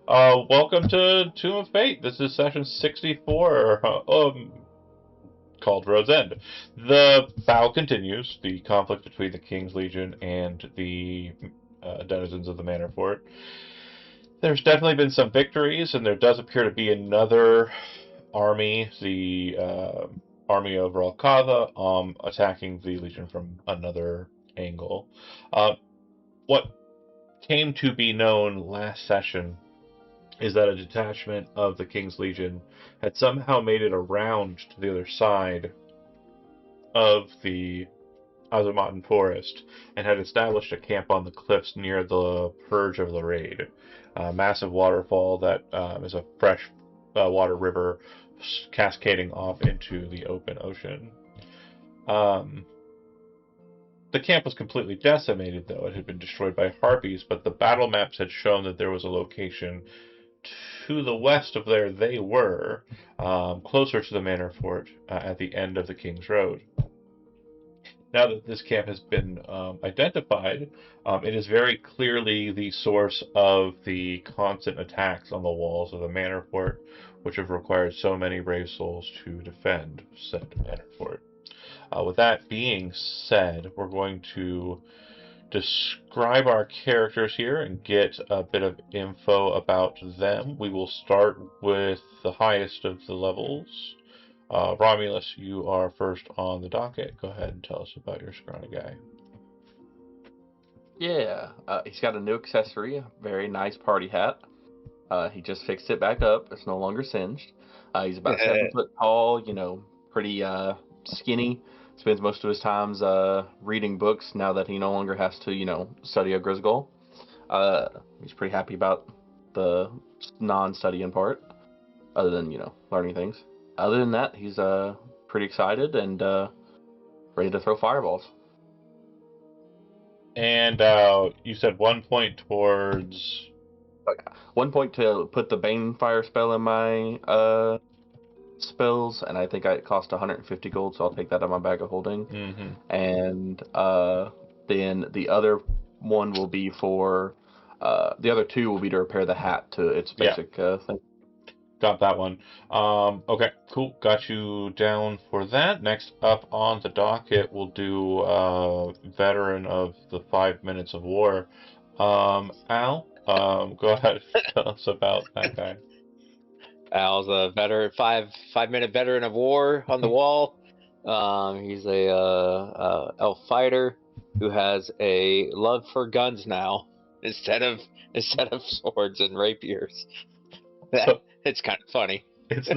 Welcome to Tomb of Fate. This is session 64, called Road's End. The battle continues, the conflict between the King's Legion and the denizens of the Manor Fort. There's definitely been some victories, and there does appear to be another army, the army of Ralkava, attacking the Legion from another angle. What came to be known last session is that a detachment of the King's Legion had somehow made it around to the other side of the Azamotan forest and had established a camp on the cliffs near the Purge of Laraid, a massive waterfall that is a fresh water river cascading off into the open ocean. Um, the camp was completely decimated, though. It had been destroyed by harpies, but the battle maps had shown that there was a location to the west of there they were, closer to the manor fort at the end of the King's Road. Now that this camp has been identified, it is very clearly the source of the constant attacks on the walls of the manor fort, which have required so many brave souls to defend said manor fort. With that being said, we're going to describe our characters here and get a bit of info about them. We will start with the highest of the levels. Romulus, you are first on the docket. Go ahead and tell us about your scrawny guy. Yeah, he's got a new accessory, a very nice party hat. He just fixed it back up. It's no longer singed. He's about 7 foot tall, pretty skinny. Spends most of his times reading books now that he no longer has to, study a Grisgold. He's pretty happy about the non-studying part, other than, learning things. Other than that, he's pretty excited and ready to throw fireballs. And you said 1 point towards. 1 point to put the Bane Fire spell in my spells, and I think it cost 150 gold, so I'll take that out of my bag of holding. Mm-hmm. And then the other one will be for the other two will be to repair the hat to its basic thing. Got that one. Okay, cool. Got you down for that. Next up on the docket, we'll do veteran of the 5 minutes of war. Al, go ahead and tell us about that guy. Al's a veteran, five-minute veteran of war on the wall. He's a elf fighter who has a love for guns now instead of swords and rapiers. It's kind of funny. It's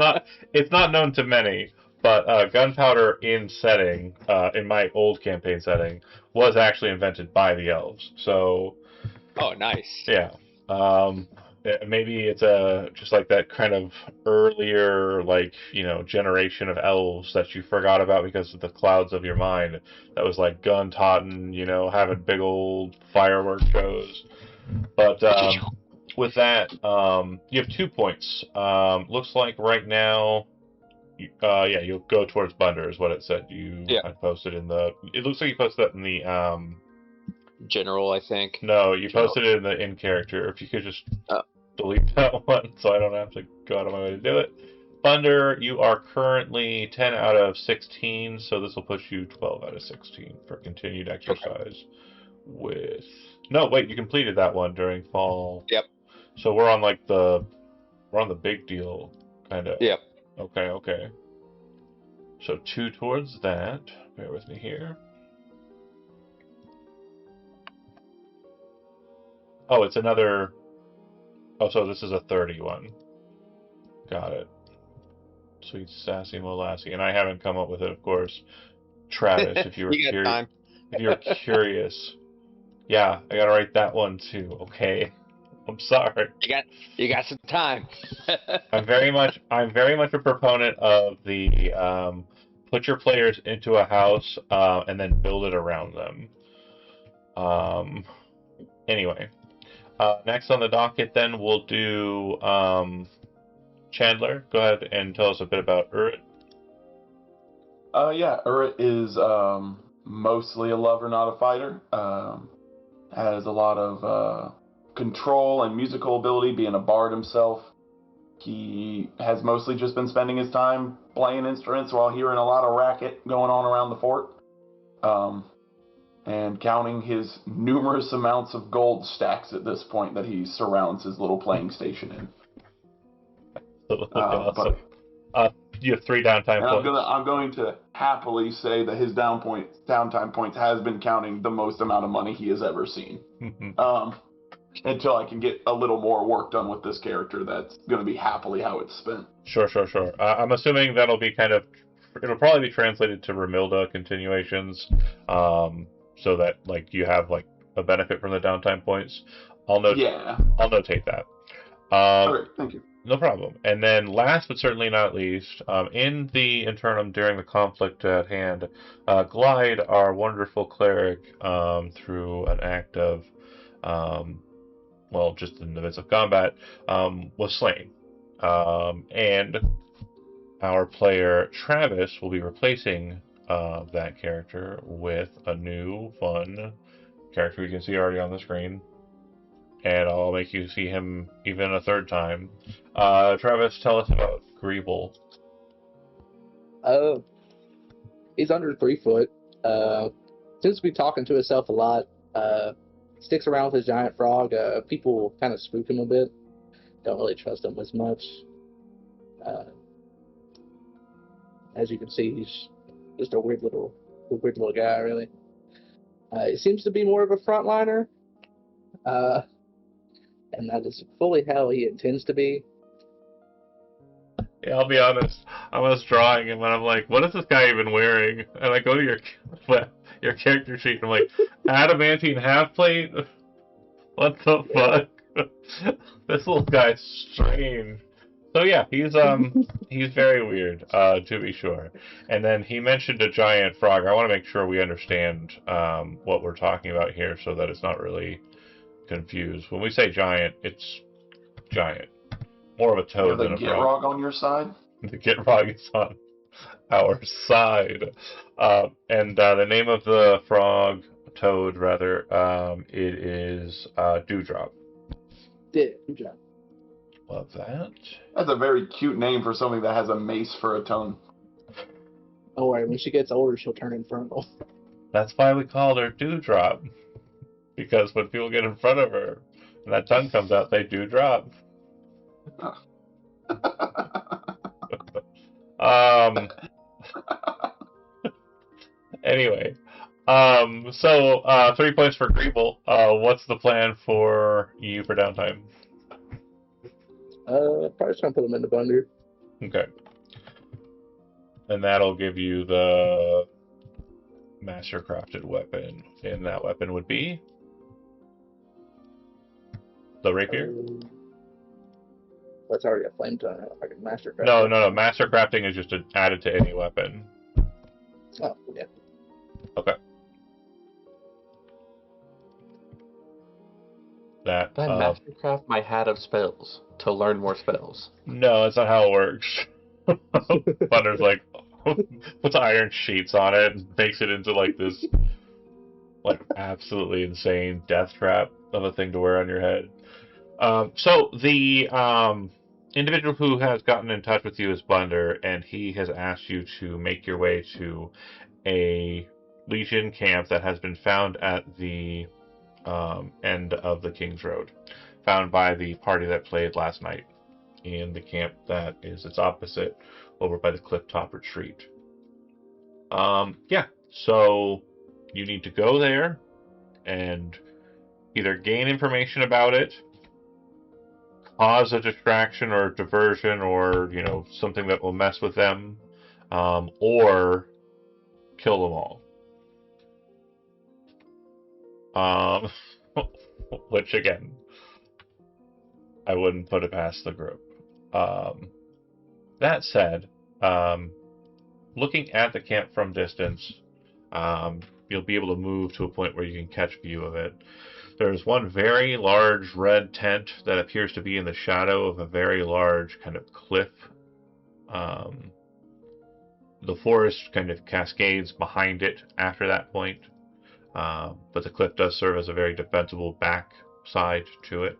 not known to many, but gunpowder in setting, in my old campaign setting, was actually invented by the elves. So. Oh, nice. Yeah. Maybe it's just like that kind of earlier, generation of elves that you forgot about because of the clouds of your mind. That was like gun totten, having big old firework shows. But with that, you have 2 points. Looks like right now, you'll go towards Bunder is what it said. Had posted in the. It looks like you posted that in the. General, I think. No, you posted it in the in character. If you could just delete that one so I don't have to go out of my way to do it. Thunder, you are currently 10 out of 16, so this will push you 12 out of 16 for continued exercise with... No, wait, you completed that one during fall. Yep. So we're on the big deal, kind of. Yep. Okay. So 2 towards that. Bear with me here. Oh, it's another... Oh, so this is a 31. Got it. Sweet sassy molassie. And I haven't come up with it, of course. Travis, if you were curious. If you're curious. Yeah, I gotta write that one too, okay? I'm sorry. You got some time. I'm very much a proponent of the put your players into a house and then build it around them. Anyway. Next on the docket, then, we'll do Chandler. Go ahead and tell us a bit about Urut. Urut is mostly a lover, not a fighter. Has a lot of control and musical ability, being a bard himself. He has mostly just been spending his time playing instruments while hearing a lot of racket going on around the fort, and counting his numerous amounts of gold stacks at this point that he surrounds his little playing station in. Awesome. You have 3 downtime points. I'm going to happily say that his downtime points has been counting the most amount of money he has ever seen. Until I can get a little more work done with this character, that's going to be happily how it's spent. Sure. I'm assuming that'll be it'll probably be translated to Ramilda continuations, so that like you have like a benefit from the downtime points. I'll notate that. Okay, thank you. No problem. And then last but certainly not least, in the interim during the conflict at hand, Glide, our wonderful cleric, through an act of, just in the midst of combat, was slain. And our player Travis will be replacing that character with a new, fun character you can see already on the screen. And I'll make you see him even a third time. Travis, tell us about Greeble. He's under 3 foot. Seems to be talking to himself a lot. Sticks around with his giant frog. People kind of spook him a bit. Don't really trust him as much. As you can see, he's just a weird little guy, really. He seems to be more of a frontliner. And that is fully how he intends to be. Yeah, I'll be honest. I was drawing him, and I'm like, what is this guy even wearing? And I go to your character sheet, and I'm like, adamantine half plate? What the fuck? This little guy's strange. So yeah, he's very weird, to be sure. And then he mentioned a giant frog. I want to make sure we understand what we're talking about here, so that it's not really confused. When we say giant, it's giant. More of a toad than a frog. The Gitrog on your side? The Gitrog is on our side. And the name of the frog, toad rather, it is Dewdrop. Yeah, Dewdrop. Love that. That's a very cute name for something that has a mace for a tongue. Don't worry, when she gets older, she'll turn infernal. That's why we called her Dewdrop. Because when people get in front of her and that tongue comes out, they do drop. Anyway, so 3 points for Greeble. What's the plan for you for downtime? Probably just gonna put him in the bundle. Okay. And that'll give you the master crafted weapon. And that weapon would be the rapier? That's already a flame tongue. I can master craft. No. Master crafting is just added to any weapon. Oh, yeah. Okay. That mastercraft my hat of spells to learn more spells. No, that's not how it works. Thunder's like puts iron sheets on it and makes it into like this absolutely insane death trap of a thing to wear on your head. So the individual who has gotten in touch with you is Bunder, and he has asked you to make your way to a Legion camp that has been found at the end of the King's Road, found by the party that played last night in the camp that is its opposite over by the Clifftop Retreat. So you need to go there and either gain information about it, cause a distraction or diversion or, something that will mess with them, or kill them all. Which, again, I wouldn't put it past the group. That said, looking at the camp from distance, you'll be able to move to a point where you can catch view of it. There's one very large red tent that appears to be in the shadow of a very large kind of cliff. The forest kind of cascades behind it after that point, but the cliff does serve as a very defensible back side to it.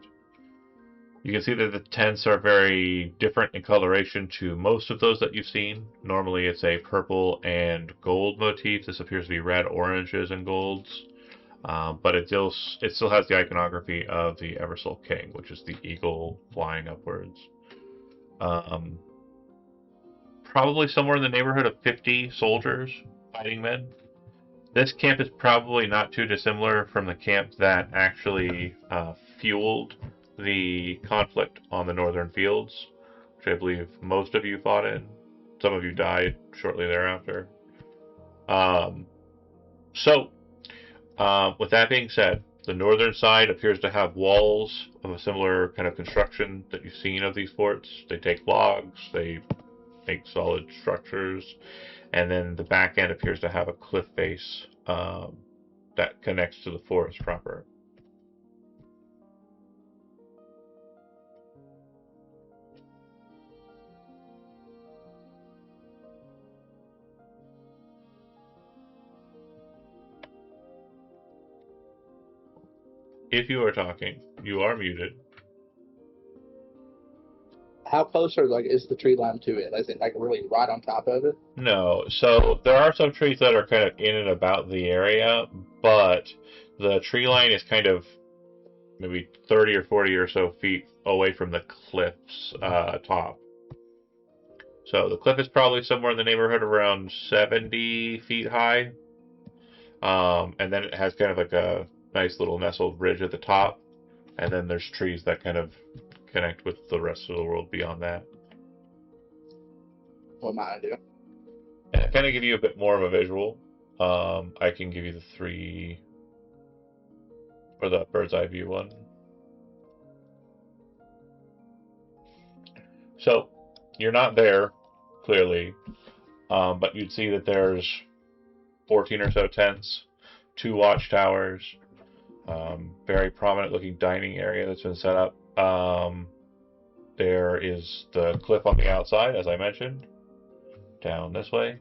You can see that the tents are very different in coloration to most of those that you've seen. Normally it's a purple and gold motif. This appears to be red, oranges, and golds. But it still has the iconography of the Eversoul King, which is the eagle flying upwards. Probably somewhere in the neighborhood of 50 soldiers, fighting men. This camp is probably not too dissimilar from the camp that actually fueled the conflict on the northern fields, which I believe most of you fought in. Some of you died shortly thereafter. With that being said, the northern side appears to have walls of a similar kind of construction that you've seen of these forts. They take logs, they make solid structures, and then the back end appears to have a cliff face that connects to the forest proper. If you are talking, you are muted. How close is the tree line to it? Is it really right on top of it? No. So there are some trees that are kind of in and about the area, but the tree line is kind of maybe 30 or 40 or so feet away from the cliff's top. So the cliff is probably somewhere in the neighborhood around 70 feet high. And then it has kind of like a nice little nestled ridge at the top. And then there's trees that kind of connect with the rest of the world beyond that. What might I do? And to kind of give you a bit more of a visual, I can give you the 3 or the bird's eye view one. So you're not there, clearly, but you'd see that there's 14 or so tents, 2 watchtowers, very prominent looking dining area that's been set up. There is the cliff on the outside, as I mentioned, down this way.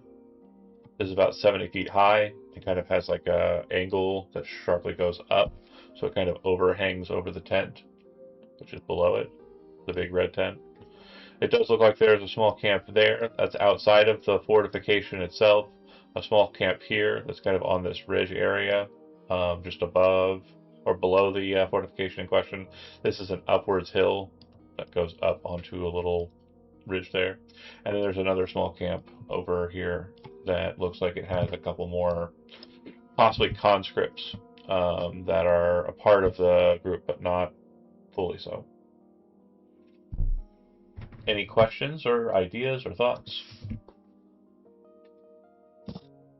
This is about 70 feet high. It kind of has like a angle that sharply goes up, so it kind of overhangs over the tent, which is below it, the big red tent. It does look like there's a small camp there that's outside of the fortification itself. A small camp here that's kind of on this ridge area, just above or below the fortification in question. This is an upwards hill that goes up onto a little ridge there. And then there's another small camp over here that looks like it has a couple more, possibly conscripts, that are a part of the group, but not fully so. Any questions or ideas or thoughts?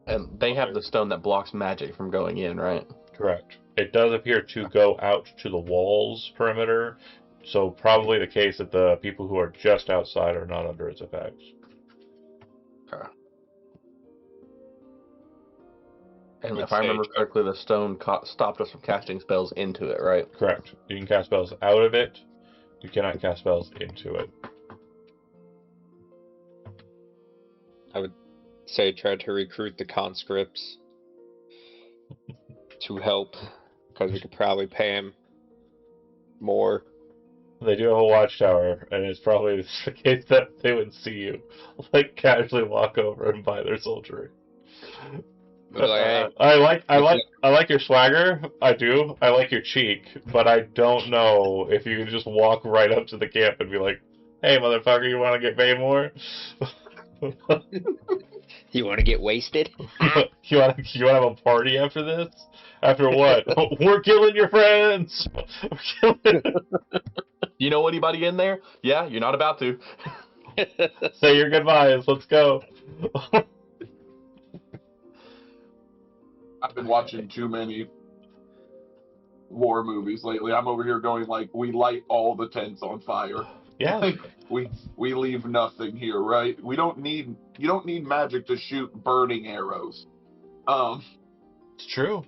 And they have the stone that blocks magic from going in, right? Correct. It does appear to go out to the walls perimeter, so probably the case that the people who are just outside are not under its effects. Okay. And if I remember correctly, the stone stopped us from casting spells into it, right? Correct. You can cast spells out of it. You cannot cast spells into it. I would say try to recruit the conscripts to help, because we could probably pay him more. They do have a watchtower, and it's probably the case that they would see you, like, casually walk over and buy their soldiery. Like, I like your swagger. I do. I like your cheek, but I don't know if you can just walk right up to the camp and be like, "Hey, motherfucker, you want to get paid more? you want to get wasted? you want to have a party after this? After what? We're killing your friends. You know anybody in there? Yeah, you're not about to. Say your goodbyes. Let's go." I've been watching too many war movies lately. I'm over here going like, we light all the tents on fire. Yeah. Like, we leave nothing here, right? You don't need magic to shoot burning arrows. It's true.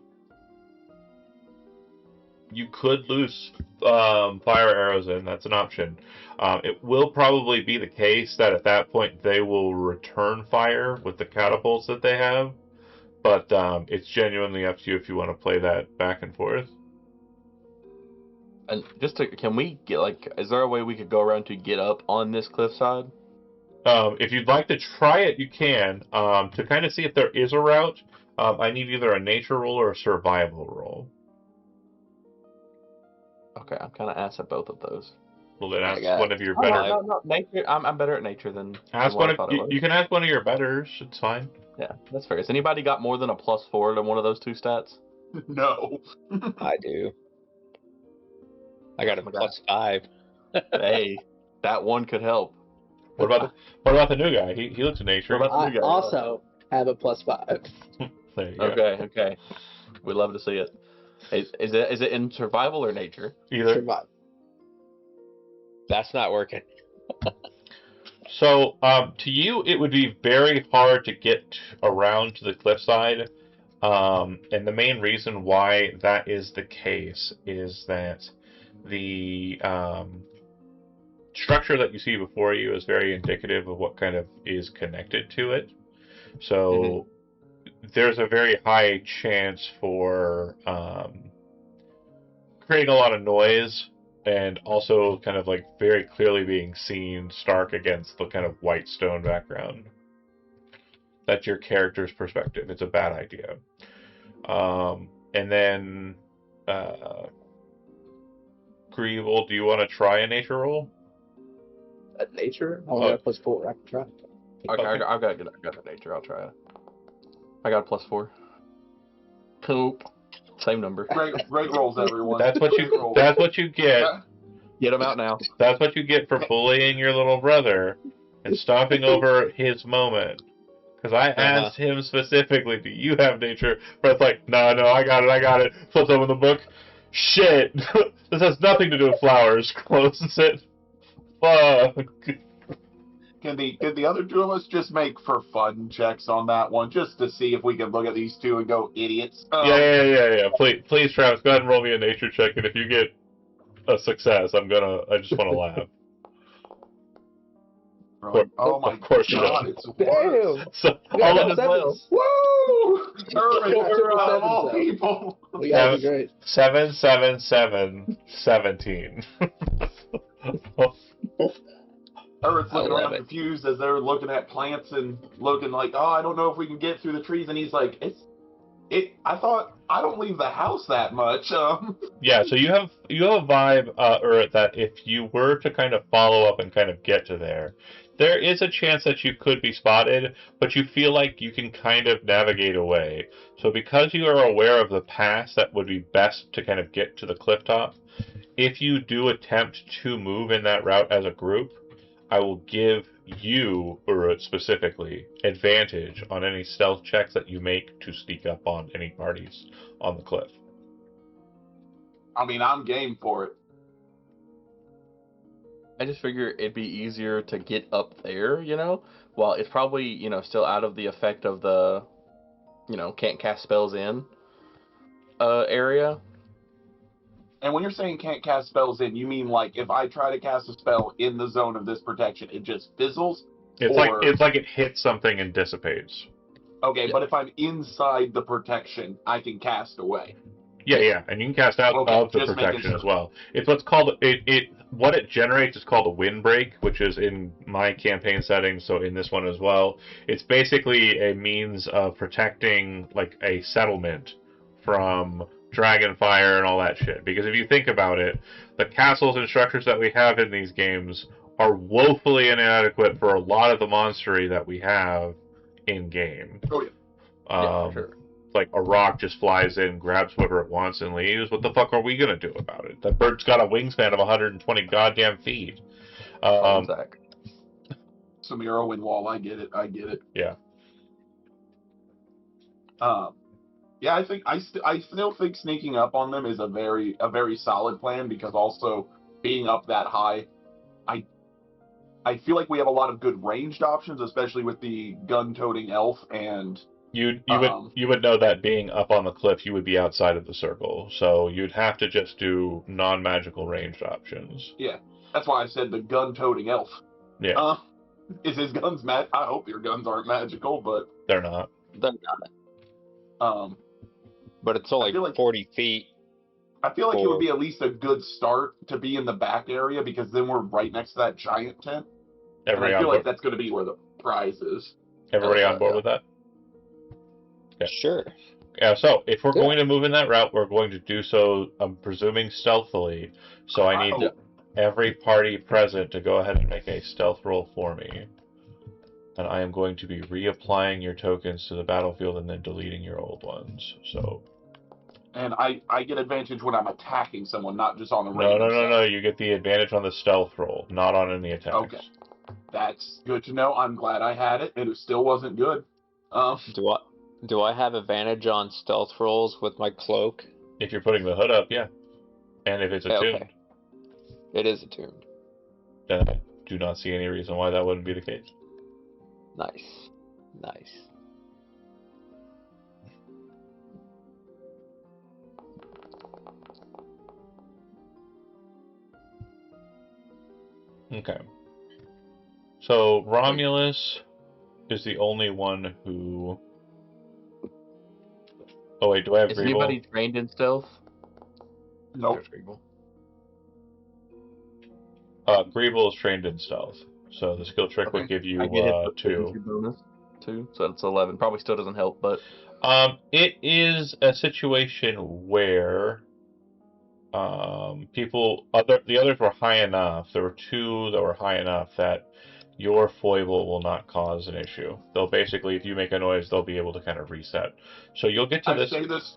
You could lose fire arrows in. That's an option. It will probably be the case that at that point they will return fire with the catapults that they have. But it's genuinely up to you if you want to play that back and forth. And can we get is there a way we could go around to get up on this cliffside? If you'd like to try it, you can. To kind of see if there is a route, I need either a nature roll or a survival roll. Okay, I'm kind of ass at both of those. Well, then ask got one of your better. No, nature. I'm better at nature than. Ask than one of you can ask one of your betters. It's fine. Yeah, that's fair. Has anybody got more than a +4 to one of those two stats? No. I do. I got a +5. Hey, that one could help. What about the new guy? He looks a nature. What about I also have a +5. There you go. Okay. We'd love to see it. Is it in survival or nature? Either. Survive. That's not working. So, to you, it would be very hard to get around to the cliffside. And the main reason why that is the case is that the structure that you see before you is very indicative of what kind of is connected to it. So, there's a very high chance for creating a lot of noise. And also kind of like very clearly being seen stark against the kind of white stone background. That's your character's perspective. It's a bad idea. And then, Greevel, do you want to try a nature roll? At nature? I only got a +4. I can try. Okay. I've got a nature. I'll try it. I got a +4. Poop. Same number. Great rolls, everyone. That's what you get. Get him out now. That's what you get for bullying your little brother and stomping over his moment. Because I asked him specifically, do you have nature? Brett's like, no, I got it. Flips open the book. Shit! This has nothing to do with flowers. Closes it. Fuck. Can the other two of us just make for fun checks on that one, just to see if we can look at these two and go idiots? Yeah. Please, Travis, go ahead and roll me a nature check, and if you get a success, I just want to laugh. Oh my god, it's Damn! So, We got sevens. Woo! Irvin, of all though. people. We got to be great. 7, 7, 7, 17. Irvin's looking around it. confused as they're looking at plants and looking like, oh, I don't know if we can get through the trees. And he's like, I thought I don't leave the house that much. Yeah, so you have a vibe, or that if you were to kind of follow up and kind of get to there is a chance that you could be spotted, but you feel like you can kind of navigate away. So because you are aware of the paths that would be best to kind of get to the cliff top, if you do attempt to move in that route as a group, I will give you, Urut specifically, advantage on any stealth checks that you make to sneak up on any parties on the cliff. I mean, I'm game for it. I just figure it'd be easier to get up there, while it's probably, still out of the effect of the, can't cast spells in area. And when you're saying can't cast spells in, you mean like if I try to cast a spell in the zone of this protection, it just fizzles? It's like it hits something and dissipates. Okay, but if I'm inside the protection, I can cast away. Yeah, and you can cast out of the protection as well. It's what's called what it generates is called a windbreak, which is in my campaign setting, so in this one as well. It's basically a means of protecting like a settlement from dragonfire and all that shit. Because if you think about it, the castles and structures that we have in these games are woefully inadequate for a lot of the monstery that we have in game. Oh Yeah, for sure. Like a rock just flies in, grabs whoever it wants, and leaves. What the fuck are we gonna do about it? That bird's got a wingspan of 120 goddamn feet. Zach. Some arrow wind wall. I get it. Yeah. Yeah, I think I still think sneaking up on them is a very solid plan, because also being up that high, I feel like we have a lot of good ranged options, especially with the gun-toting elf, and you would know that being up on the cliff, you would be outside of the circle, so you'd have to just do non-magical ranged options. Yeah, that's why I said the gun-toting elf. Yeah. Is his guns I hope your guns aren't magical, but They're not. They're not. But it's only I feel like 40 feet I feel like it Or- would be at least a good start to be in the back area because then we're right next to that giant tent. And Everybody I on feel like board? that's going to be where the prize is. Everybody on board yeah. with that? Yeah. Sure. Yeah, so if we're Yeah. going to move in that route, we're going to do so, I'm presuming stealthily. So I need Yeah. every party present to go ahead and make a stealth roll for me. And I am going to be reapplying your tokens to the battlefield and then deleting your old ones. So And I get advantage when I'm attacking someone, not just on the no, random no. You get the advantage on the stealth roll, not on any attacks. Okay. That's good to know. I'm glad I had it, and it still wasn't good. Do I have advantage on stealth rolls with my cloak? If you're putting the hood up, yeah. And if it's attuned, Okay. It is attuned. then I do not see any reason why that wouldn't be the case. Nice. Nice. Okay. So Romulus is the only one who. Oh wait, do I have Is Greeble? anybody trained in stealth? Nope. There's Greenville. Greeble is trained in stealth, so the skill trick would Okay. give you I get it. 2. Bonus 2, so it's 11. Probably still doesn't help, but It is a situation where the others were high enough. There were 2 that were high enough that your foible will not cause an issue. They'll basically, if you make a noise, they'll be able to kind of reset. So you'll get to I this. say this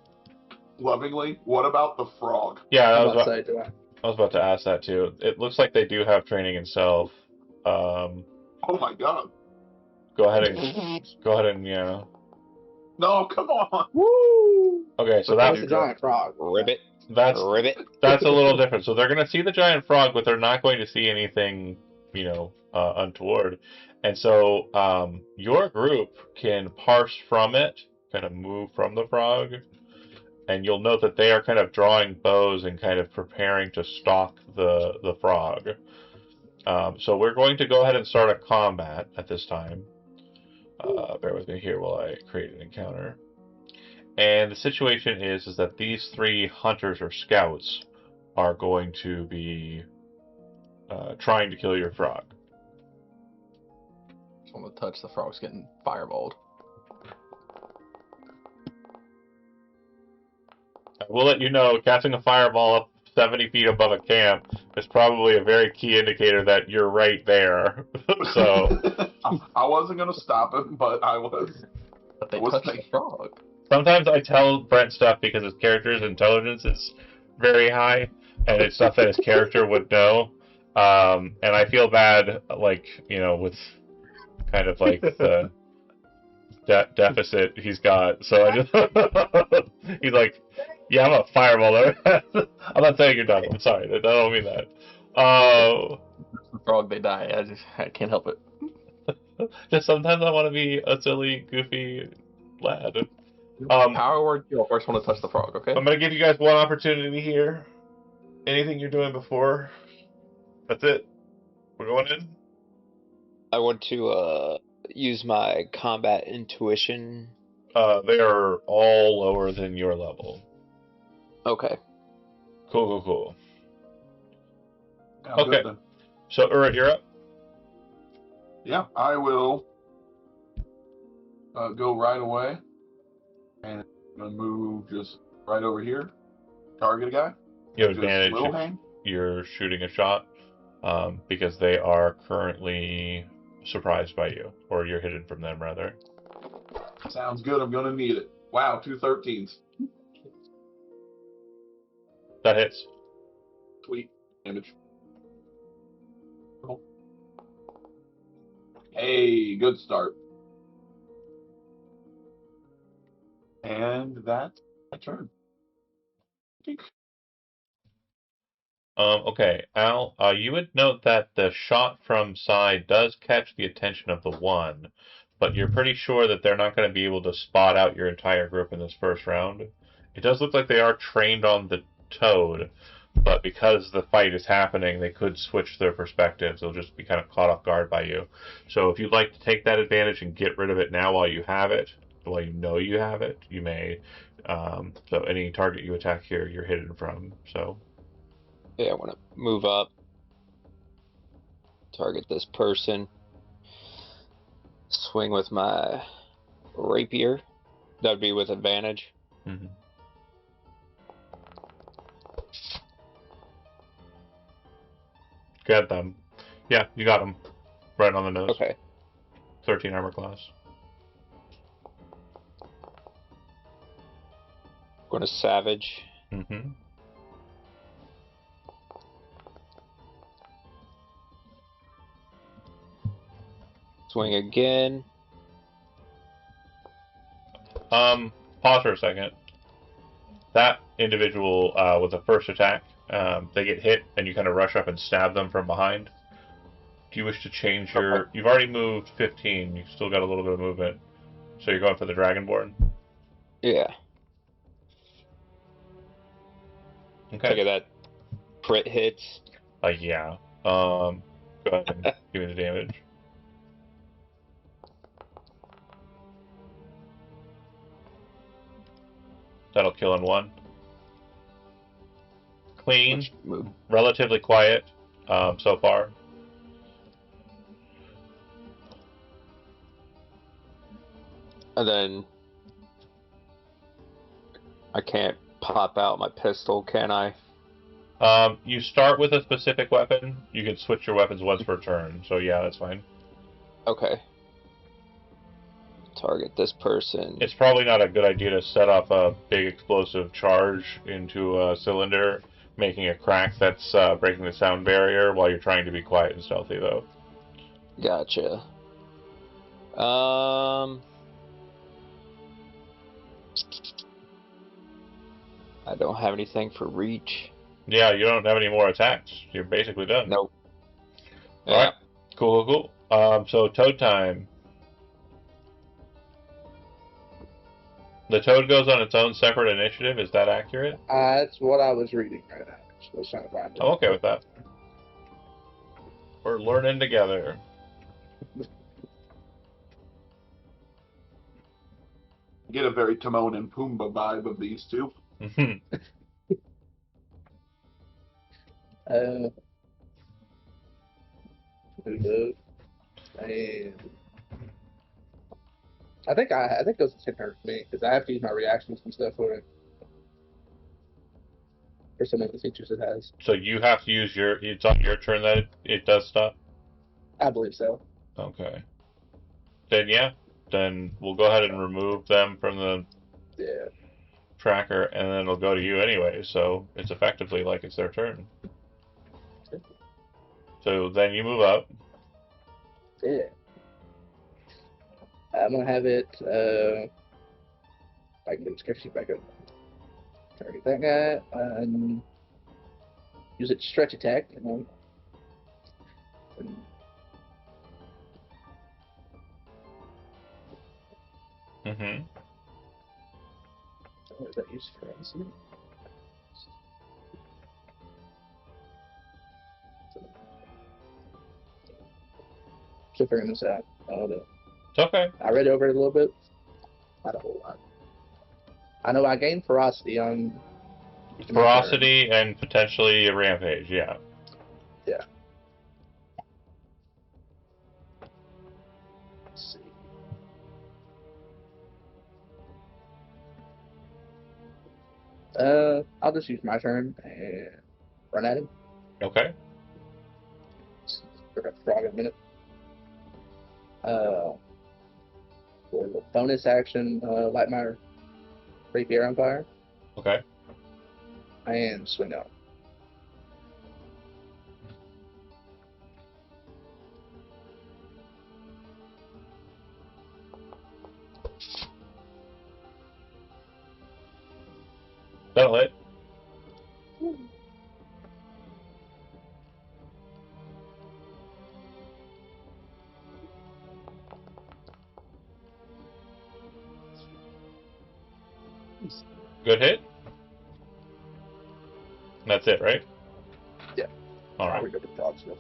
lovingly. What about the frog? Yeah, I'm about to say, do I? I was about to ask that too. It looks like they do have training in stealth. Oh my god. Go ahead and yeah. No, come on. Woo! Okay, so That's that's a giant frog. Ribbit. that's Ribbit. that's a little different. So they're going to see the giant frog, but they're not going to see anything, untoward. And so your group can parse from it, kind of move from the frog, and you'll note that they are kind of drawing bows and kind of preparing to stalk the frog. So we're going to go ahead and start a combat at this time. Bear with me here while I create an encounter. And the situation is that these 3 hunters or scouts are going to be trying to kill your frog. just want to touch the frog's getting fireballed. I will let you know, casting a fireball up 70 feet above a camp is probably a very key indicator that you're right there. So I wasn't gonna stop him, but I was. But they What's touched the- the frog. sometimes I tell Brent stuff because his character's intelligence is very high, and it's stuff that his character would know. And I feel bad, with kind of like the deficit he's got. So I just he's like, yeah, I'm a fireball. I'm not saying you're dumb. I'm sorry. I don't mean that. The frog, they die. I can't help it. Just sometimes I want to be a silly, goofy lad. Power word kill. First one to touch the frog, okay? I'm gonna give you guys one opportunity here. Anything you're doing before? That's it. We're going in. I want to use my combat intuition. They are all lower than your level. Okay. Cool. Yeah, Okay. good then. So, Urut, you're up. Yeah, I will go right away. And I'm gonna move just right over here. Target a guy. You have Just advantage little if hang. you're shooting a shot, because they are currently surprised by you, or you're hidden from them, rather. Sounds good. I'm gonna need it. Wow, 2 13s. That hits. Sweet. Damage. Cool. Hey, good start. And that's my turn. Okay, Al, you would note that the shot from side does catch the attention of the one, but you're pretty sure that they're not going to be able to spot out your entire group in this first round. It does look like they are trained on the toad, but because the fight is happening, they could switch their perspectives. They'll just be kind of caught off guard by you. So if you'd like to take that advantage and get rid of it now while you have it, while you know you have it, you may. So any target you attack here, you're hidden from. So Yeah, I want to move up, target this person, swing with my rapier. That'd be with advantage. mhm. Get them. Yeah, you got them right on the nose. Okay. 13 armor class. Going to savage. Mm-hmm. Swing again. Pause for a second. That individual with the first attack, they get hit, and you kind of rush up and stab them from behind. Do you wish to change your? Okay. You've already moved 15. You've still got a little bit of movement, so you're going for the Dragonborn. Yeah. Okay. Take it that crit hits. Yeah. Go ahead and give me the damage. That'll kill in one. Clean, Let's move. relatively quiet so far. And then I can't pop out my pistol, can I? You start with a specific weapon. You can switch your weapons once per turn. So yeah, that's fine. Okay. Target this person. It's probably not a good idea to set off a big explosive charge into a cylinder, making a crack that's breaking the sound barrier while you're trying to be quiet and stealthy, though. Gotcha. I don't have anything for reach. Yeah, you don't have any more attacks. You're basically done. Nope. All right. Cool. So toad time. The toad goes on its own separate initiative. Is that accurate? That's what I was reading right now. I was trying to find it. I'm okay with that. We're learning together. Get a very Timon and Pumbaa vibe of these two. And I think it goes to 10 turns for me because I have to use my reactions and stuff for it. For some of the features it has. So you have to use your. It's on your turn that it does stuff. I believe so. Okay. Then yeah. Then we'll go ahead and remove them from the tracker, and then it'll go to you anyway. So it's effectively like it's their turn. So then you move up. Yeah. I'm gonna have it. I can get this character sheet back up. Target that guy. And use it to stretch attack. And Mm-hmm. what is that used for? Still figuring this out. It's okay. I read over it a little bit. Not a whole lot. I know I gained ferocity on. Ferocity and potentially a rampage. Yeah. Yeah. Let's see. I'll just use my turn and run at him. Okay. Look at the frog in a minute. For the bonus action, light my rapier on fire. Okay. And swing out. That'll hit. Good hit. That's it, right? Yeah. All right. We got the frog stuff.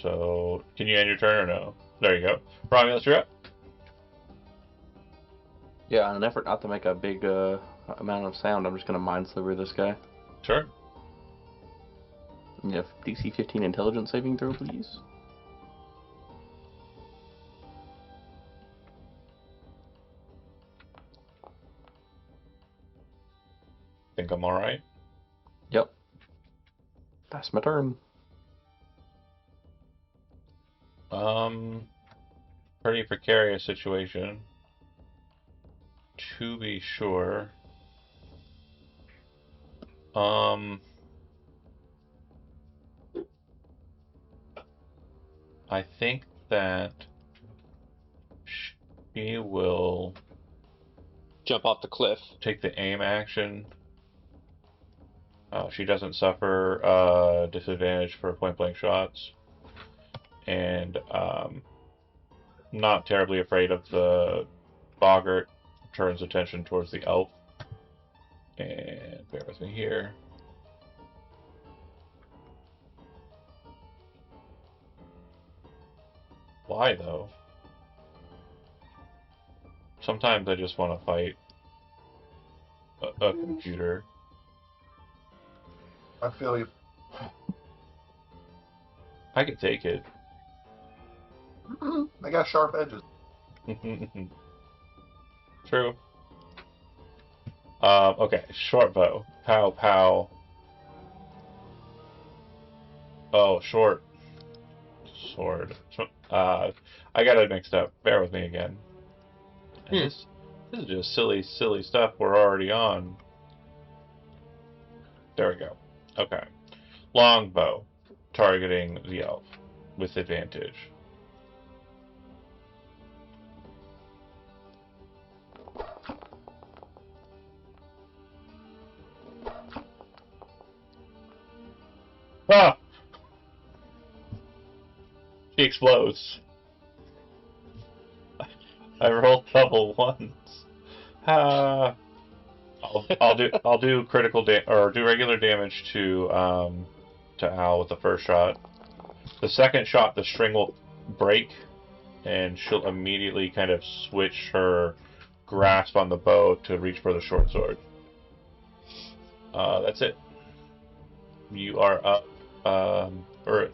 So, can you end your turn or no? There you go. Romulus, you're up. Yeah, in an effort not to make a big amount of sound, I'm just going to mind sliver this guy. Sure. You have DC 15 intelligence saving throw, please. Think I'm alright? Yep. That's my turn. Pretty precarious situation. To be sure. I think that she will Jump off the cliff. take the aim action. She doesn't suffer disadvantage for point blank shots. And not terribly afraid of the boggart, turns attention towards the elf. And bear with me here. Why though? Sometimes I just want to fight a computer. I feel you. I could take it. They got sharp edges. True. Okay, short bow. Pow, pow. Oh, short sword. I got it mixed up. Bear with me again. And this is just silly stuff we're already on. There we go. Okay. Longbow. Targeting the elf. With advantage. Ah! She explodes. I rolled double once. Ah. I'll do critical or do regular damage to Al with the first shot. The second shot, the string will break, and she'll immediately kind of switch her grasp on the bow to reach for the short sword. That's it. You are up, Urith.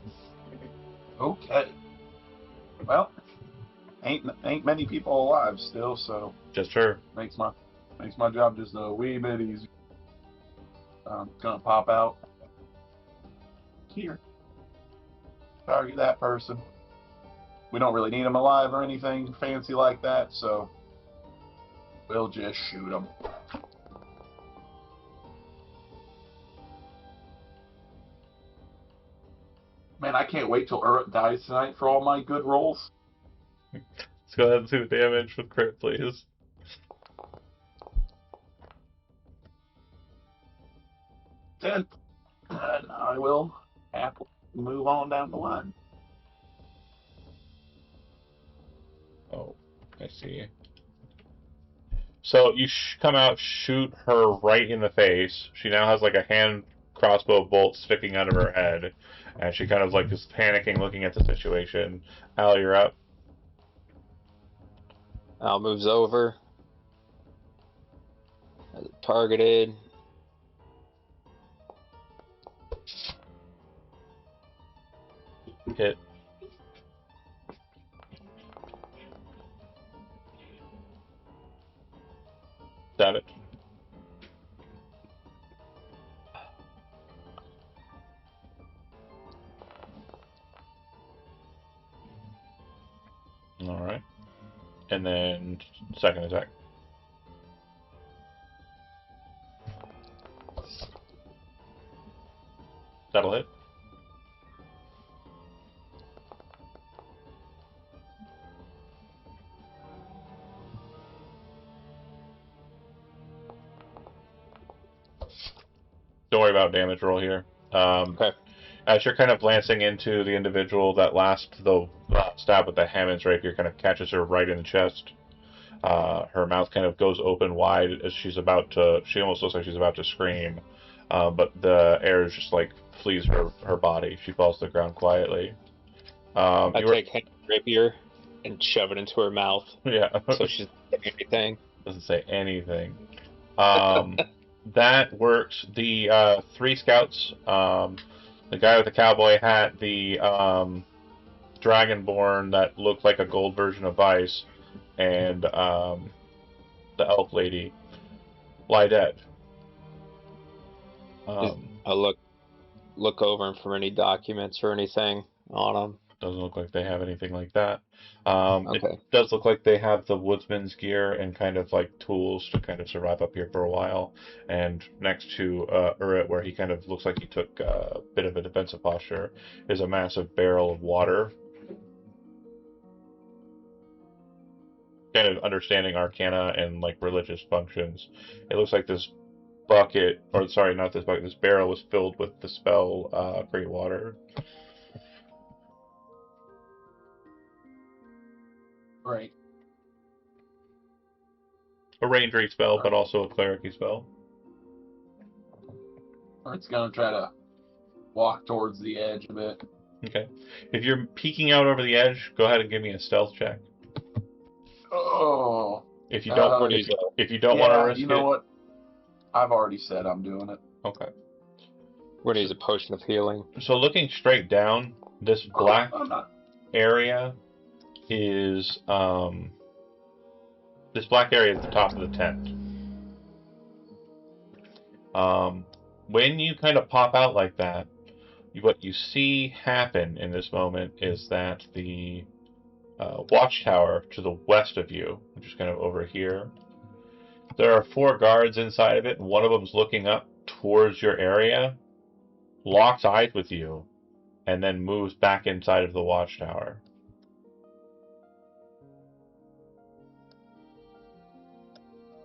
Okay. Well, ain't many people alive still, so Just her. makes my job just a wee bit easier. Gonna pop out here. Target that person. We don't really need them alive or anything fancy like that, so we'll just shoot them. Man, I can't wait till Urut dies tonight for all my good rolls. Let's go ahead and see the damage with crit, please. 10. And I will happily move on down the line. Oh, I see. So you come out, shoot her right in the face. She now has like a hand crossbow bolt sticking out of her head, and she kind of like is panicking, looking at the situation. Al, you're up. Al moves over. Has it targeted. Hit. Stab it. Alright. And then second attack. That'll hit. Don't worry about damage roll here. Okay. As you're kind of glancing into the individual, that last stab with the Hammond's rapier kind of catches her right in the chest. Her mouth kind of goes open wide as she almost looks like she's about to scream. But the air just like flees her body. She falls to the ground quietly. I take Hank rapier and shove it into her mouth. Yeah. So she's not saying anything. Doesn't say anything. That works. The 3 scouts, the guy with the cowboy hat, the dragonborn that looked like a gold version of Vice, and the elf lady lie dead. I look over for any documents or anything on them. Doesn't look like they have anything like that. Okay. It does look like they have the woodsman's gear and kind of like tools to kind of survive up here for a while. And next to Urrit, where he kind of looks like he took a bit of a defensive posture, is a massive barrel of water. Kind of understanding arcana and like religious functions, it looks like this bucket, or sorry, not this bucket, this barrel was filled with the spell Great Water. Right. A rangery spell, but also a clericy spell. Or it's gonna try to walk towards the edge a bit. Okay. If you're peeking out over the edge, go ahead and give me a stealth check. Oh. If you don't, if you don't want to risk it. You know what? I've already said I'm doing it. Okay. We're gonna use a potion of healing. So looking straight down, this black area is this black area at the top of the tent. When you kind of pop out like that, what you see happen in this moment is that the watchtower to the west of you, which is kind of over here, there are 4 guards inside of it, and one of them's looking up towards your area, locks eyes with you, and then moves back inside of the watchtower.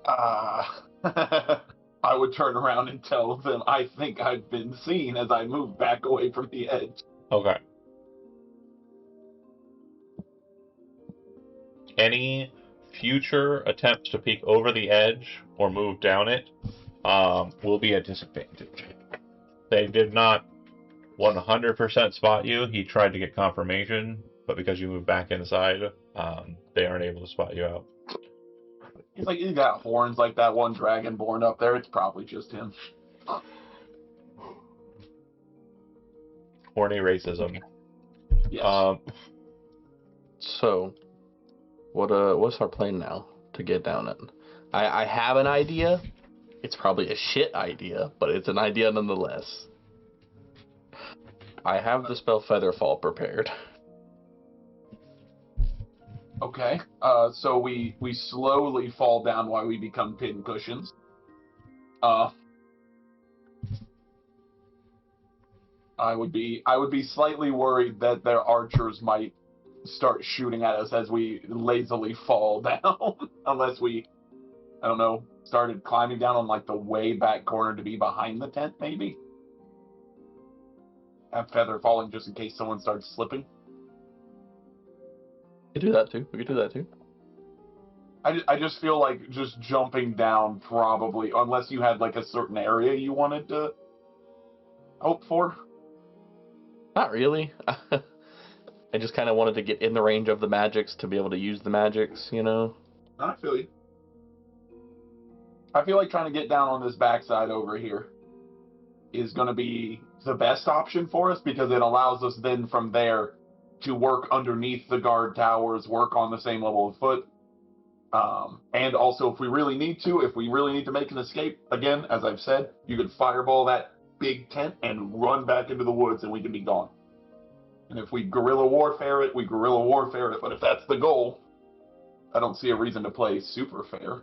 I would turn around and tell them I think I've been seen as I move back away from the edge. Okay. Any future attempts to peek over the edge or move down it will be a disadvantage. They did not 100% spot you. He tried to get confirmation, but because you moved back inside, they aren't able to spot you out. He's like, he's got horns like that one dragonborn up there. It's probably just him. Horny racism. Yes. So, what's our plan now to get down it? I have an idea. It's probably a shit idea, but it's an idea nonetheless. I have the spell Featherfall prepared. Okay. So we slowly fall down while we become pincushions. I would be slightly worried that their archers might start shooting at us as we lazily fall down, unless we, I don't know, started climbing down on like the way back corner to be behind the tent, maybe. Have feather falling just in case someone starts slipping. We could do that too. I just feel like just jumping down probably, unless you had like a certain area you wanted to hope for. Not really. I just kind of wanted to get in the range of the magics to be able to use the magics, you know? I feel you. I feel like trying to get down on this backside over here is going to be the best option for us, because it allows us then from there to work underneath the guard towers, work on the same level of foot. And also, if we really need to make an escape, again, as I've said, you could fireball that big tent and run back into the woods and we can be gone. And if we guerrilla warfare it, we guerrilla warfare it. But if that's the goal, I don't see a reason to play super fair.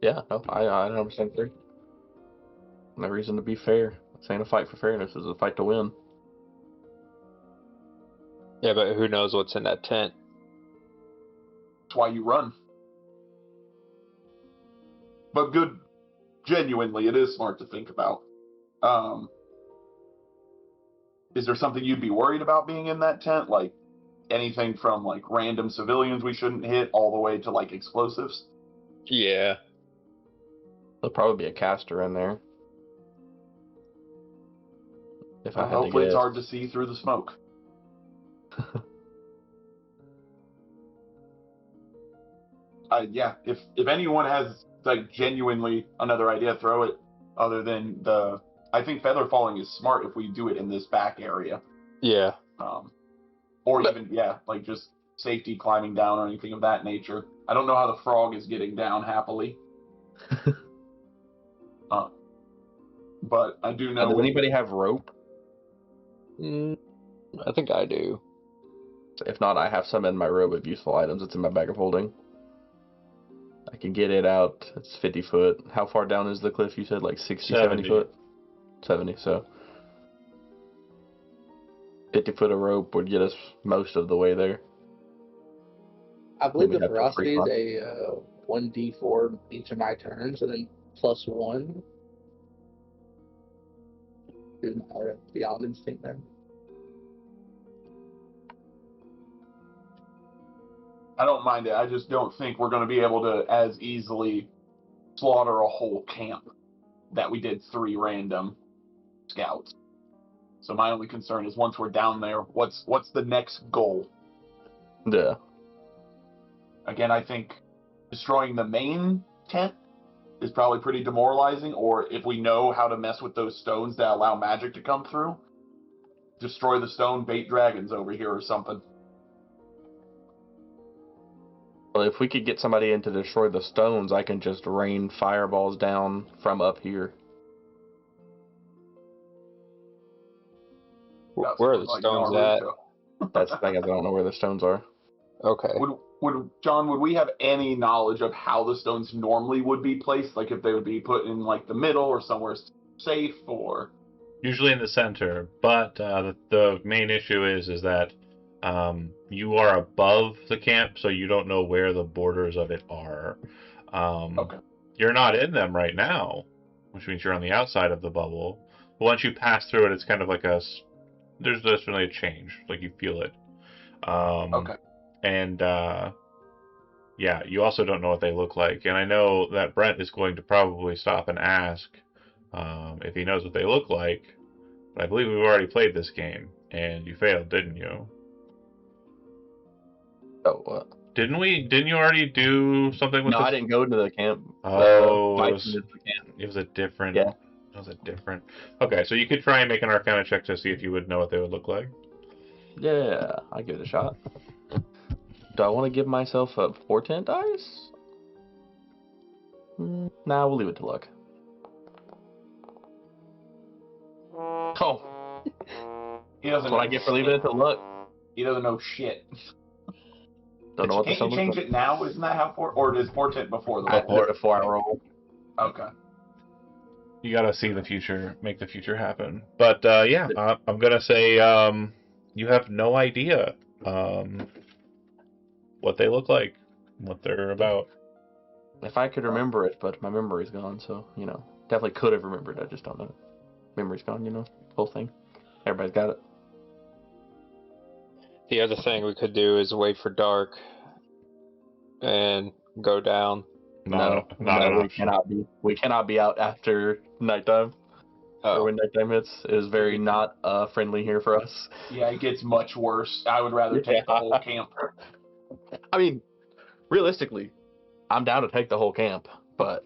Yeah, no, I 100% agree. No reason to be fair. This ain't a fight for fairness, it's a fight to win. Yeah, but who knows what's in that tent? That's why you run. But good, genuinely, it is smart to think about. Is there something you'd be worried about being in that tent? Like anything from like random civilians we shouldn't hit all the way to like explosives? Yeah. There'll probably be a caster in there. If I had Hopefully to it's guess. hard to see through the smoke. Yeah, if anyone has like genuinely another idea, throw it. Other than I think feather falling is smart if we do it in this back area. Yeah. Or even like just safety climbing down or anything of that nature. I don't know how the frog is getting down happily. But I do know. Does anybody have rope? I think I do. If not, I have some in my robe of useful items. It's in my bag of holding. I can get it out. It's 50 foot. How far down is the cliff? You said like 60, 70 foot? 70, so 50 foot of rope would get us most of the way there. I believe the Then we'd have to ferocity is free a 1d4 each of my turns, and then +1. Beyond instinct there. I don't mind it. I just don't think we're going to be able to as easily slaughter a whole camp that we did 3 random scouts. So my only concern is once we're down there, what's the next goal? Yeah. Again, I think destroying the main tent is probably pretty demoralizing, or if we know how to mess with those stones that allow magic to come through, destroy the stone, bait dragons over here or something. Well, if we could get somebody in to destroy the stones, I can just rain fireballs down from up here. Where are the stones at? That's the thing, is I don't know where the stones are. Okay. John, would we have any knowledge of how the stones normally would be placed? Like if they would be put in like the middle or somewhere safe, or usually in the center. But the main issue is that you are above the camp, so you don't know where the borders of it are. Okay. You're not in them right now, which means you're on the outside of the bubble. But once you pass through it, it's kind of like there's definitely a change. Like you feel it. Okay. And yeah, you also don't know what they look like. And I know that Brent is going to probably stop and ask if he knows what they look like. But I believe we've already played this game, and you failed, didn't you? Oh, what? Didn't we? Didn't you already do something with No, this? I didn't go into the camp. Oh, The it camp. was a different... Yeah. It was a different... Okay, so you could try and make an Arcana check to see if you would know what they would look like. Yeah, I'll give it a shot. Do I want to give myself a portent dice? Nah, we'll leave it to luck. Oh. He doesn't That's what I get for leaving it to luck. He doesn't know shit. Don't know what the Can't you change it now? Isn't that how or is portent before the I roll? put it before I roll. Okay. You gotta see the future, make the future happen. But yeah, I'm gonna say you have no idea what they look like, what they're about. If I could remember it, but my memory's gone, so, definitely could have remembered, I just don't know. Memory's gone, whole thing. Everybody's got it. The other thing we could do is wait for dark and go down. No, we cannot be out after nighttime. Or when nighttime hits. It is very not friendly here for us. Yeah, it gets much worse. I would rather take the whole camp. I mean, realistically, I'm down to take the whole camp, but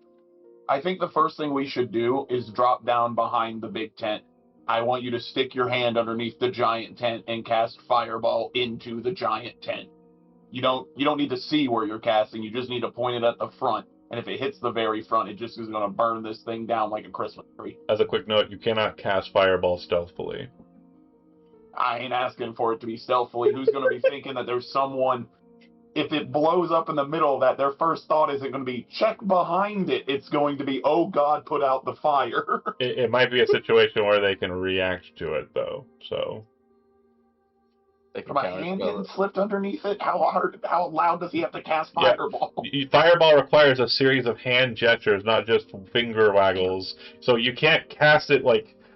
I think the first thing we should do is drop down behind the big tent. I want you to stick your hand underneath the giant tent and cast fireball into the giant tent. You don't need to see where you're casting, you just need to point it at the front. And if it hits the very front, it just is going to burn this thing down like a Christmas tree. As a quick note, you cannot cast fireball stealthily. I ain't asking for it to be stealthily. Who's going to be thinking that there's someone... If it blows up in the middle of that, their first thought isn't going to be, check behind it. It's going to be, oh God, put out the fire. It might be a situation where they can react to it, though, so... My hand getting slipped underneath it? How loud does he have to cast fireball? Yeah. Fireball requires a series of hand gestures, not just finger waggles. So you can't cast it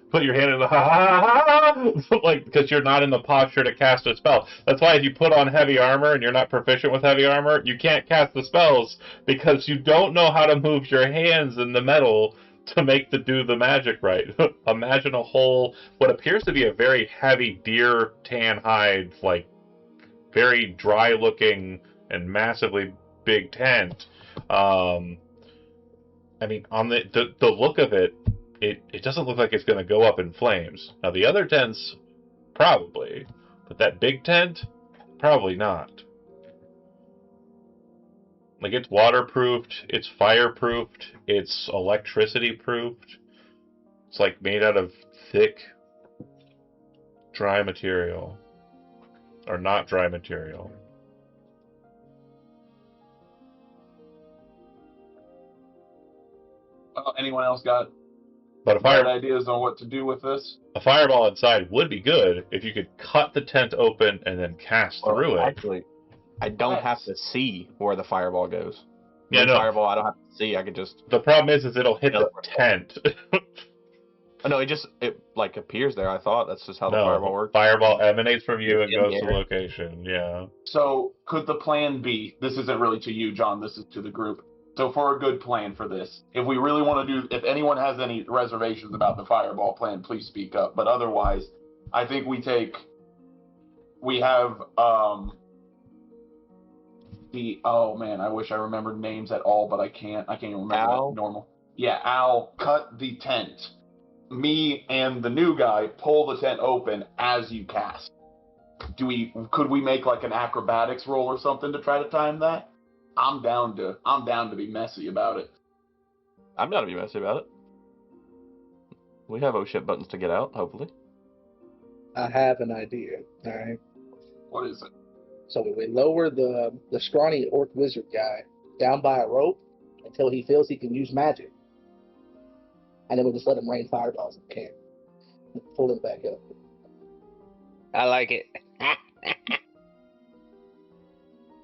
put your hand in the like, because you're not in the posture to cast a spell. That's why if you put on heavy armor and you're not proficient with heavy armor, you can't cast the spells because you don't know how to move your hands in the metal to make do the magic right. Imagine a whole, what appears to be a very heavy deer tan hide, like very dry looking and massively big tent. I mean, on the look of it, it doesn't look like it's going to go up in flames. Now the other tents, probably, but that big tent, probably not. Like, it's waterproofed, it's fireproofed, it's electricity proofed. It's like made out of thick, dry material. Or not dry material. Anyone else got But ideas on what to do with this? A fireball inside would be good if you could cut the tent open and then cast through it. Actually, I don't have to see where the fireball goes. Yeah, no. Fireball, I don't have to see. I can just. The problem is it'll hit the tent. Oh, no, it like appears there. I thought that's just how the fireball works. Fireball emanates from you and goes to the location. Yeah. So could the plan be? This isn't really to you, John. This is to the group. So for a good plan for this, if we really want to do, if anyone has any reservations about the fireball plan, please speak up. But otherwise, I think we have oh man, I wish I remembered names at all, but I can't even remember Al? normal. Yeah, Al, cut the tent. Me and the new guy pull the tent open as you cast. Could we make like an acrobatics roll or something to try to time that? I'm down to be messy about it. I'm down to be messy about it. We have oh shit buttons to get out, hopefully. I have an idea. All right. What is it? So we lower the scrawny orc wizard guy down by a rope until he feels he can use magic. And then we just let him rain fireballs in the camp. Pull him back up. I like it.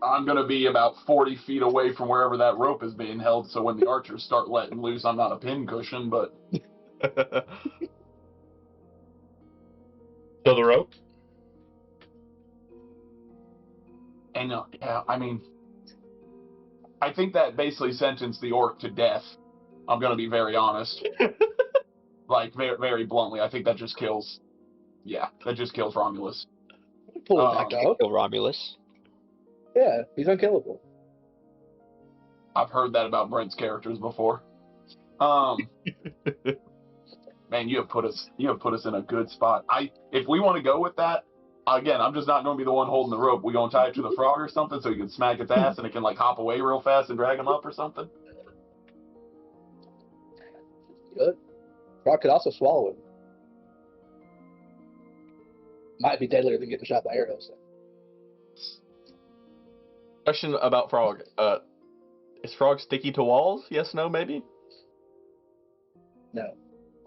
I'm going to be about 40 feet away from wherever that rope is being held, so when the archers start letting loose, I'm not a pincushion, but... So the rope? And, yeah, I mean... I think that basically sentenced the orc to death. I'm going to be very honest. Like, very, very bluntly, I think that just kills... Yeah, that just kills Romulus. Pull him back up. Kill Romulus. Yeah, he's unkillable. I've heard that about Brent's characters before. Man, you have put us in a good spot. If we want to go with that, again, I'm just not going to be the one holding the rope. We going to tie it to the frog or something so he can smack its ass and it can like hop away real fast and drag him up or something. Good. Frog could also swallow him. Might be deadlier than getting shot by arrows. Question about frog. Is frog sticky to walls? Yes, no, maybe? No.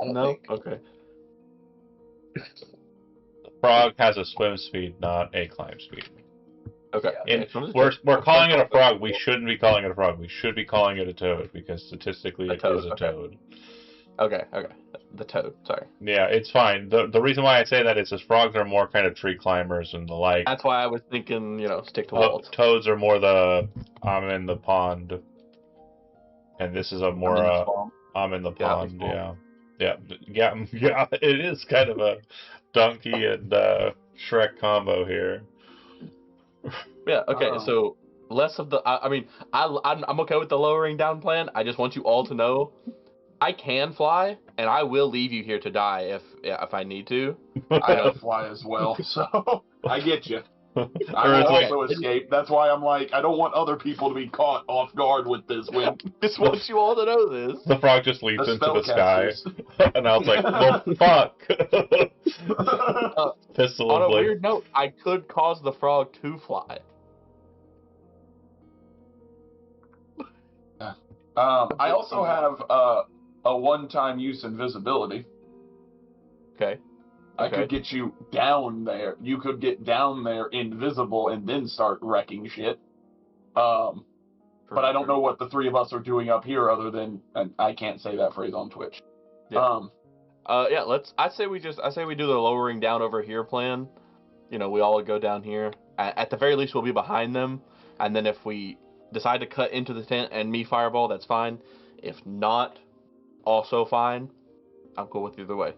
I don't No? think. Okay. The frog has a swim speed, not a climb speed. Okay. We're calling it a frog. We shouldn't be calling it a frog. We should be calling it a toad because statistically it is a toad. Okay. The toad, sorry. Yeah, it's fine. The reason why I say that is because frogs are more kind of tree climbers and the like. That's why I was thinking, stick to walls. Toads are more I'm in the pond. And this is a more I'm in the pond, yeah. Yeah, it is kind of a donkey and Shrek combo here. Yeah, okay, so less of the I'm okay with the lowering down plan. I just want you all to know I can fly, and I will leave you here to die if I need to. I don't fly as well, so I get you. I also escape. That's why I'm like, I don't want other people to be caught off guard with this. When just want you all to know this. The frog just leaps into the sky, and I was like, "Well, fuck." Pistol on a weird note, I could cause the frog to fly. I also have a one-time use invisibility. Okay. I could get you down there. You could get down there invisible and then start wrecking shit. But I don't know what the three of us are doing up here other than, and I can't say that phrase on Twitch. Yeah. I say we do the lowering down over here plan. We all go down here. At the very least, we'll be behind them. And then if we decide to cut into the tent and me fireball, that's fine. If not, also fine. I'm cool with either way.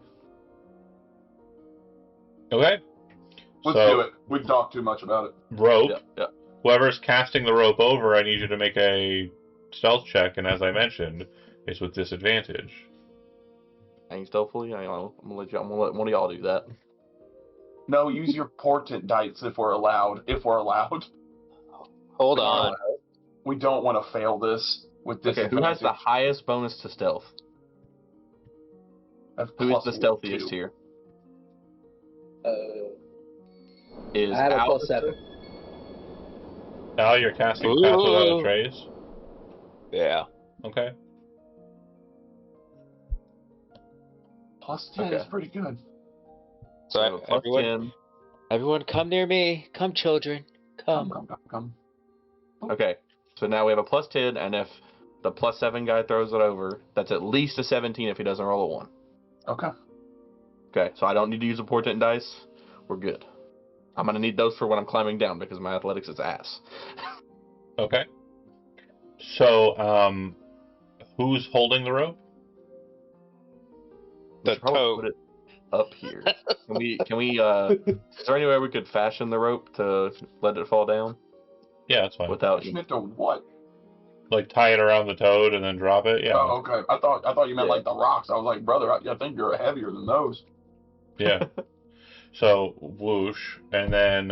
Okay. Let's do it. We've talked too much about it. Rope. Yeah. Whoever's casting the rope over, I need you to make a stealth check, and as I mentioned, it's with disadvantage. Ain't stealthily. I'm gonna let one of y'all do that. No, use your portent dice if we're allowed. Hold on. We don't want to fail this with Okay, disadvantage. who has the highest bonus to stealth? Who is the stealthiest +2. here? I have a Al- +7. Al, you're casting Path Without a Trace? Yeah. Okay. +10 is pretty good. So plus everyone, 10. everyone, come near me. Come, children. Come. Come. Okay, so now we have a +10, and if the +7 guy throws it over, that's at least a 17 if he doesn't roll a 1. Okay. Okay, so I don't need to use a portent dice. We're good. I'm gonna need those for when I'm climbing down because my athletics is ass. Okay. So, who's holding the rope? We The should probably tote. put it up here. Can we is there any way we could fashion the rope to let it fall down Yeah, that's fine. without Fashion it to what? Like tie it around the toad and then drop it? Yeah. Oh, okay. I thought you meant Yeah. like the rocks. I was like, brother, I think you're heavier than those. Yeah. So, whoosh. And then,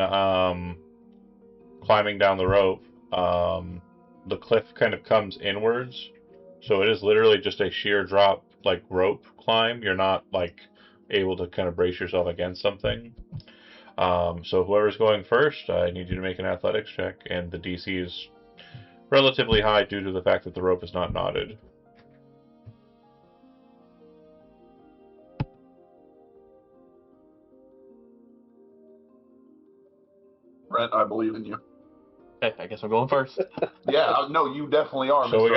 climbing down the rope, the cliff kind of comes inwards. So it is literally just a sheer drop, like rope climb. You're not, like, able to kind of brace yourself against something. So whoever's going first, I need you to make an athletics check, and the DC is relatively high due to the fact that the rope is not knotted. Brent, I believe in you. Okay, I guess I'm going first. Yeah, no, you definitely are. So Mr.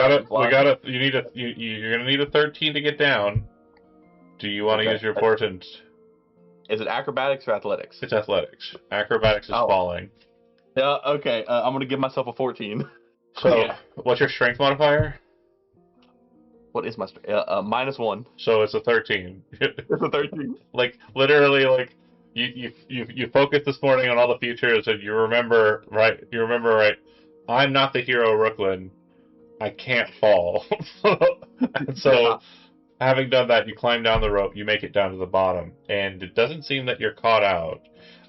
you're gonna need a 13 to get down. Do you want to Okay. use your portent? Is it acrobatics or athletics? It's athletics. Acrobatics is falling. Yeah, okay. I'm gonna give myself a 14. So, Yeah. what's your strength modifier? What is my -1? So it's a 13. It's a 13. Like literally, like you focused this morning on all the futures, and you remember right. I'm not the hero, Brooklyn. I can't fall. And so, Yeah. having done that, you climb down the rope. You make it down to the bottom, and it doesn't seem that you're caught out.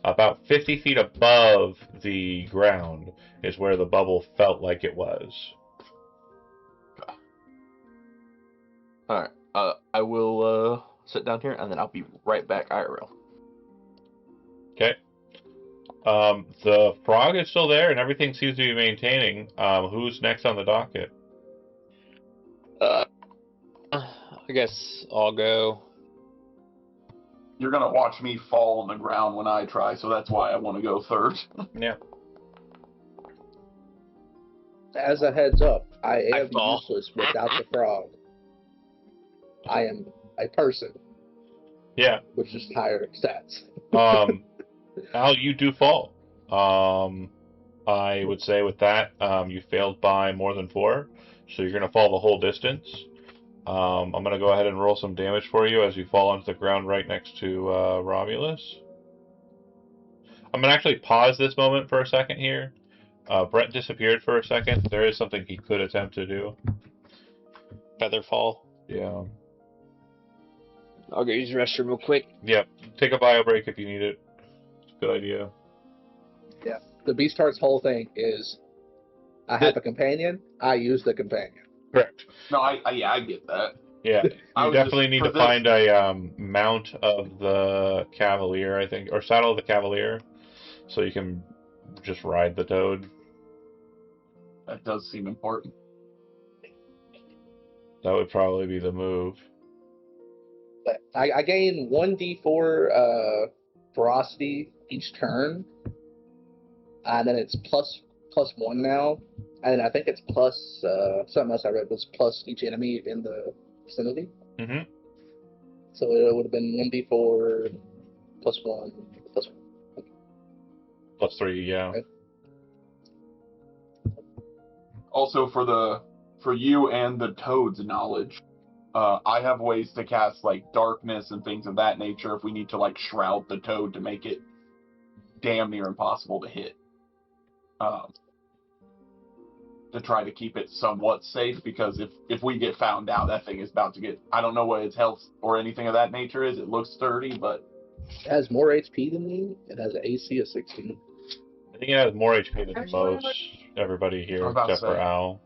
About 50 feet above the ground is where the bubble felt like it was. All right. I will sit down here and then I'll be right back IRL. Okay. The frog is still there, and everything seems to be maintaining. Who's next on the docket? I guess I'll go. You're gonna watch me fall on the ground when I try, so that's why I want to go third. Yeah. As a heads up, I am fall. useless without the frog. I am a person, Yeah. which is higher stats. Al, you do fall. I would say with that, you failed by more than 4, so you're going to fall the whole distance. I'm going to go ahead and roll some damage for you as you fall onto the ground right next to Romulus. I'm going to actually pause this moment for a second here. Brett disappeared for a second. There is something he could attempt to do. Feather fall. Yeah. I'll go use the restroom real quick. Yep. Take a bio break if you need it. It's a good idea. Yeah. The Beastheart's whole thing is, I have a companion, I use the companion. Correct. No, I get that. Yeah, I you was definitely just- need for to this- find a mount of the Cavalier, I think, or saddle of the Cavalier, so you can just ride the toad. That does seem important. That would probably be the move. But I gain 1d4 ferocity each turn, and then it's +1 now, and I think it's plus something else I read was plus each enemy in the vicinity. Mm-hmm. So it would have been 1d4 +1 +1. +3, yeah. Right. Also, for you and the toad's knowledge, I have ways to cast like darkness and things of that nature if we need to like shroud the toad to make it damn near impossible to hit. To try to keep it somewhat safe, because if we get found out, that thing is about to get. I don't know what its health or anything of that nature is. It looks sturdy, but It has more HP than me. It has an AC of 16. I think it has more HP than most everybody here, except for Al.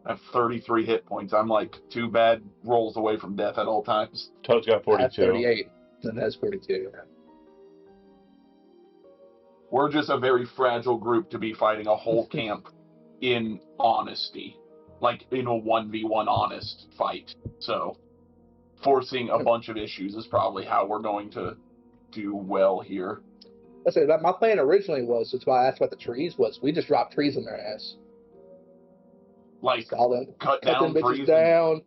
I have 33 hit points. I'm like 2 bad rolls away from death at all times. Toad's got 42. I have 38, and that's 42. We're just a very fragile group to be fighting a whole camp in honesty, like in a 1v1 honest fight. So forcing a bunch of issues is probably how we're going to do well here. I said my plan originally was, that's why I asked about the trees, was we just drop trees in their ass. Like them, cut them down bitches trees down,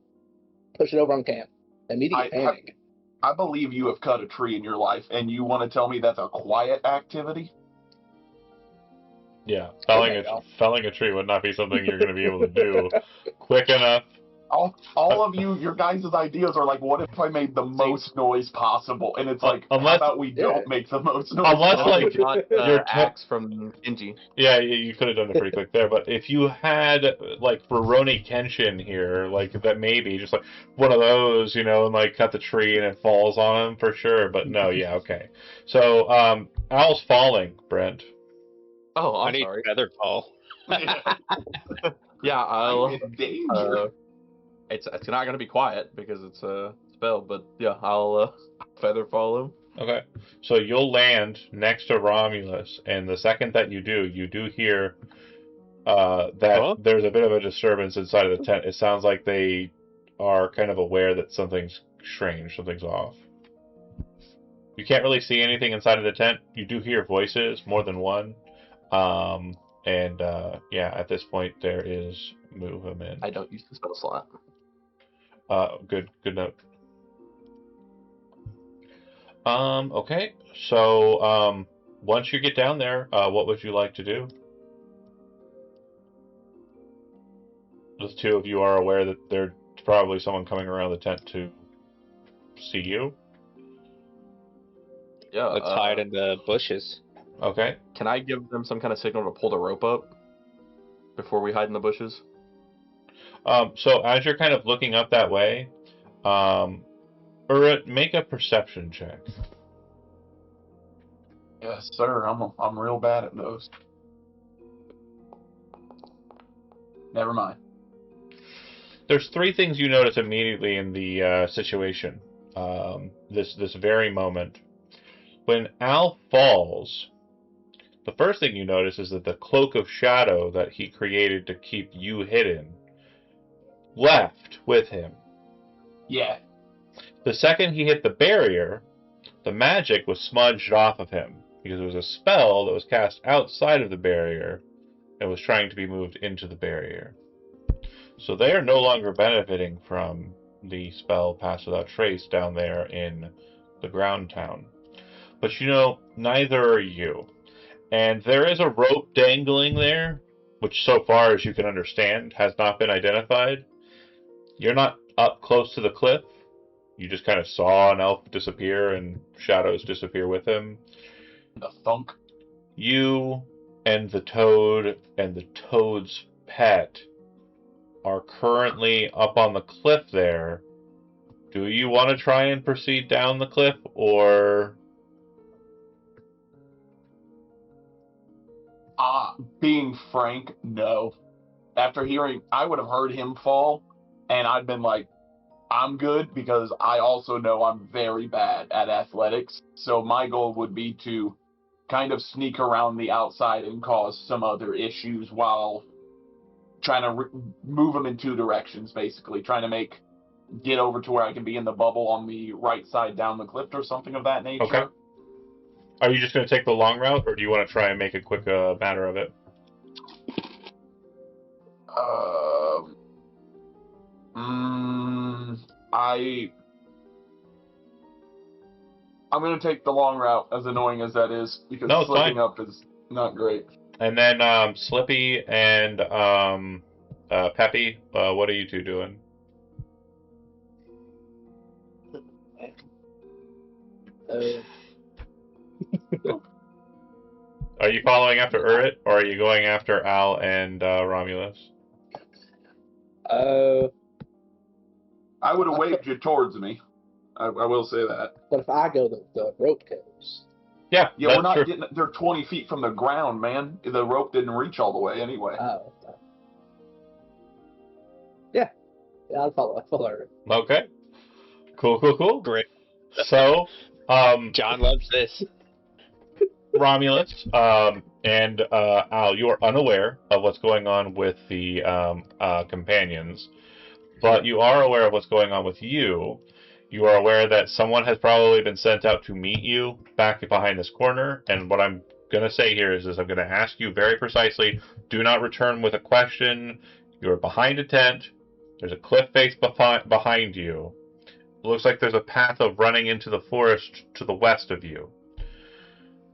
push it over on camp. Immediate panic. I believe you have cut a tree in your life, and you want to tell me that's a quiet activity? Yeah, felling a tree would not be something you're going to be able to do quick enough. All of you, your guys' ideas are like, what if I made the most noise possible? And it's like, how about we don't make the most noise unless, possible? like, your axe from Genji. Yeah, you could have done it pretty quick there. But if you had, like, Rurouni Kenshin here, like, that maybe, just like one of those, you know, and, like, cut the tree and it falls on him for sure. But no, yeah, okay. So, Al's falling, Brent. Oh, I need feather fall. Yeah, I'll. I'm in danger. It's not gonna be quiet because it's a spell, but yeah, I'll feather fall him. Okay, so you'll land next to Romulus, and the second that you do hear that there's a bit of a disturbance inside of the tent. It sounds like they are kind of aware that something's strange, something's off. You can't really see anything inside of the tent. You do hear voices, more than one. Yeah, at this point there is movement. I don't use the spell slot. Good note. Okay, so once you get down there, what would you like to do? The two of you are aware that there's probably someone coming around the tent to see you. Yeah, let's hide in the bushes. Okay. Can I give them some kind of signal to pull the rope up before we hide in the bushes? So as you're kind of looking up that way, Urut, make a perception check. Yes, sir. I'm real bad at those. Never mind. There's 3 things you notice immediately in the situation. This very moment, when Al falls, the first thing you notice is that the cloak of shadow that he created to keep you hidden left with him. Yeah. The second he hit the barrier, the magic was smudged off of him because it was a spell that was cast outside of the barrier and was trying to be moved into the barrier. So they are no longer benefiting from the spell Pass Without Trace down there in the ground town. But you know, neither are you. And there is a rope dangling there, which so far as you can understand has not been identified. You're not up close to the cliff. You just kind of saw an elf disappear and shadows disappear with him. The thunk. You and the toad and the toad's pet are currently up on the cliff there. Do you want to try and proceed down the cliff, or... Being frank, no. After hearing, I would have heard him fall, and I'd been like, I'm good, because I also know I'm very bad at athletics. So my goal would be to kind of sneak around the outside and cause some other issues while trying to move them in 2 directions, basically. Trying to get over to where I can be in the bubble on the right side down the cliff or something of that nature. Okay. Are you just going to take the long route, or do you want to try and make a quick matter of it? I'm going to take the long route, as annoying as that is, because slipping up is not great. And then Slippy and Peppy, what are you two doing? Uh, Are you following after Urit, or are you going after Al and Romulus? I would have waved you towards me. I will say that. but if I go, the rope goes. Yeah, Yeah, that's we're not true. getting. They're 20 feet from the ground, man. The rope didn't reach all the way anyway. Oh. Yeah, I'll follow her. Okay. Cool. Great. So, John loves this. Romulus and Al, you are unaware of what's going on with the companions, but you are aware of what's going on with you. You are aware that someone has probably been sent out to meet you back behind this corner, and what I'm going to say here is I'm going to ask you very precisely, do not return with a question. You're behind a tent. There's a cliff face behind you. It looks like there's a path of running into the forest to the west of you.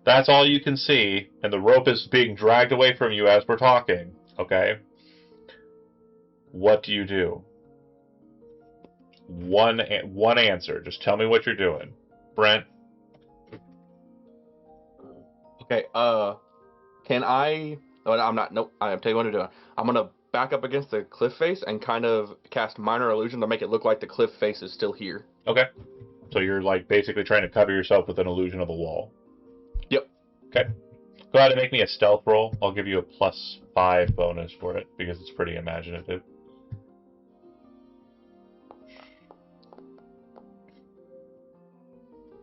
That's all you can see, and the rope is being dragged away from you as we're talking, okay? What do you do? One answer. Just tell me what you're doing. Brent? Okay, can I... Oh, I'm not... Nope, I'm telling you what I'm doing. I'm gonna back up against the cliff face and kind of cast Minor Illusion to make it look like the cliff face is still here. Okay. So you're, like, basically trying to cover yourself with an illusion of a wall. Yep. Okay. Go ahead and make me a stealth roll. I'll give you a +5 bonus for it, because it's pretty imaginative.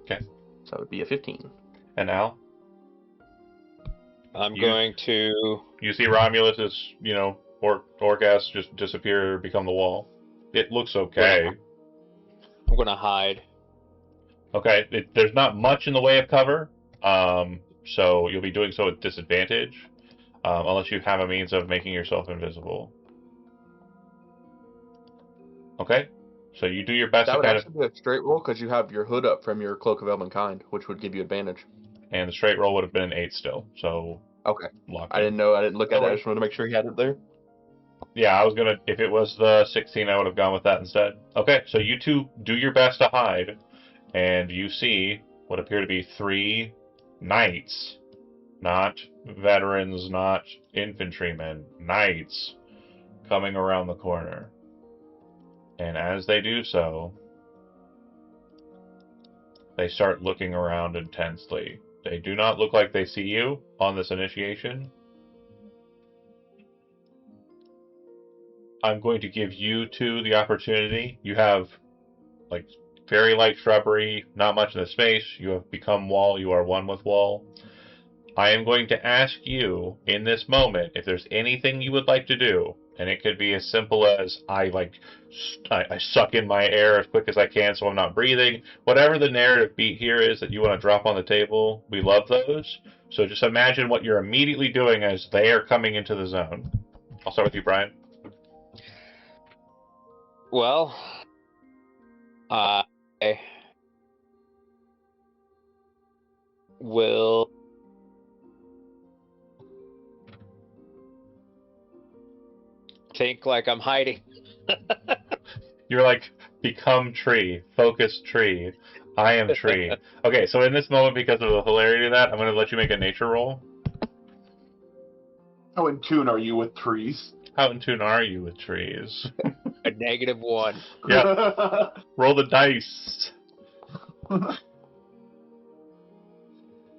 Okay. So it would be a 15. And Al? I'm going to. You see Romulus's, orc-ass just disappear or become the wall. It looks okay. I'm going to hide. Okay, there's not much in the way of cover, so you'll be doing so at disadvantage, unless you have a means of making yourself invisible. Okay, so you do your best. That would actually be a straight roll because you have your hood up from your Cloak of Elvenkind, which would give you advantage. And the straight roll would have been an 8 still, so... Okay. Locked I didn't know. I didn't look at it. I just wanted to make sure he had it there. Yeah, I was gonna... If it was the 16, I would have gone with that instead. Okay, so you two do your best to hide, and you see what appear to be 3 knights. Not veterans, not infantrymen. Knights coming around the corner. And as they do so, they start looking around intensely. They do not look like they see you on this initiation. I'm going to give you two the opportunity. You have, like, very light shrubbery, not much in the space. You have become wall. You are one with wall. I am going to ask you, in this moment, if there's anything you would like to do. And it could be as simple as I suck in my air as quick as I can so I'm not breathing. Whatever the narrative beat here is that you want to drop on the table, we love those. So just imagine what you're immediately doing as they are coming into the zone. I'll start with you, Brian. Well, I will think like I'm hiding. You're like, become tree, focus tree, I am tree. Okay, so in this moment, because of the hilarity of that, I'm going to let you make a nature roll. How in tune are you with trees? How in tune are you with trees? A -1. Yeah. Roll the dice.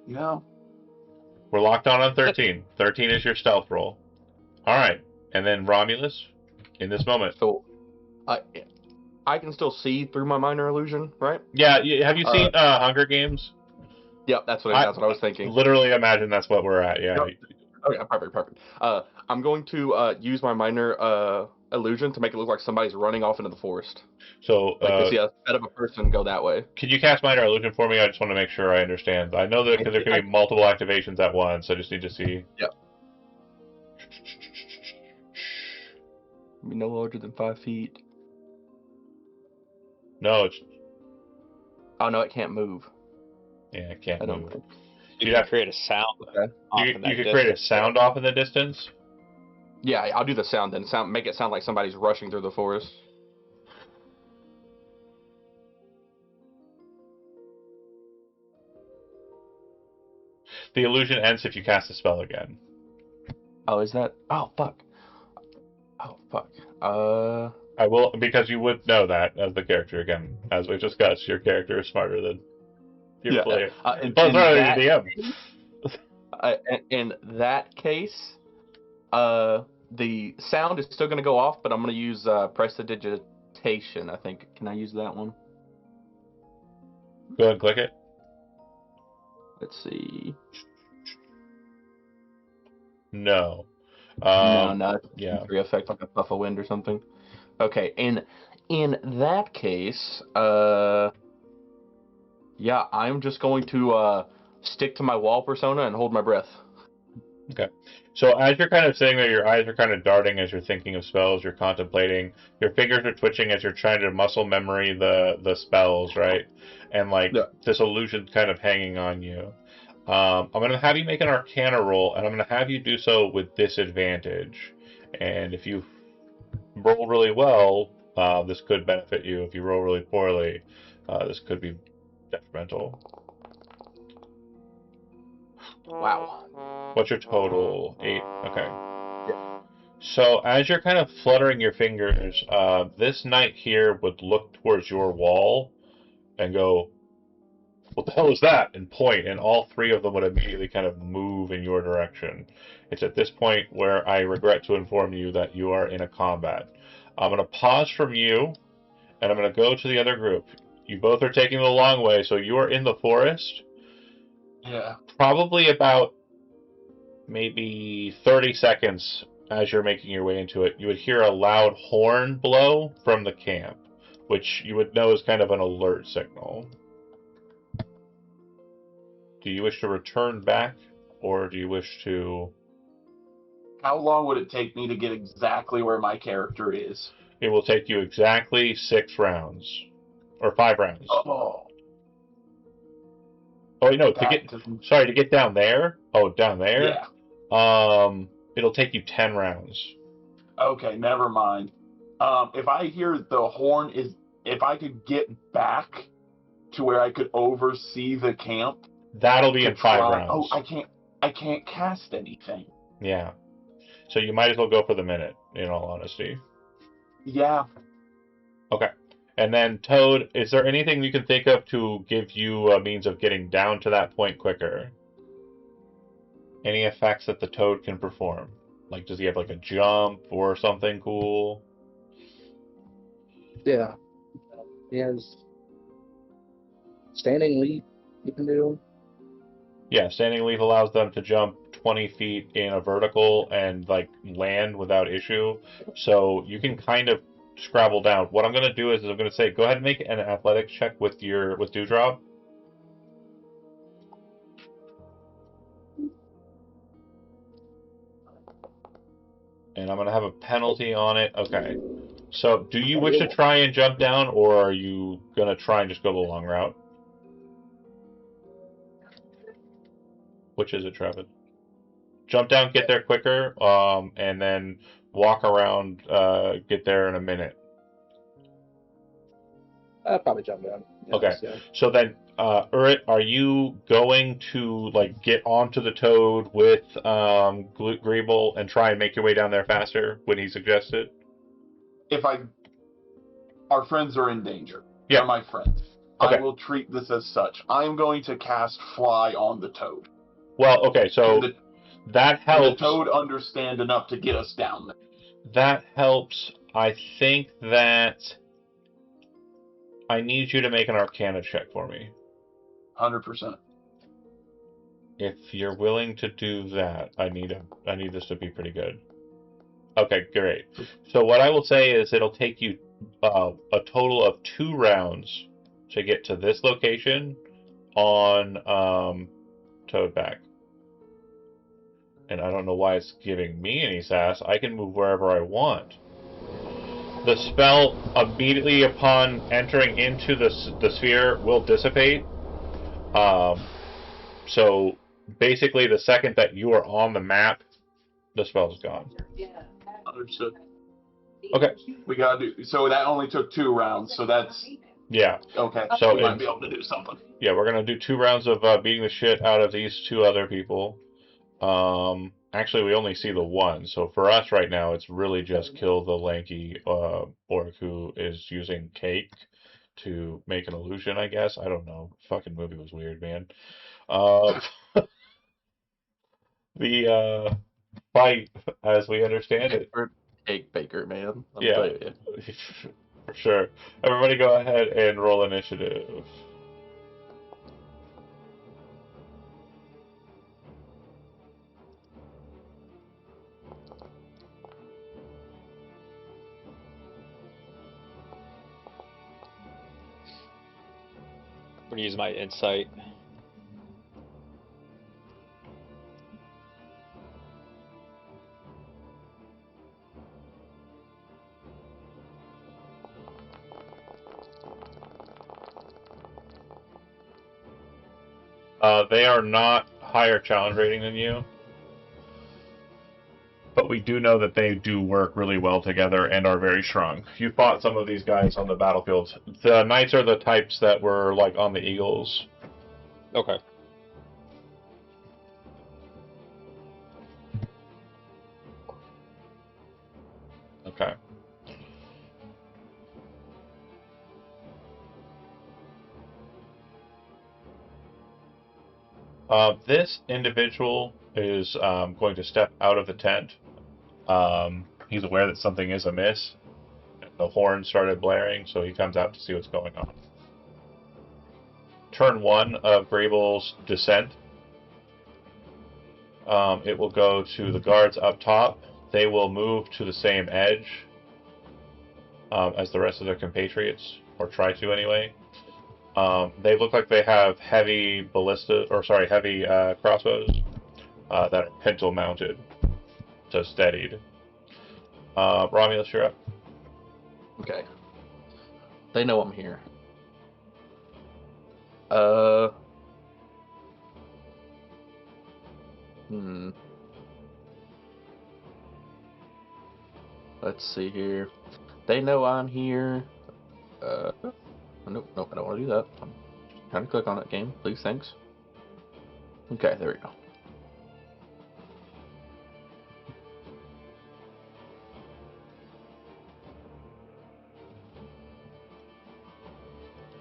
Yeah. We're locked on 13. 13 is your stealth roll. All right. And then Romulus, in this moment. So, I can still see through my minor illusion, right? Yeah. Have you seen Hunger Games? Yep, that's what I was thinking. Literally imagine that's what we're at. Yeah. Yep. Okay, perfect. I'm going to use my minor illusion to make it look like somebody's running off into the forest. So, to see a head of a person go that way. Can you cast Minor Illusion for me? I just want to make sure I understand. I know that because there can be multiple activations at once. I just need to see. Yep. Be no larger than 5 feet. No, it's... Oh, no, it can't move. Yeah, it can't move. You can create a sound. Okay. You could create a sound off in the distance? Yeah, I'll do the sound then. Make it sound like somebody's rushing through the forest. The illusion ends if you cast the spell again. Oh, is that? Oh, fuck. Oh, fuck. I will, because you would know that as the character again. As we discussed, your character is smarter than your player. In that case, the sound is still going to go off, but I'm going to use prestidigitation, I think. Can I use that one? Go ahead and click it. Let's see. No. No. Yeah. Effect like a puff of wind or something. Okay, in that case, yeah, I'm just going to stick to my wall persona and hold my breath. Okay. So as you're kind of sitting there, your eyes are kind of darting as you're thinking of spells, you're contemplating, your fingers are twitching as you're trying to muscle memory the spells, right? And this illusion's kind of hanging on you. I'm going to have you make an Arcana roll, and I'm going to have you do so with disadvantage. And if you roll really well, this could benefit you. If you roll really poorly, this could be detrimental. Wow. What's your total? 8. Okay. Yeah. So as you're kind of fluttering your fingers, this knight here would look towards your wall and go, "What the hell is that?" and point, and all three of them would immediately kind of move in your direction. It's at this point where I regret to inform you that you are in a combat. I'm going to pause from you, and I'm going to go to the other group. You both are taking the long way, so you are in the forest. Yeah. Probably about maybe 30 seconds as you're making your way into it, you would hear a loud horn blow from the camp, which you would know is kind of an alert signal. Do you wish to return back, or do you wish to... How long would it take me to get exactly where my character is? It will take you exactly 6 rounds. Or 5 rounds. Oh. Oh, no, to get down there? Oh, down there? Yeah. It'll take you 10 rounds. Okay, never mind. If I hear the horn, if I could get back to where I could oversee the camp. That'll be in 5 rounds. Oh, I can't cast anything. Yeah. So you might as well go for the minute, in all honesty. Yeah. Okay. And then, Toad, is there anything you can think of to give you a means of getting down to that point quicker? Any effects that the Toad can perform? Like, does he have, like, a jump or something cool? Yeah. He has standing leap you can do. Yeah, standing leap allows them to jump 20 feet in a vertical and, like, land without issue. So you can kind of scrabble down. What I'm going to do is I'm going to say, go ahead and make an athletics check with Dewdrop. And I'm going to have a penalty on it. Okay. So, do you wish to try and jump down, or are you going to try and just go the long route? Which is it, Travis? Jump down, get there quicker, and then walk around, get there in a minute. I'll probably jump down. Yeah, Okay. So then, Urit, are you going to get onto the Toad with Greeble and try and make your way down there faster when he suggested? Our friends are in danger. Yeah. They're my friends. Okay. I will treat this as such. I'm going to cast Fly on the Toad. Well, okay, so that helps. The Toad understand enough to get us down there. That helps. I think that I need you to make an Arcana check for me. 100%. If you're willing to do that, I need this to be pretty good. Okay, great. So what I will say is it'll take you a total of 2 rounds to get to this location on Toadback. And I don't know why it's giving me any sass. I can move wherever I want. The spell, immediately upon entering into the sphere, will dissipate. So basically, the second that you are on the map, the spell's gone. Understood. Okay. We gotta do. So that only took 2 rounds. So that's Yeah. Okay, So we might be able to do something. Yeah, we're gonna do 2 rounds of beating the shit out of these 2 other people. Actually, we only see the one, so for us right now, it's really just kill the lanky orc who is using cake to make an illusion. I guess I don't know. Fucking movie was weird, man. The fight, as we understand it, Cake baker, man. I'll yeah, tell you. for sure. Everybody, go ahead and roll initiative. I'm gonna use my insight. They are not higher challenge rating than you, but we do know that they do work really well together and are very strong. You fought some of these guys on the battlefield. The knights are the types that were like on the eagles. Okay. Okay. This individual is going to step out of the tent. He's aware that something is amiss. The horn started blaring, so he comes out to see what's going on. Turn 1 of Grable's descent. It will go to the guards up top. They will move to the same edge as the rest of their compatriots, or try to anyway. They look like they have heavy heavy crossbows that are pintle mounted, so steadied. Romulus, you're up. Okay. They know I'm here. Let's see here. They know I'm here. Nope, I don't want to do that. I'm trying to click on that game. Please, thanks. Okay, there we go.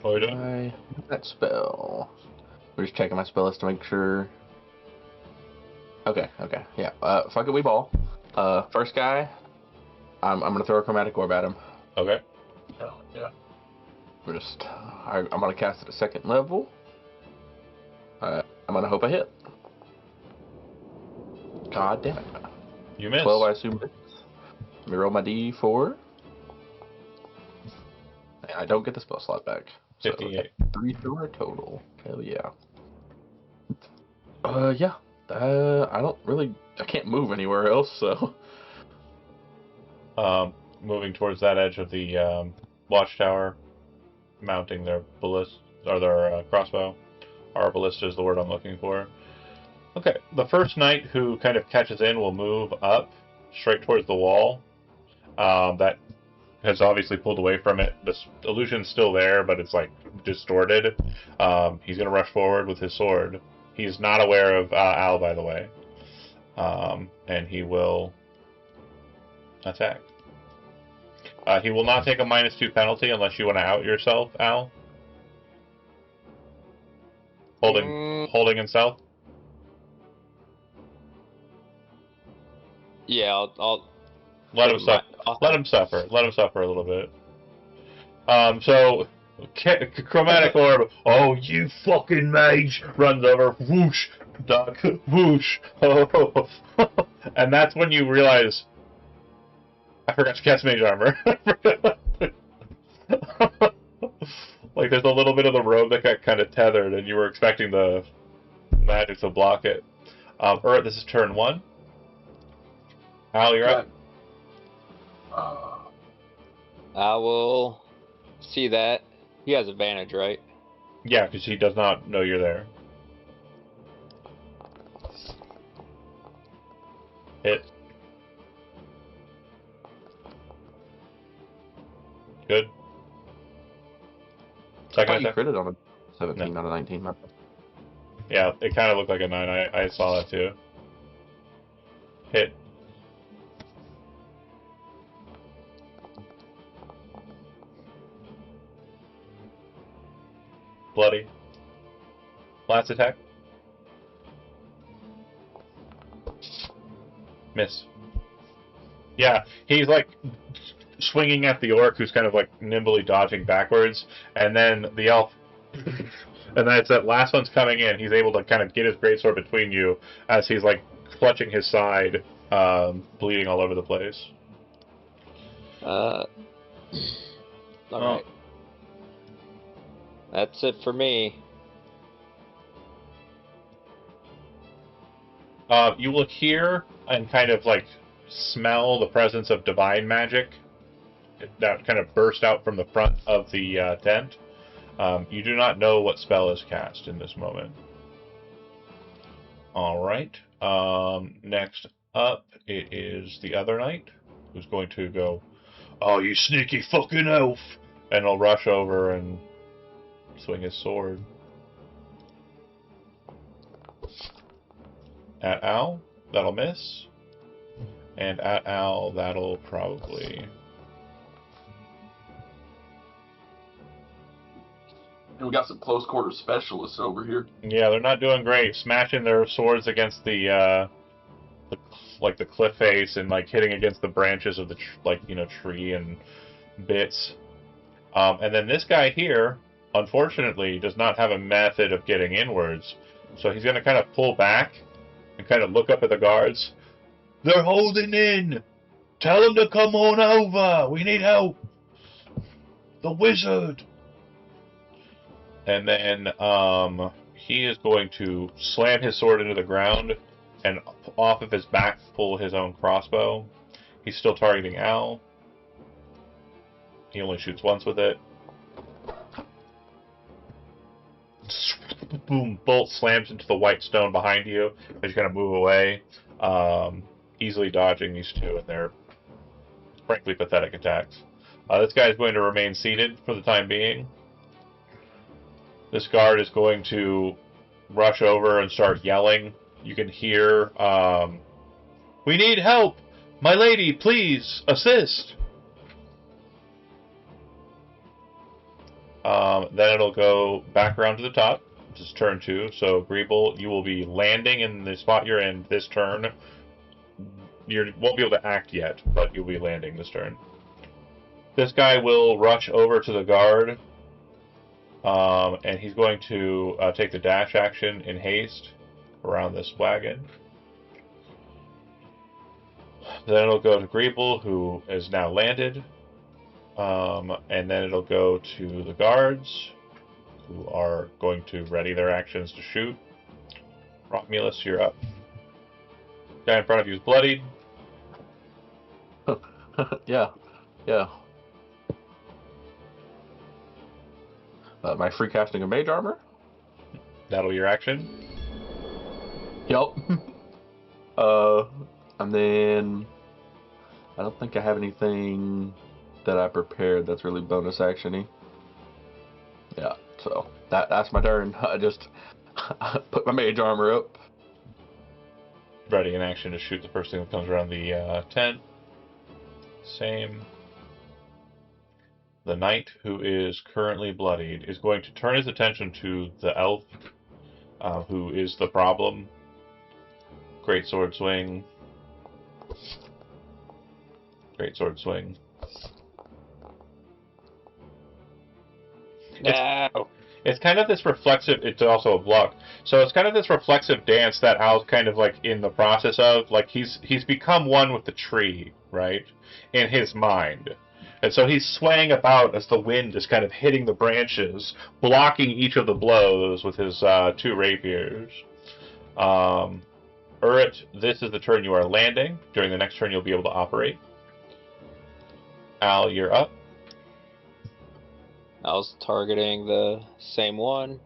What are we doing? That spell. We're just checking my spell list to make sure. Okay, yeah. Fuck it, we ball. First guy, I'm gonna throw a chromatic orb at him. Okay. Yeah. I'm gonna cast it at 2nd level. I'm gonna hope I hit. God damn it. You missed. 12, I assume. Let me roll my d4. I don't get the spell slot back. 58. So 3 through a total. Hell yeah. Yeah. I can't move anywhere else, so. Moving towards that edge of the watchtower, mounting their ballista or their crossbow. Or ballista is the word I'm looking for. Okay, the first knight who kind of catches in will move up straight towards the wall. That has obviously pulled away from it. The illusion's still there, but it's like distorted. He's going to rush forward with his sword. He's not aware of Al, by the way. And he will attack. He will not take a -2 penalty unless you want to out yourself, Al. Holding himself. Yeah, I'll let him suffer. Let him suffer. Let him suffer a little bit. So chromatic orb. Oh, you fucking mage! Runs over. Whoosh, duck. Whoosh. Oh. And that's when you realize I forgot to cast mage armor. Like there's a little bit of the robe that got kind of tethered, and you were expecting the magic to block it. This is turn 1. Al, you're up. I will see that. He has advantage, right? Yeah, because he does not know you're there. Hit. Good. I Second thought you attack? critted on a 17, not a 19. Yeah, it kind of looked like a 9. I saw that too. Hit. Bloody. Last attack. Miss. Yeah, he's like swinging at the orc who's kind of like nimbly dodging backwards, and then the elf, and then it's that last one's coming in. He's able to kind of get his greatsword between you as he's like clutching his side, bleeding all over the place. All right. That's it for me. You look here and kind of like smell the presence of divine magic that kind of burst out from the front of the tent. You do not know what spell is cast in this moment. Alright. Next up, it is the other knight, who's going to go, "Oh, you sneaky fucking elf!" And he'll rush over and swing his sword. At Al, that'll miss. And at Al, that'll probably... And we got some close quarter specialists over here. Yeah, they're not doing great. Smashing their swords against the cliff face and like hitting against the branches of the tree and bits. And then this guy here, unfortunately, does not have a method of getting inwards, so he's going to kind of pull back and kind of look up at the guards. "They're holding in. Tell them to come on over. We need help. The wizard." And then he is going to slam his sword into the ground and off of his back pull his own crossbow. He's still targeting Al. He only shoots once with it. Boom, bolt slams into the white stone behind you as you kind of move away, easily dodging these two and their frankly pathetic attacks. This guy is going to remain seated for the time being. This guard is going to rush over and start yelling. You can hear, "We need help! My lady, please, assist!" Then it'll go back around to the top. This is turn 2, so Greeble, you will be landing in the spot you're in this turn. You won't be able to act yet, but you'll be landing this turn. This guy will rush over to the guard, and he's going to take the dash action in haste around this wagon. Then it'll go to Greeble, who is now landed. And then it'll go to the guards, who are going to ready their actions to shoot. Romulus, you're up. Guy in front of you is bloodied. Yeah. Am I free casting a mage armor? That'll be your action. Yup. And then I don't think I have anything that I prepared that's really bonus actiony. Yeah, so that's my turn. I just put my mage armor up. Ready in action to shoot the first thing that comes around the tent. Same. The knight, who is currently bloodied, is going to turn his attention to the elf, who is the problem. Great sword swing. Great sword swing. It's kind of this reflexive, it's also a block, so it's kind of this reflexive dance that Al's kind of like in the process of, like he's become one with the tree, right, in his mind. And so he's swaying about as the wind is kind of hitting the branches, blocking each of the blows with his 2 rapiers. Urit, this is the turn you are landing. During the next turn you'll be able to operate. Al, you're up. I was targeting the same one.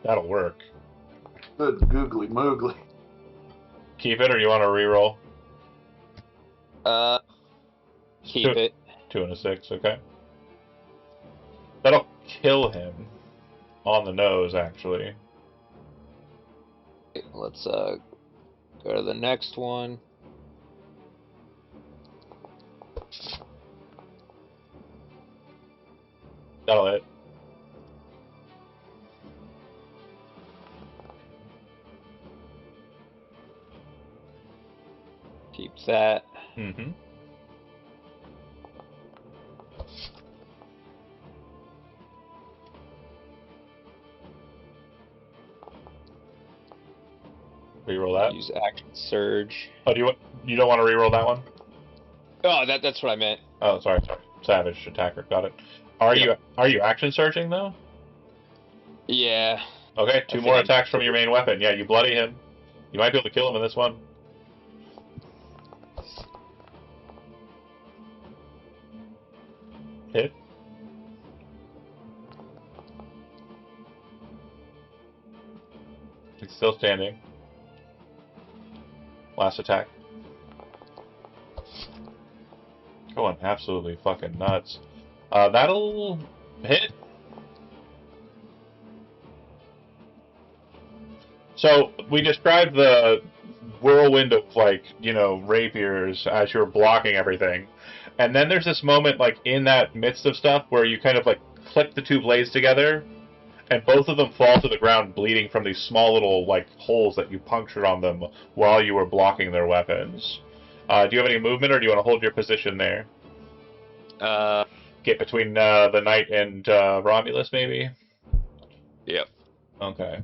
That'll work. Good googly moogly. Keep it, or you want to reroll? Keep it. 2 and a 6, okay. That'll kill him on the nose, actually. Let's go to the next one. That'll hit. Keeps that. Mm-hmm. Reroll that. Use action surge. Oh, you don't want to reroll that one? Oh, that's what I meant. Oh, sorry. Savage attacker, got it. Are you action surging though? Yeah. Okay, 2 more attacks from your main weapon. Yeah, you bloody him. You might be able to kill him in this one. Hit. He's still standing. Last attack. Going absolutely fucking nuts. That'll hit. So we described the whirlwind of rapiers as you're blocking everything. And then there's this moment in that midst of stuff where you kind of click the 2 blades together and both of them fall to the ground bleeding from these small little holes that you punctured on them while you were blocking their weapons. Do you have any movement, or do you want to hold your position there? Get between the knight and Romulus, maybe? Yep. Okay.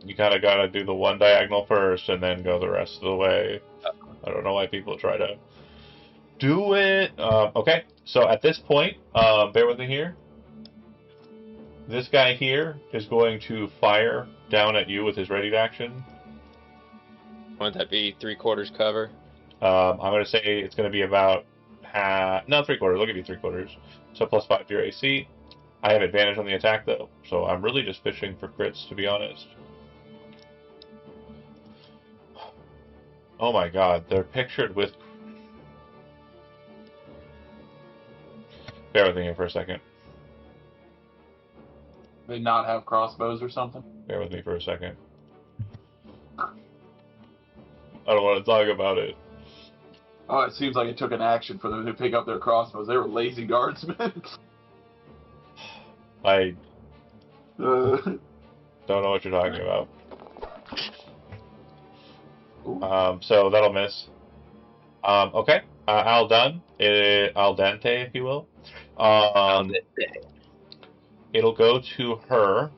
You kind of got to do the one diagonal first and then go the rest of the way. I don't know why people try to do it. Okay, so at this point, bear with me here. This guy here is going to fire down at you with his ready action. Wouldn't that be 3/4 cover? I'm going to say it's going to be about no, 3/4. I'll give you 3/4. So +5 to your AC. I have advantage on the attack though, so I'm really just fishing for crits, to be honest. Oh my god, they're pictured with... Bear with me here for a second. They not have crossbows or something? Bear with me for a second. I don't want to talk about it. Oh, it seems like it took an action for them to pick up their crossbows. They were lazy guardsmen. I don't know what you're talking about. So that'll miss. Okay. Al dente, if you will. It'll go to her.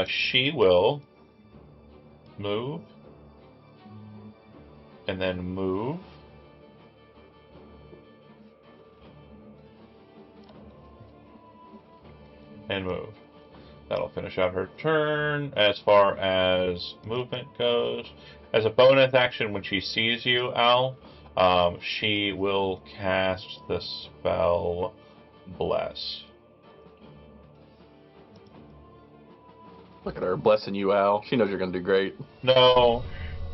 She will move. And then move. And move. That'll finish out her turn. As far as movement goes, as a bonus action, when she sees you, Al, she will cast the spell Bless. Look at her blessing you, Al. She knows you're gonna do great. No,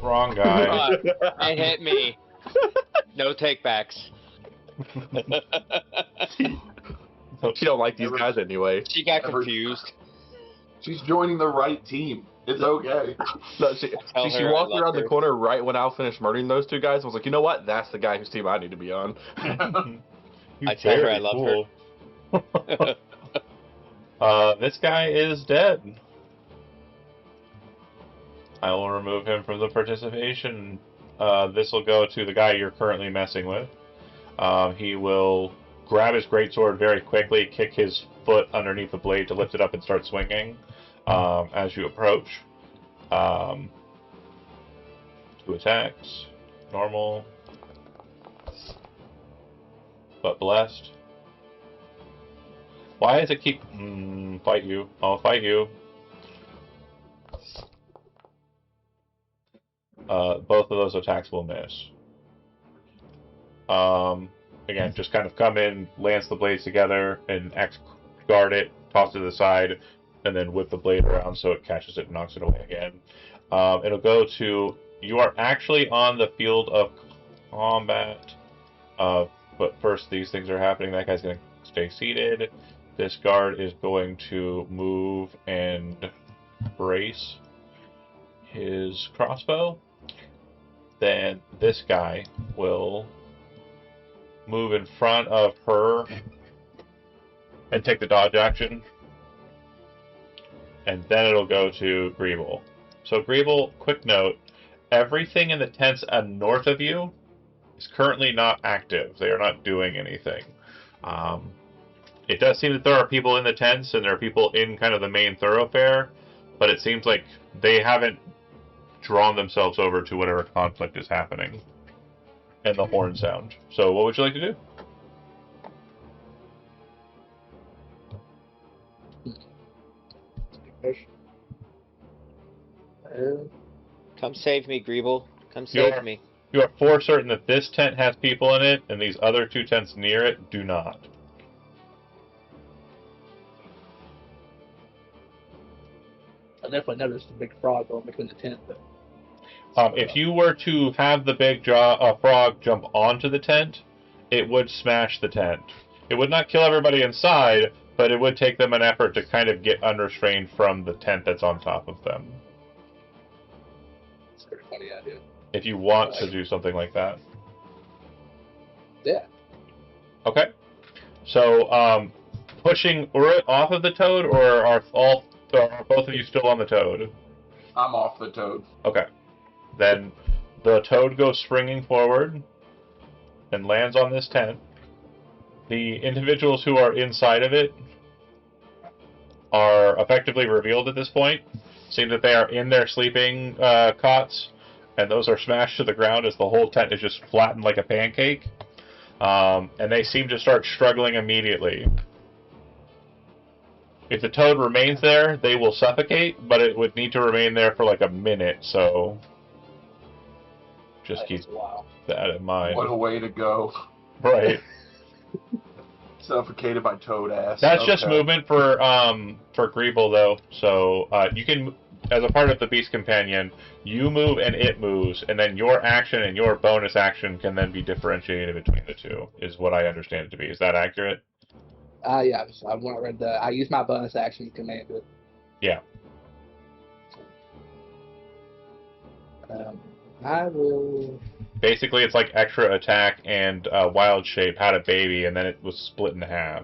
wrong guy. It hit me. No takebacks. She don't like these guys anyway. She got confused. She's joining the right team. It's okay. No, she walked around the corner right when Al finished murdering those 2 guys. I was like, you know what? That's the guy whose team I need to be on. I tell her I love her. This guy is dead. I will remove him from the participation. This will go to the guy you're currently messing with. He will grab his greatsword very quickly, kick his foot underneath the blade to lift it up and start swinging as you approach. 2 attacks. Normal. But blessed. Why does it keep... fight you. I'll fight you. Both of those attacks will miss. Again, just kind of come in, lance the blades together, and guard it, toss it to the side, and then whip the blade around so it catches it and knocks it away again. It'll go to... You are actually on the field of combat. But first, these things are happening. That guy's going to stay seated. This guard is going to move and brace his crossbow. Then this guy will move in front of her and take the dodge action. And then it'll go to Greeble. So Greeble, quick note, everything in the tents north of you is currently not active. They are not doing anything. It does seem that there are people in the tents and there are people in kind of the main thoroughfare, but it seems like they haven't drawn themselves over to whatever conflict is happening and the horn sound. So what would you like to do? Come save me, Greeble. Come save me. You are for certain that this tent has people in it, and these other two tents near it do not. I definitely noticed the big frog going between the tent. If you were to have the big frog jump onto the tent, it would smash the tent. It would not kill everybody inside, but it would take them an effort to kind of get unrestrained from the tent that's on top of them. It's a pretty funny idea. If you want to do something like that. Yeah. Okay. So, pushing Urut off of the toad, or are both of you still on the toad? I'm off the toad. Okay. Then the toad goes springing forward and lands on this tent. The individuals who are inside of it are effectively revealed at this point. Seems that they are in their sleeping cots, and those are smashed to the ground as the whole tent is just flattened like a pancake. And they seem to start struggling immediately. If the toad remains there, they will suffocate, but it would need to remain there for like a minute, so just keep that in mind. What a way to go. Right. Suffocated by toad ass. That's just movement for Greeble, though. So you can, as a part of the Beast Companion, you move and it moves, and then your action and your bonus action can then be differentiated between the two, is what I understand it to be. Is that accurate? Yeah, when I read I used my bonus action to command it. Yeah. I will... Basically, it's like extra attack and wild shape had a baby, and then it was split in half.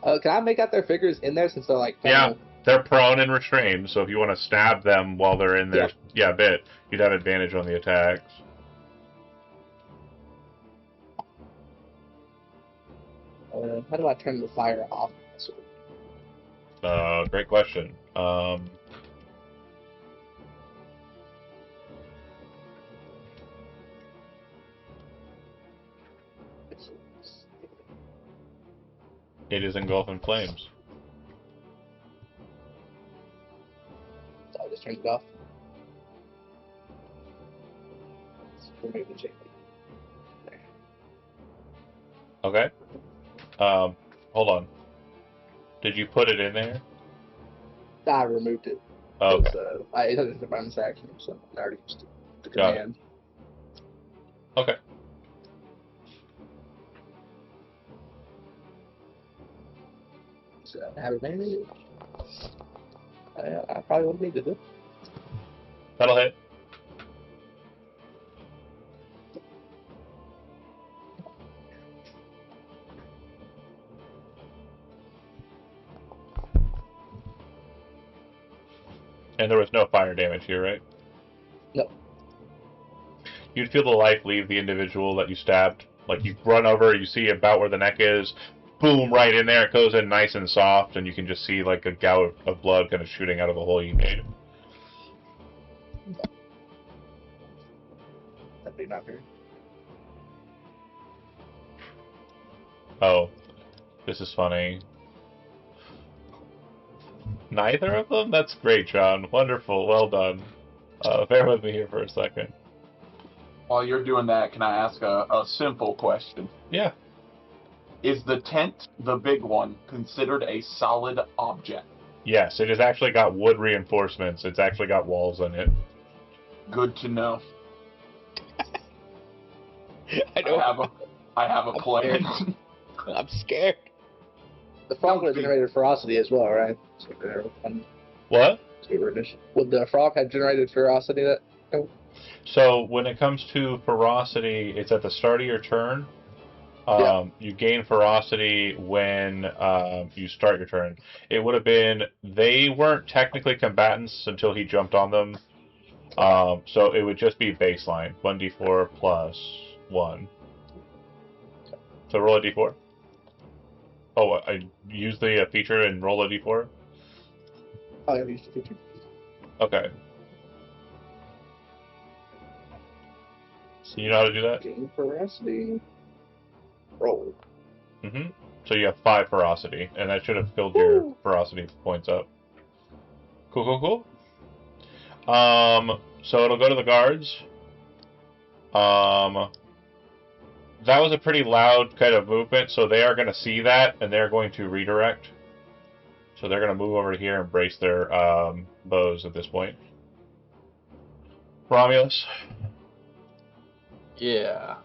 Can I make out their figures in there since they're like... Yeah, they're prone and restrained, so if you want to stab them while they're in there, you'd have advantage on the attacks. How do I turn the fire off? Great question. It is engulfed in flames. So I just turned it off. Remove the chain. There. Okay. Hold on. Did you put it in there? I removed it. Oh, okay. It has a bonus action, so I already used the Got command. Okay. So I have advantage. I probably wouldn't need to do it. That'll hit. And there was no fire damage here, right? No. You'd feel the life leave the individual that you stabbed. Like, you run over, you see about where the neck is, boom, right in there, it goes in nice and soft, and you can just see, like, a gout of blood kind of shooting out of the hole you made. That'd be not fair. Oh, this is funny. Neither of them? That's great, John. Wonderful. Well done. Bear with me here for a second. While you're doing that, can I ask a simple question? Yeah. Is the tent, the big one, considered a solid object? Yes, it has actually got wood reinforcements. It's actually got walls in it. Good to know. I have a plan. I'm scared. The frog would have generated ferocity as well, right? So What? Would the frog have generated ferocity that? So when it comes to ferocity, it's at the start of your turn. You gain ferocity when you start your turn. It would have been, they weren't technically combatants until he jumped on them. So it would just be baseline 1d4 plus 1. So roll a d4. Oh, I use the feature and roll a d4? Oh, I've used the feature. Okay. So you know how to do that? Gain ferocity. Roll. Mm-hmm. So you have 5 ferocity, and that should have filled your ferocity points up. Cool. So it'll go to the guards. That was a pretty loud kind of movement, so they are going to see that, and they're going to redirect. So they're going to move over here and brace their bows at this point. Romulus? Yeah.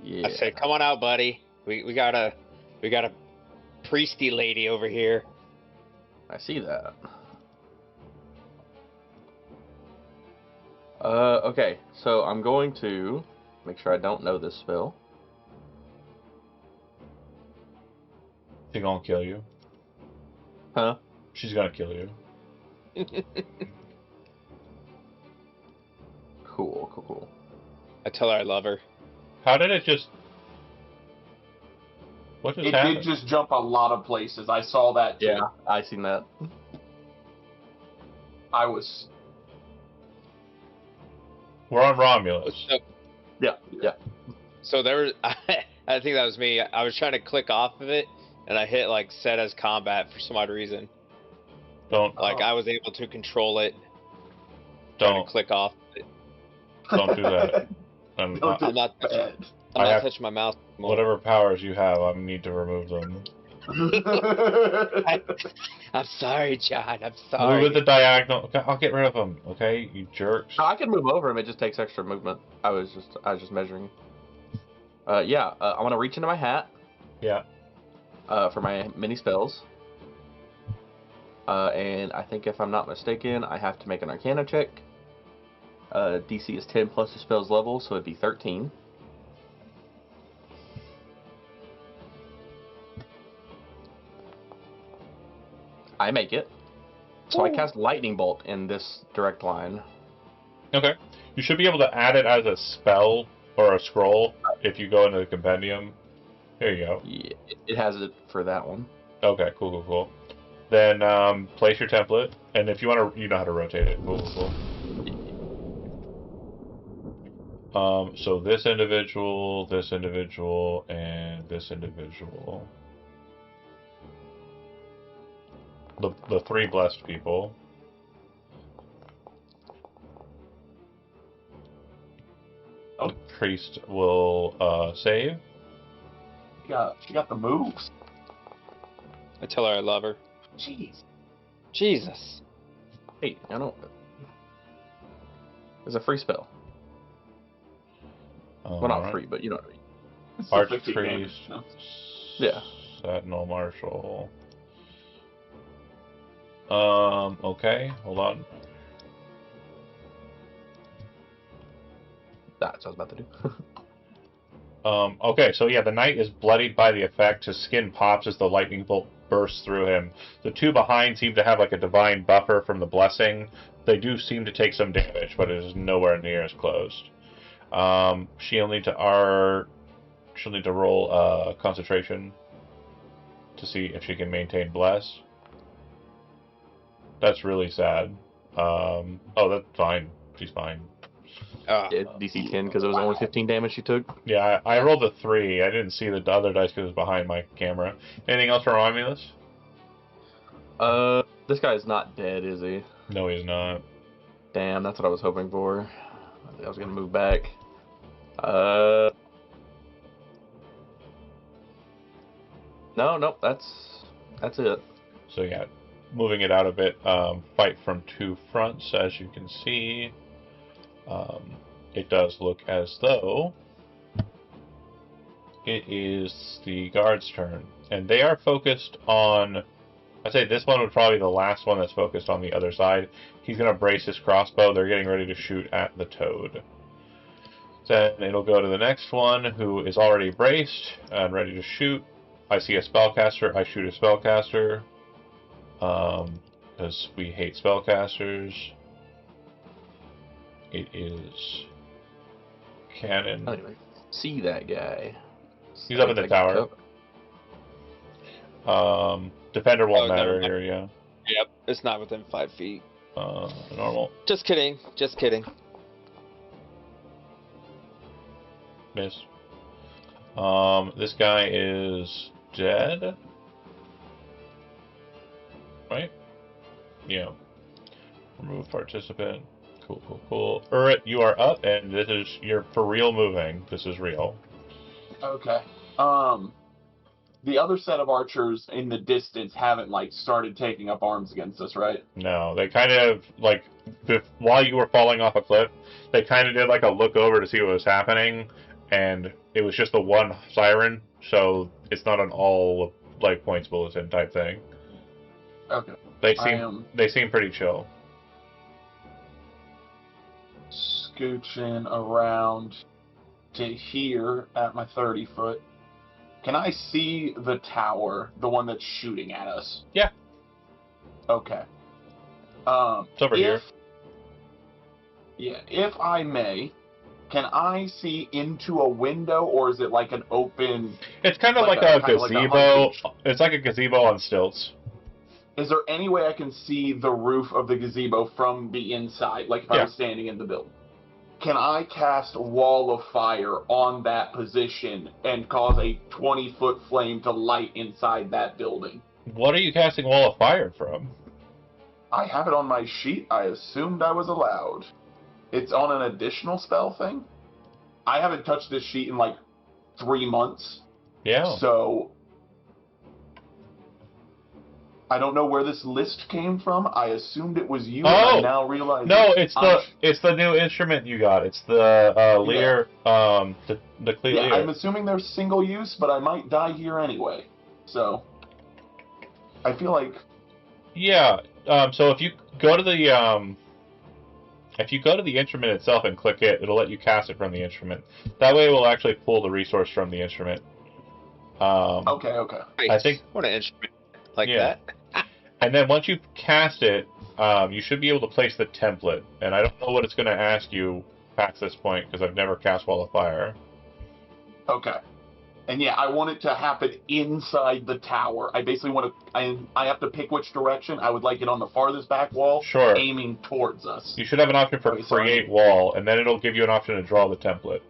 I said, come on out, buddy. We got a priesty lady over here. I see that. Okay, so I'm going to make sure I don't know this spell. She's gonna kill you. Huh? She's gonna kill you. Cool. I tell her I love her. How did it just... What just happened? It did just jump a lot of places. I saw that too. Yeah, I seen that. I was... We're on Romulus. Yeah. So there was, I think that was me. I was trying to click off of it, and I hit like set as combat for some odd reason. Don't I was able to control it. don't Click off it. don't do that. I'm I'm not touching my mouse anymore. whatever powers you have, I need to remove them. I'm sorry, John. I'm sorry. Move it the diagonal. Okay, I'll get rid of them. Okay, you jerks. No, I can move over him. It just takes extra movement. I was just measuring. I want to reach into my hat. Yeah. For my mini spells. And I think if I'm not mistaken, I have to make an Arcana check. DC is 10 plus the spell's level, so it'd be 13. I make it. So I cast Lightning Bolt in this direct line. Okay. You should be able to add it as a spell or a scroll if you go into the compendium. There you go. Yeah, it has it for that one. Okay, cool. Then place your template, and if you want to, you know how to rotate it. Cool. So this individual, and this individual. The 3 blessed people. Oh. The priest will save. She got the moves. I tell her I love her. Jeez. Jesus. Hey, I don't. It's a free spell. Well, not free, but you know what I mean. It's still 15 Archpriest. damage, no? Yeah. Sentinel Marshal. Okay, hold on. That's what I was about to do. Okay, so yeah, the knight is bloodied by the effect. His skin pops as the lightning bolt bursts through him. The 2 behind seem to have like a divine buffer from the blessing. They do seem to take some damage, but it is nowhere near as closed. She'll need to roll concentration to see if she can maintain bless. That's really sad. Oh, that's fine. She's fine. DC 10 because it was only 15 damage she took. Yeah, I rolled a 3. I didn't see the other dice because it was behind my camera. Anything else for Romulus? This guy's not dead, is he? No, he's not. Damn, that's what I was hoping for. I was gonna move back. No, that's it. So yeah, moving it out a bit. Fight from 2 fronts, as you can see. it does look as though it is the guard's turn. And they are focused on... I'd say this one would probably be the last one that's focused on the other side. He's going to brace his crossbow. They're getting ready to shoot at the toad. Then it'll go to the next one, who is already braced and ready to shoot. I see a spellcaster. I shoot a spellcaster. Because we hate spellcasters. It is cannon. I don't even see that guy. He's up in the tower. Defender won't matter here, yeah. Yep, it's not within 5 feet. Normal. Just kidding. Just kidding. Miss. This guy is dead. Right? Yeah. Remove participant. Cool, cool, cool. Urit, you are up, and this is... You're for real moving. This is real. Okay. The other set of archers in the distance haven't, like, started taking up arms against us, right? No, they kind of, like, while you were falling off a cliff, they kind of did, like, a look over to see what was happening, and it was just the one siren, so it's not an all, like, points bulletin type thing. Okay. They seem pretty chill. Scooching around to here at my 30-foot. Can I see the tower, the one that's shooting at us? Yeah. Okay. It's over here. Yeah, if I may, can I see into a window, or is it like an open... It's kind of like a gazebo. It's like a gazebo on stilts. Is there any way I can see the roof of the gazebo from the inside, like if I was standing in the building? Can I cast Wall of Fire on that position and cause a 20-foot flame to light inside that building? What are you casting Wall of Fire from? I have it on my sheet. I assumed I was allowed. It's on an additional spell thing. I haven't touched this sheet in like 3 months. Yeah. So I don't know where this list came from. I assumed it was you. Oh, and I now realize no! It's the new instrument you got. It's the Lear, the Clear. Yeah, I'm assuming they're single use, but I might die here anyway. So I feel like yeah. So if you go to the instrument itself and click it, it'll let you cast it from the instrument. That way, it will actually pull the resource from the instrument. Okay. I think what an instrument like that. And then once you cast it, you should be able to place the template. And I don't know what it's going to ask you past this point because I've never cast Wall of Fire. Okay. And yeah, I want it to happen inside the tower. I basically want to... I have to pick which direction. I would like it on the farthest back wall, sure, aiming towards us. You should have an option for create wall, and then it'll give you an option to draw the template.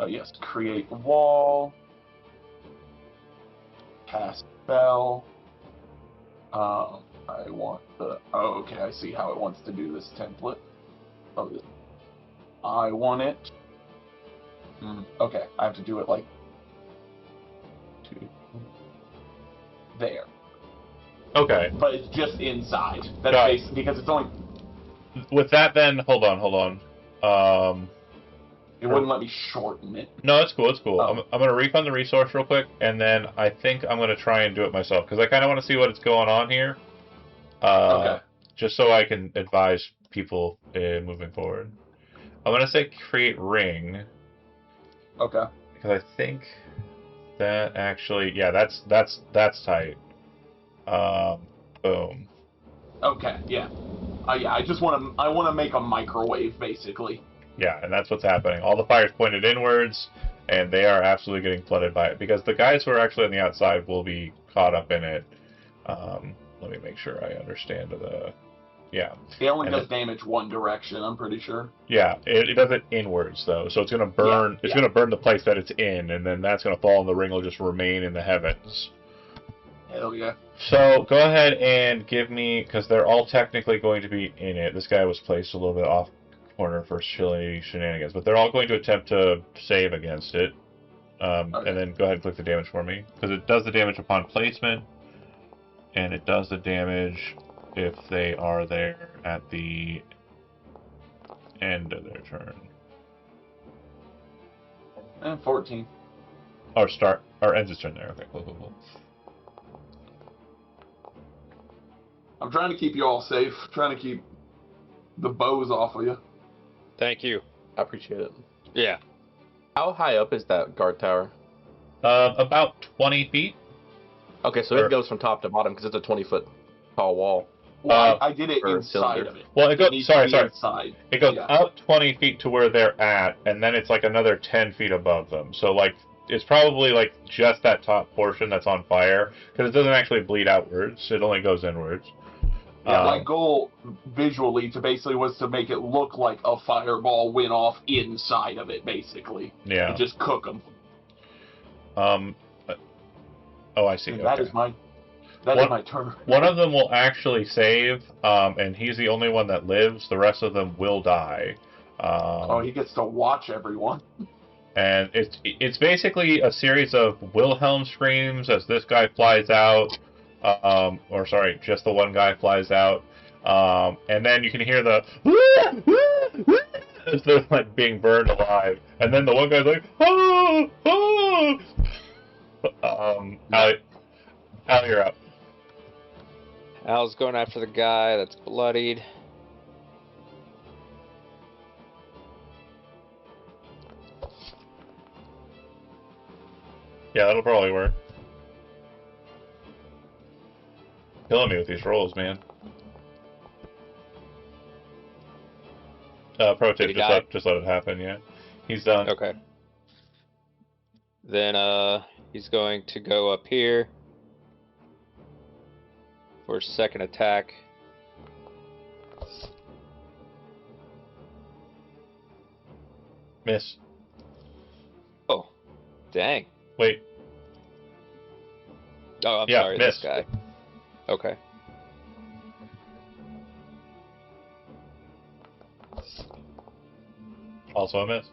Yes, create wall. Cast spell. I want the... Oh, okay, I see how it wants to do this template. Oh, I want it... Okay, I have to do it like... there. Okay. But it's just inside. That's because it's only... With that then, hold on. It wouldn't let me shorten it. No, it's cool, Oh. I'm going to refund the resource real quick, and then I think I'm going to try and do it myself, because I kind of want to see what's going on here. Okay. Just so I can advise people moving forward. I'm going to say create ring. Okay. Because I think that actually... Yeah, that's tight. Boom. Okay, yeah. I just want to make a microwave, basically. Yeah, and that's what's happening. All the fire's pointed inwards, and they are absolutely getting flooded by it. Because the guys who are actually on the outside will be caught up in it. Let me make sure I understand the... Yeah. It only does damage one direction, I'm pretty sure. Yeah, it does it inwards, though. So it's going to burn... It's going to burn the place that it's in, and then that's going to fall, and the ring will just remain in the heavens. Hell yeah. So, go ahead and give me... Because they're all technically going to be in it. This guy was placed a little bit off corner for silly shenanigans, but they're all going to attempt to save against it. Okay. And then go ahead and click the damage for me. Because it does the damage upon placement, and it does the damage if they are there at the End of their turn. And 14. Or ends its turn there. Okay, cool. I'm trying to keep you all safe. Trying to keep the bows off of you. Thank you. I appreciate it. Yeah. How high up is that guard tower? About 20 feet. Okay, so it goes from top to bottom because it's a 20-foot tall wall. Well, I did it or inside cylinder. of it. Well, it goes. Sorry. Inside. It goes Yeah. up 20 feet to where they're at, and then it's like another 10 feet above them. So like it's probably like just that top portion that's on fire because it doesn't actually bleed outwards. It only goes inwards. Yeah, my goal visually was to make it look like a fireball went off inside of it, basically. Yeah. And just cook them. Oh, I see. And okay. That is my turn. One of them will actually save, and he's the only one that lives. The rest of them will die. He gets to watch everyone. And it's basically a series of Wilhelm screams as this guy flies out. Just the one guy flies out. And then you can hear the as they're like being burned alive. And then the one guy's like, oh, oh. Al, you're up. Al's going after the guy that's bloodied. Yeah, that'll probably work. Killing me with these rolls, man. Pro tip, just let it happen, yeah. He's done. Okay. Then he's going to go up here for his second attack. Miss. Oh, dang. Wait. Oh, I'm Yeah, sorry, miss. this guy. Okay. Also a miss.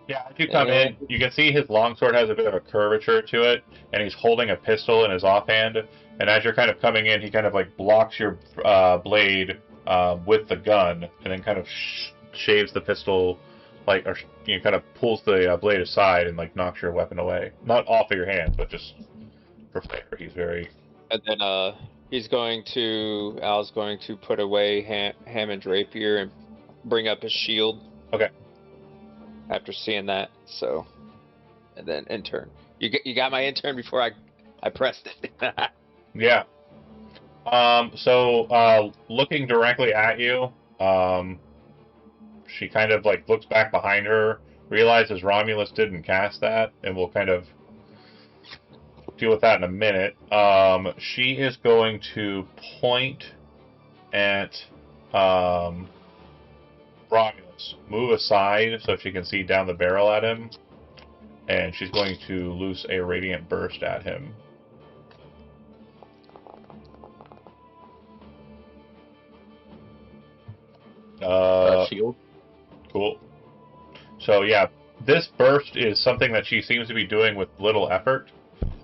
Yeah, as you come in, you can see his longsword has a bit of a curvature to it, and he's holding a pistol in his offhand. And as you're kind of coming in, he kind of like blocks your blade with the gun, and then kind of shaves the pistol, like, or kind of pulls the blade aside and like knocks your weapon away, not off of your hands, but just for flavor. He's very. And then Al's going to put away Hammond's rapier and bring up his shield. Okay. After seeing that, so, and then intern. You got my intern before I pressed it. Yeah. So looking directly at you, she kind of like looks back behind her, realizes Romulus didn't cast that, and we'll kind of deal with that in a minute. She is going to point at Romulus. Move aside so she can see down the barrel at him, and she's going to loose a radiant burst at him. Shield. Cool. So yeah, this burst is something that she seems to be doing with little effort,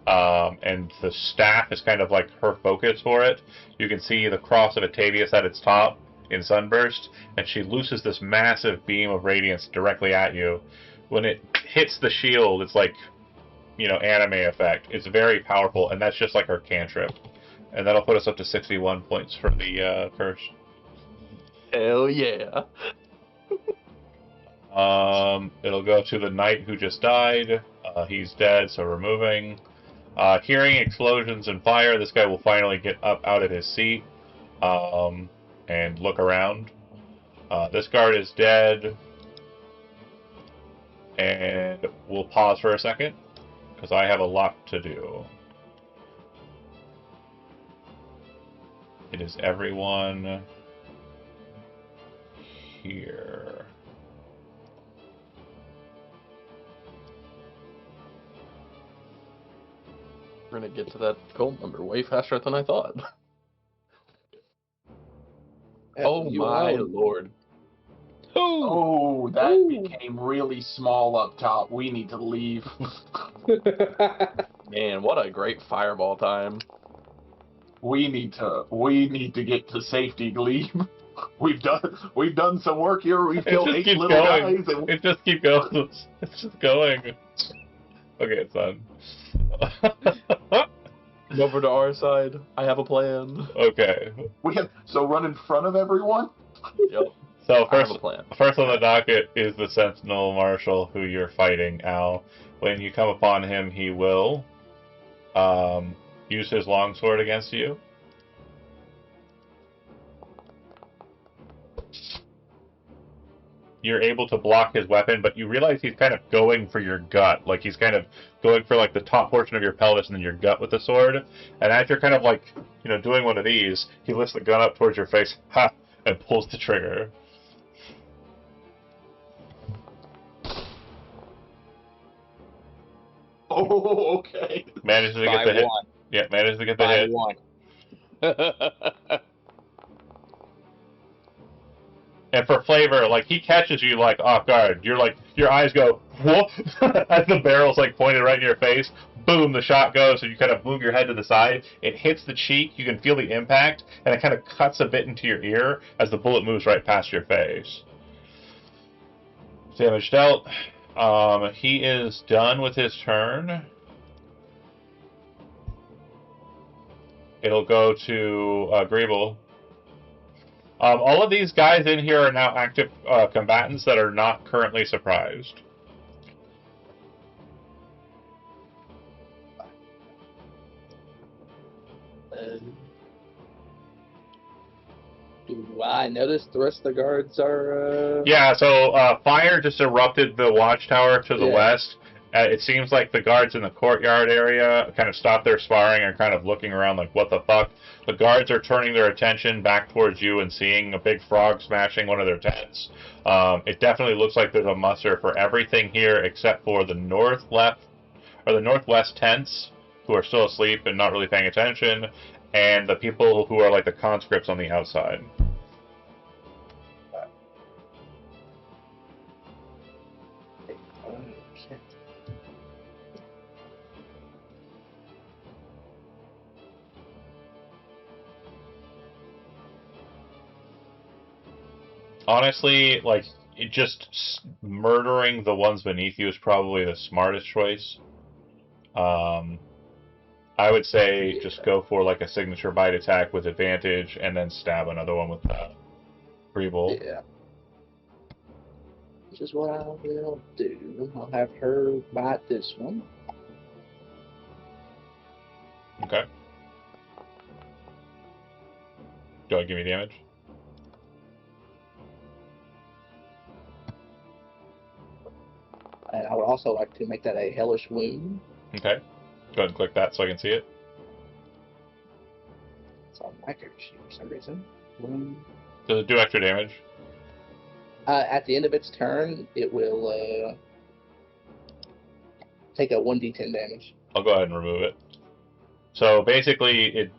and the staff is kind of like her focus for it. You can see the cross of Atavius at its top in Sunburst, and she looses this massive beam of radiance directly at you. When it hits the shield, it's like, anime effect. It's very powerful, and that's just like her cantrip. And that'll put us up to 61 points for the curse. Hell yeah. It'll go to the knight who just died. He's dead, so removing. Hearing explosions and fire, this guy will finally get up out of his seat. And look around. This guard is dead. And we'll pause for a second, because I have a lot to do. It is everyone here. We're gonna get to that gold number way faster than I thought. Oh my lord. Oh, that became really small up top. We need to leave. Man, what a great fireball time. We need to get to safety, Glee. we've done some work here. We've killed 8 keeps little going. guys. And It just keeps going. It's just going. Okay, it's done. Come over to our side. I have a plan. Okay. so run in front of everyone. Yep. So I have a plan. first on the docket is the Sentinel Marshal who you're fighting, Al. When you come upon him, he will use his longsword against you. You're able to block his weapon, but you realize he's kind of going for your gut. Like, he's kind of going for, like, the top portion of your pelvis and then your gut with the sword. And as you're kind of, like, doing one of these, he lifts the gun up towards your face, ha, and pulls the trigger. Oh, okay. Manages to get the hit. Yeah, manages to get the hit. And for flavor, like, he catches you, like, off guard. You're like, your eyes go, whoop, as the barrel's, like, pointed right in your face. Boom, the shot goes, and you kind of move your head to the side. It hits the cheek, you can feel the impact, and it kind of cuts a bit into your ear as the bullet moves right past your face. Damage dealt. He is done with his turn. It'll go to Greeble. All of these guys in here are now active combatants that are not currently surprised. Do I notice the rest of the guards are... Yeah, so fire just erupted the watchtower to the west. It seems like the guards in the courtyard area kind of stopped their sparring and kind of looking around like, what the fuck? The guards are turning their attention back towards you and seeing a big frog smashing one of their tents. It definitely looks like there's a muster for everything here except for the northwest tents, who are still asleep and not really paying attention, and the people who are like the conscripts on the outside. Honestly, like, murdering the ones beneath you is probably the smartest choice. I would say just go for, like, a signature bite attack with advantage and then stab another one with Greeble. Yeah. Which is what I will do. I'll have her bite this one. Okay. Do I give me damage? And I would also like to make that a hellish wound. Okay. Go ahead and click that so I can see it. It's on my character sheet for some reason. Wound. Does it do extra damage? At the end of its turn, it will take a 1d10 damage. I'll go ahead and remove it. So basically, it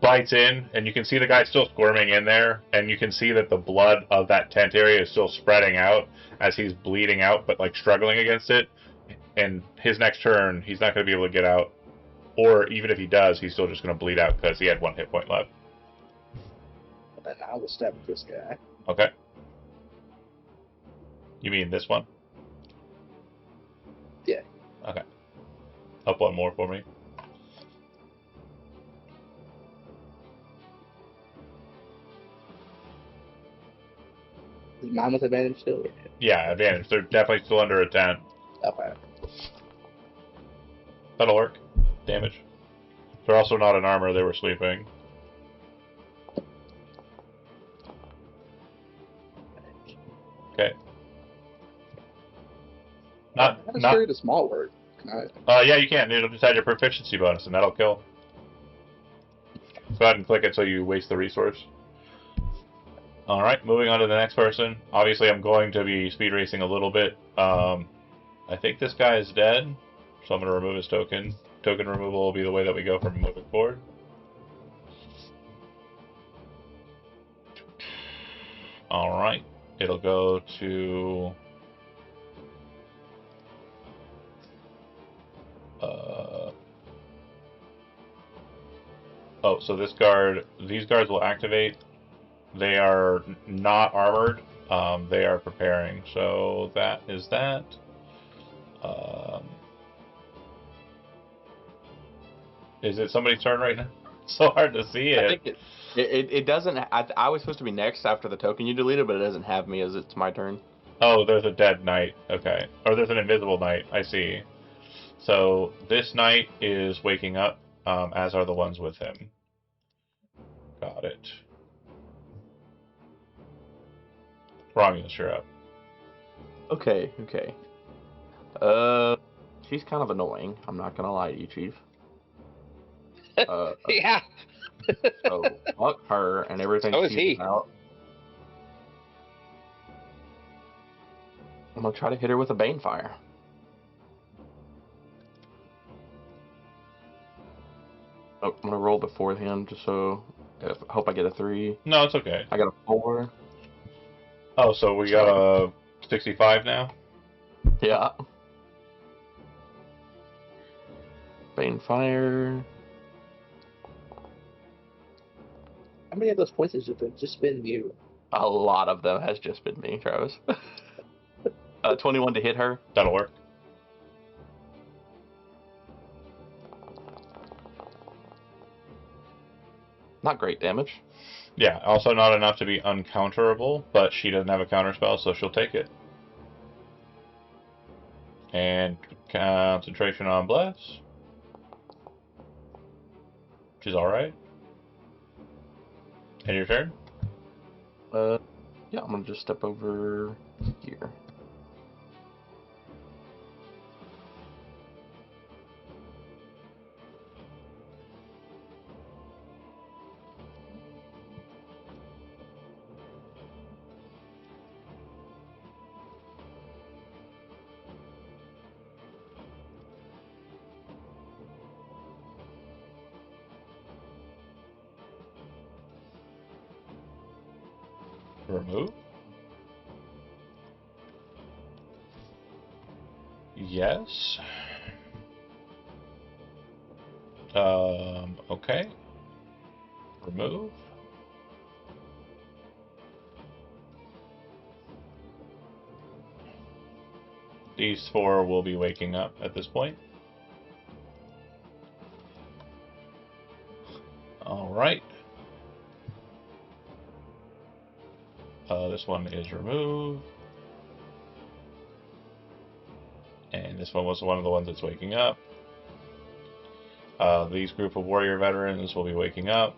bites in, and you can see the guy still squirming in there, and you can see that the blood of that tent area is still spreading out as he's bleeding out, but like struggling against it. And his next turn, he's not going to be able to get out, or even if he does, he's still just going to bleed out because he had 1 hit point left. And I will stab this guy. Okay. You mean this one? Yeah. Okay. Up one more for me. Is mine with advantage still? Yeah, advantage. They're definitely still under a 10. Okay. That'll work. Damage. They're also not in armor, they were sleeping. Okay. Not sure the small word. Yeah, you can. It'll just add your proficiency bonus, and that'll kill. Go ahead and click it so you waste the resource. Alright, moving on to the next person. Obviously, I'm going to be speed racing a little bit. I think this guy is dead, so I'm going to remove his token. Token removal will be the way that we go from moving forward. Alright, it'll go to... oh, so these guards will activate. They are not armored. They are preparing. So that is that. Is it somebody's turn right now? So hard to see it. I think it doesn't. I was supposed to be next after the token you deleted, but it doesn't have me as it's my turn. Oh, there's a dead knight. Okay. Or there's an invisible knight. I see. So this knight is waking up, as are the ones with him. Got it. Romulus, you're up. Okay. She's kind of annoying. I'm not gonna lie to you, Chief. Yeah. So fuck her and everything So is she's he. about. I'm gonna try to hit her with a Banefire. Oh, I'm gonna roll before him just so. I hope I get a 3. No, it's okay. I got a 4. Oh, so we got a 65 now? Yeah. Banefire. How many of those points has just been you? A lot of them has just been me, Travis. 21 to hit her. That'll work. Not great damage. Yeah, also not enough to be uncounterable, but she doesn't have a counterspell, so she'll take it. And concentration on Bless. Which is alright. And your turn? Yeah, I'm gonna just step over here. Remove? Yes. Okay. Remove. These 4 will be waking up at this point. Alright. This one is removed. And this one was one of the ones that's waking up. These group of warrior veterans will be waking up.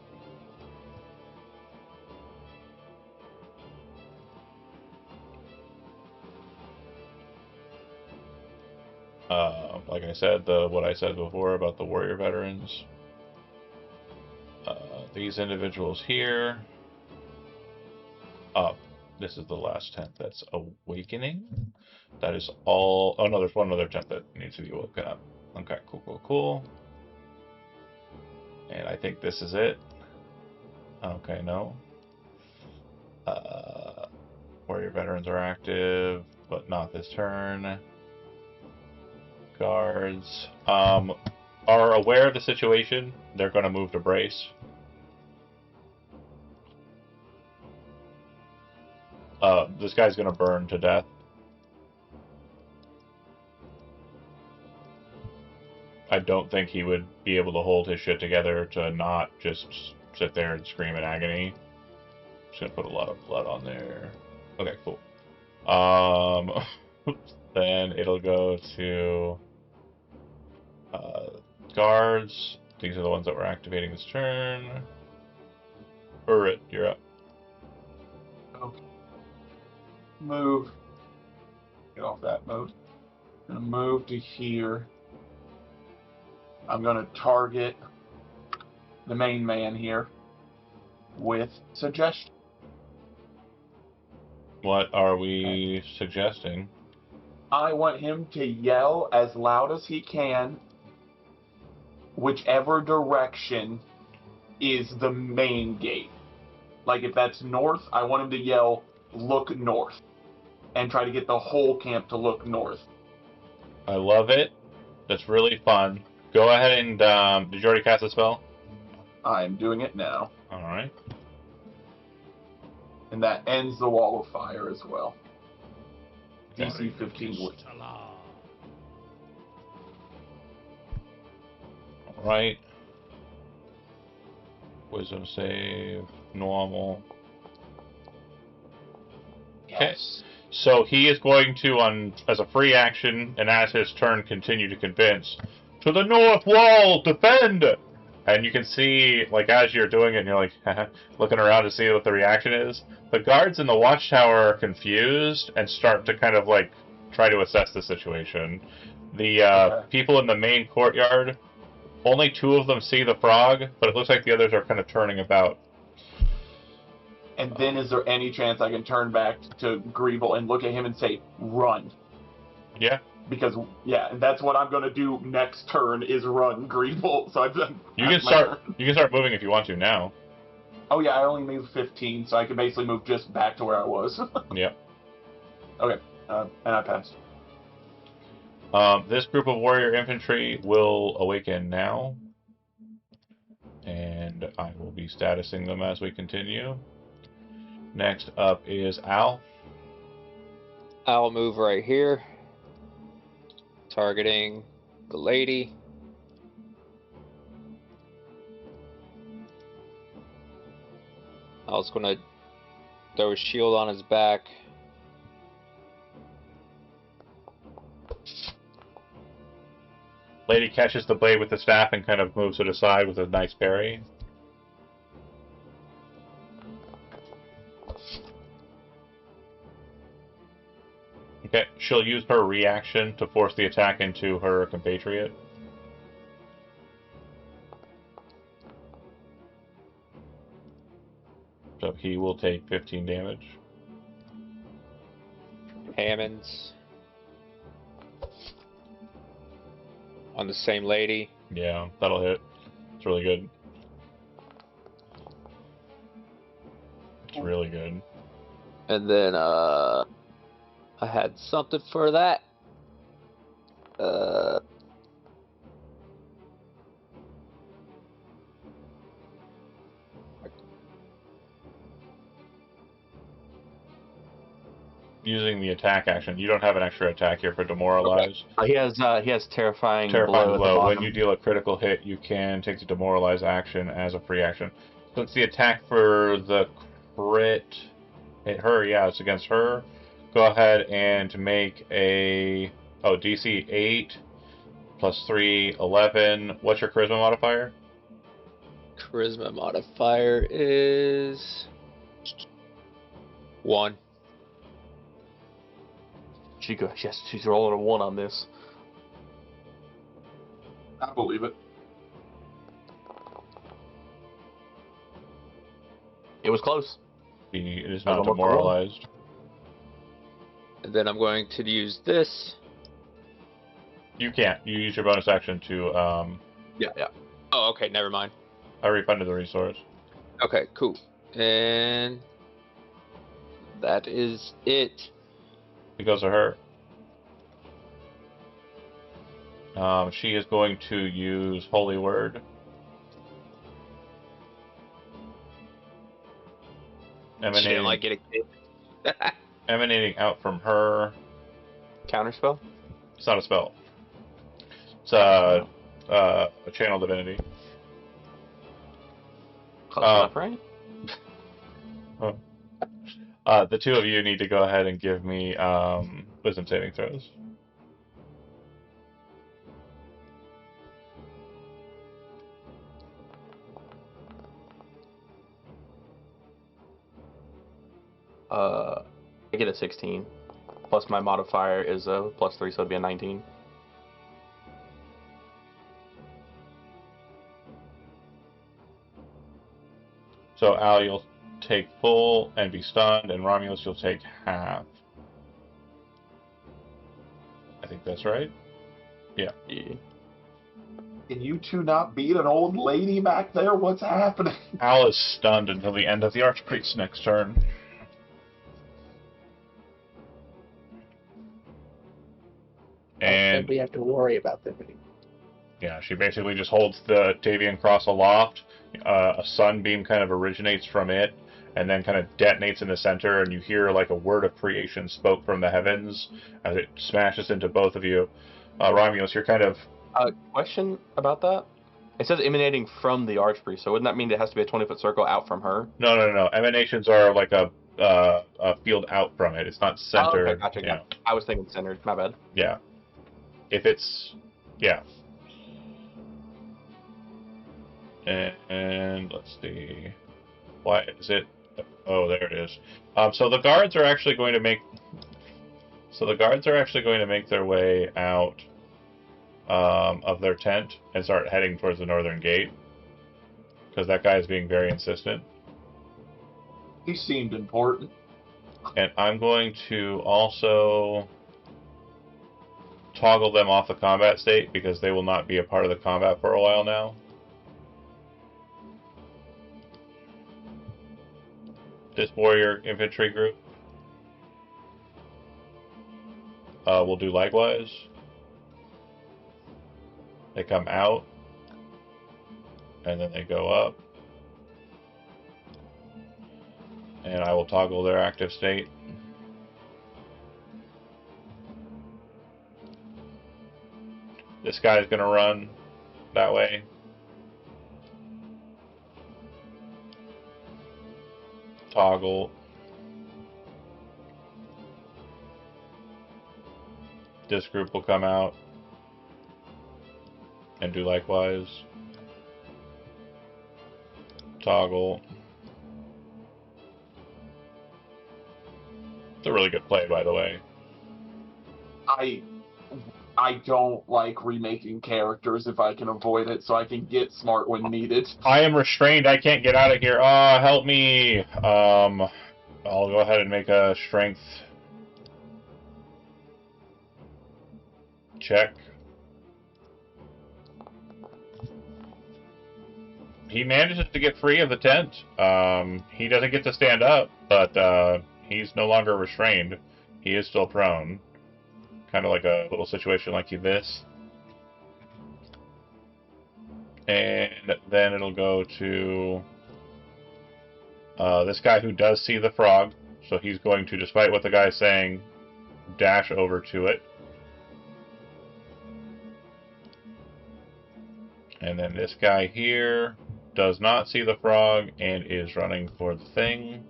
Like I said, what I said before about the warrior veterans. These individuals here. This is the last tent that's awakening. That is all. Oh no, there's one other tent that needs to be woken up. Okay, cool. And I think this is it. Okay, no. Warrior veterans are active, but not this turn. Guards are aware of the situation. They're going to move to brace. This guy's going to burn to death. I don't think he would be able to hold his shit together to not just sit there and scream in agony. Just gonna put a lot of blood on there. Okay, cool. Then it'll go to guards. These are the ones that we're activating this turn. Urrit, you're up. Okay. Move. Get off that mode. I'm gonna move to here. I'm gonna target the main man here with suggestion. What are we suggesting? I want him to yell as loud as he can, whichever direction is the main gate. Like if that's north, I want him to yell, "Look north," and try to get the whole camp to look north. I love it. That's really fun. Go ahead and did you already cast a spell? I'm doing it now. All right. And that ends the wall of fire as well. Okay. DC 15 wood. Alright. Wisdom save, normal. Okay. Yes. So he is going to, as a free action, and as his turn, continue to convince. To the north wall, defend! And you can see, like, as you're doing it, and you're like, looking around to see what the reaction is. The guards in the watchtower are confused and start to kind of, like, try to assess the situation. The people in the main courtyard, only 2 of them see the frog, but it looks like the others are kind of turning about. And then is there any chance I can turn back to Greeble and look at him and say, run? Yeah. Because, and that's what I'm going to do next turn is run Greeble. So you can start moving if you want to now. Oh yeah, I only moved 15, so I can basically move just back to where I was. Yep. Okay, and I passed. This group of warrior infantry will awaken now. And I will be statusing them as we continue. Next up is Al. I'll move right here, targeting the lady. I was going to throw a shield on his back. Lady catches the blade with the staff and kind of moves it aside with a nice parry. Okay, she'll use her reaction to force the attack into her compatriot. So he will take 15 damage. Hammonds. On the same lady. Yeah, that'll hit. It's really good. It's really good. And then, I had something for that. Using the attack action, you don't have an extra attack here for demoralize. Okay. He has terrifying Terrifying blow. When bottom. you deal a critical hit, you can take the demoralize action as a free action. So it's the attack for the crit. Hit her, yeah, it's against her. Go ahead and make a DC 8 plus 3, 11. What's your charisma modifier? Charisma modifier is 1. She's rolling a 1 on this. I believe it. It was close. It is not demoralized. And then I'm going to use this. You can't. You use your bonus action to. Yeah. Oh, okay, never mind. I refunded the resource. Okay, cool. And that is it. It goes to her. She is going to use Holy Word. She didn't like getting hit. Emanating out from her. Counterspell? It's not a spell. It's a channel divinity. Close enough, right? The 2 of you need to go ahead and give me wisdom saving throws. I get a 16. Plus my modifier is a +3, so it'd be a 19. So Al, you'll take full and be stunned, and Romulus, you'll take half. I think that's right. Yeah. Can you 2 not beat an old lady back there? What's happening? Al is stunned until the end of the Archpriest's next turn. And we have to worry about them anymore. Yeah, she basically just holds the Davian cross aloft. A sunbeam kind of originates from it and then kind of detonates in the center, and you hear like a word of creation spoke from the heavens as it smashes into both of you. Romulus, you're kind of... Question about that? It says emanating from the archpriest, so wouldn't that mean it has to be a 20-foot circle out from her? No. Emanations are like a field out from it. It's not centered. Oh, okay, gotcha. Yeah. I was thinking centered. My bad. Yeah. If it's... Yeah. And let's see. Why is it... Oh, there it is. So the guards are actually going to make... So the guards are actually going to make their way out of their tent and start heading towards the northern gate. Because that guy is being very insistent. He seemed important. And I'm going to also toggle them off the combat state because they will not be a part of the combat for a while now. This warrior infantry group will do likewise. They come out, and then they go up. And I will toggle their active state. This guy is going to run that way. Toggle. This group will come out and do likewise. Toggle. It's a really good play, by the way. I don't like remaking characters if I can avoid it, so I can get smart when needed. I am restrained. I can't get out of here. Ah, help me. I'll go ahead and make a strength check. He manages to get free of the tent. He doesn't get to stand up, but he's no longer restrained. He is still prone. Kind of like a little situation like this. And then it'll go to this guy who does see the frog. So he's going to, despite what the guy's saying, dash over to it. And then this guy here does not see the frog and is running for the thing.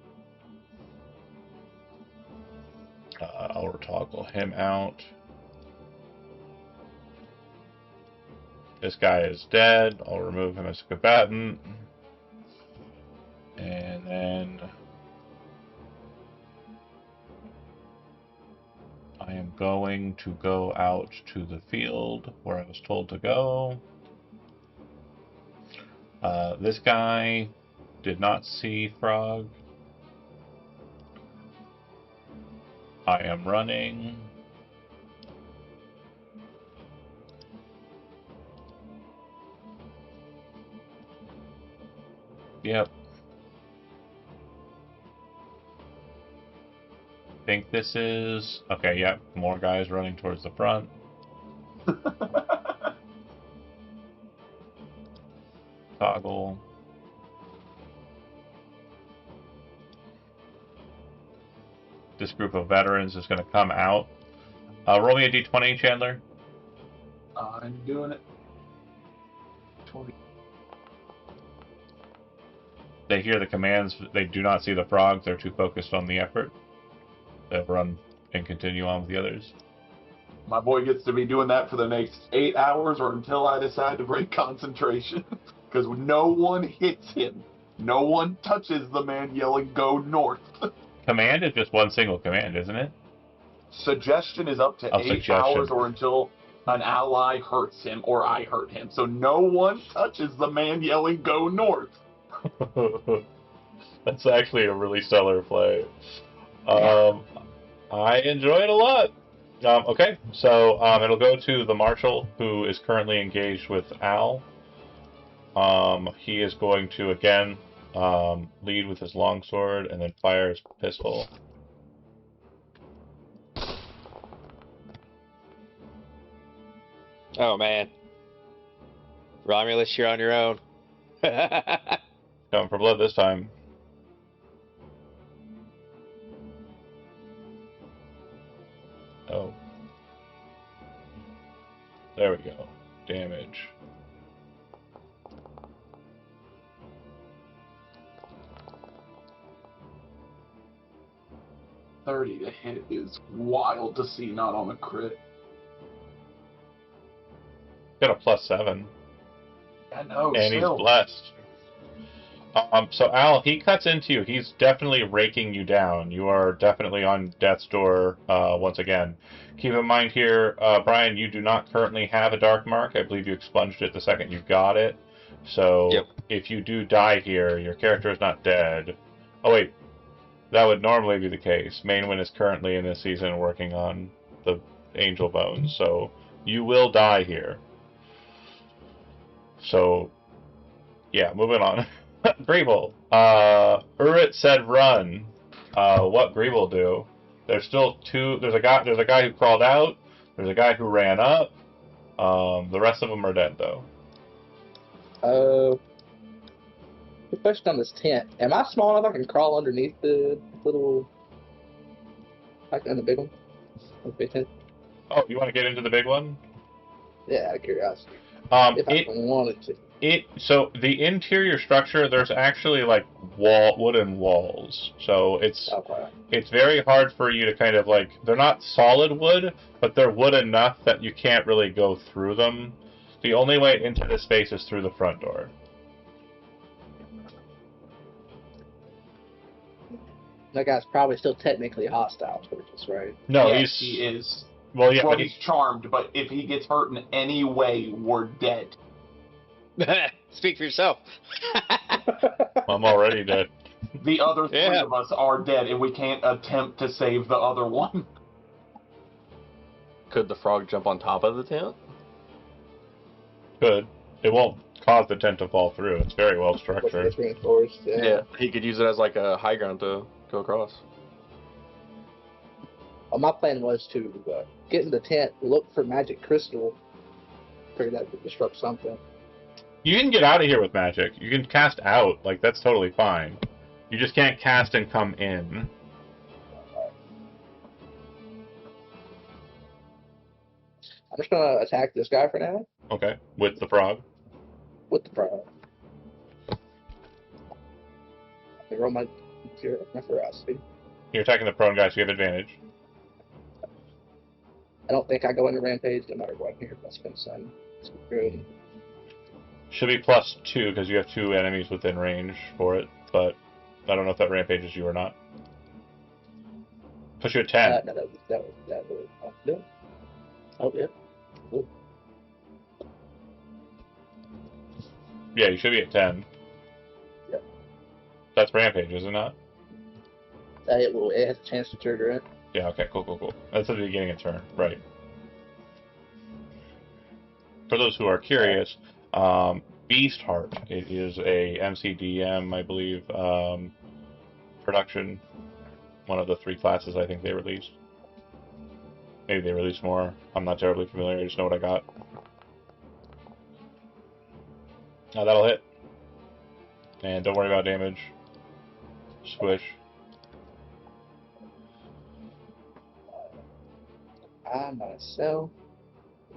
I'll toggle him out. This guy is dead. I'll remove him as a combatant. And then I am going to go out to the field where I was told to go. This guy did not see frog. I am running. Yep. Think this is... Okay, yep. More guys running towards the front. Toggle. This group of veterans is going to come out. Roll me a d20, Chandler. I'm doing it. 20. They hear the commands. They do not see the frogs. They're too focused on the effort. They'll run and continue on with the others. My boy gets to be doing that for the next 8 hours or until I decide to break concentration. Because no one hits him. No one touches the man yelling, "Go north." Command is just one single command, isn't it? Suggestion is up to 8 hours or until an ally hurts him or I hurt him. So no one touches the man yelling, "Go north." That's actually a really stellar play. I enjoy it a lot. Okay, so it'll go to the Marshal, who is currently engaged with Al. He is going to, again, lead with his longsword and then fire his pistol. Oh, man. Romulus, you're on your own. Coming for blood this time. Oh. There we go. Damage. $30 to hit is wild to see, not on a crit. Got a +7. I know, And still. he's blessed. So Al, he cuts into you. He's definitely raking you down. You are definitely on death's door once again. Keep in mind here, Brian, you do not currently have a dark mark. I believe you expunged it the second you got it. So Yep. if you do die here, your character is not dead. Oh wait, that would normally be the case. Mainwin is currently in this season working on the Angel Bones, so you will die here. So, yeah, moving on. Greeble. Urrit said run. What Greeble do? There's still two. There's a guy who crawled out. There's a guy who ran up. The rest of them are dead though. Good question on this tent. Am I small enough I can crawl underneath the little, like in the big one? The big tent? Oh, you want to get into the big one? Yeah, out of curiosity. If I wanted to. So the interior structure, there's actually like wooden walls. So it's very hard for you to kind of like, they're not solid wood, but they're wood enough that you can't really go through them. The only way into this space is through the front door. That guy's probably still technically hostile towards us, right? No, yes, he is. Well, yeah, well, he's charmed, but if he gets hurt in any way, we're dead. Speak for yourself. I'm already dead. The other three of us are dead, and we can't attempt to save the other one. Could the frog jump on top of the tent? Could. It won't cause the tent to fall through. It's very well structured. It's reinforced. Yeah, he could use it as like a high ground to go across. Well, my plan was to get in the tent, look for magic crystal, figure that would disrupt something. You can get out of here with magic. You can cast out. Like, that's totally fine. You just can't cast and come in. I'm just going to attack this guy for now. Okay. With the frog? With the frog. I roll my ferocity. You're attacking the prone guy, so you have advantage. I don't think I go into rampage no matter what here. That's going to sound good. Should be +2 because you have 2 enemies within range for it, but I don't know if that rampages you or not. Push you at 10. No, that would no. Oh, yeah. Cool. Yeah, you should be at 10. Yep. That's rampage, is it not? It has a chance to trigger it. Yeah, okay, cool. That's at the beginning of turn, right. For those who are curious, Beast Heart, it is a MCDM, I believe, production. One of the 3 classes I think they released. Maybe they released more. I'm not terribly familiar, I just know what I got. Now that'll hit. And don't worry about damage. Squish. I myself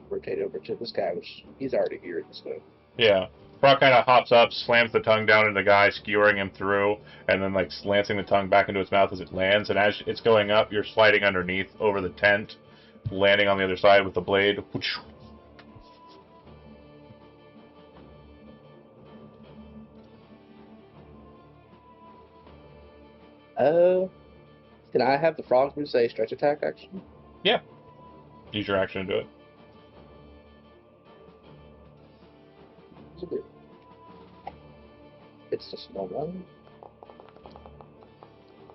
rotate over to this guy, which he's already here. So. Yeah. Frog kind of hops up, slams the tongue down into the guy, skewering him through, and then like lancing the tongue back into its mouth as it lands. And as it's going up, you're sliding underneath over the tent, landing on the other side with the blade. Can I have the frog move say stretch attack action? Yeah. Use your action to do it. It's just no one.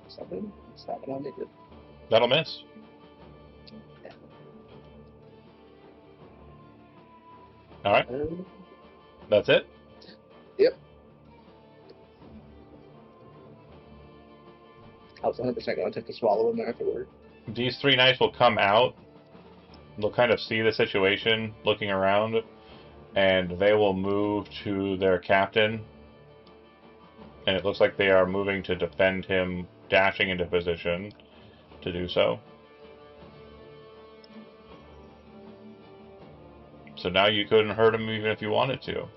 Something. It's not gonna make it. That'll miss. Yeah. Alright. That's it? Yep. I was 100% going to attempt to swallow him afterward. These 3 knights will come out. They'll kind of see the situation, looking around, and they will move to their captain. And it looks like they are moving to defend him, dashing into position to do so. So now you couldn't hurt him even if you wanted to.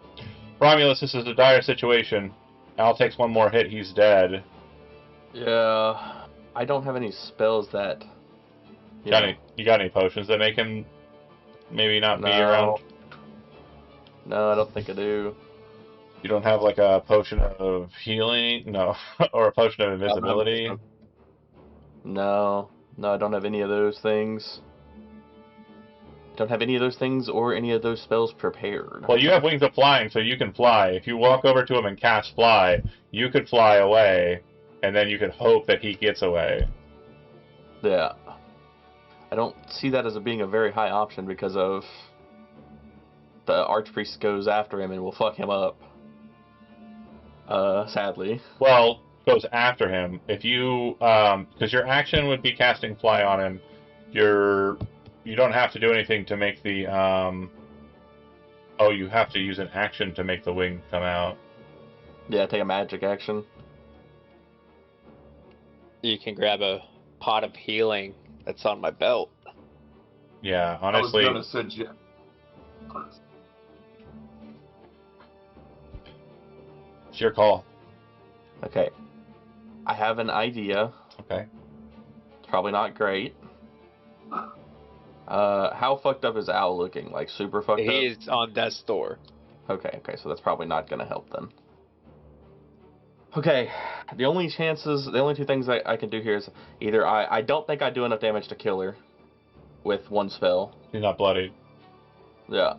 Romulus, this is a dire situation. Al takes one more hit, he's dead. Yeah, I don't have any spells that. You got any potions that make him maybe not be around? No, I don't think I do. You don't have like a potion of healing? No. Or a potion of invisibility? No, I don't have any of those things. Don't have any of those things or any of those spells prepared. Well, you have wings of flying, so you can fly. If you walk over to him and cast fly, you could fly away, and then you could hope that he gets away. Yeah. I don't see that as being a very high option because of the Archpriest goes after him and will fuck him up. Sadly. Well, goes after him. If you, because your action would be casting fly on him, you don't have to do anything to make the, oh, you have to use an action to make the wing come out. Yeah, take a magic action. You can grab a pot of healing that's on my belt. Yeah, honestly. I was gonna suggest. It's your call. Okay. I have an idea. Okay. It's probably not great. How fucked up is Al looking? Like super fucked up? He's on death's door. Okay, so that's probably not gonna help then. Okay, the only two things I can do here is either I don't think I do enough damage to kill her with one spell. He's not bloodied. Yeah.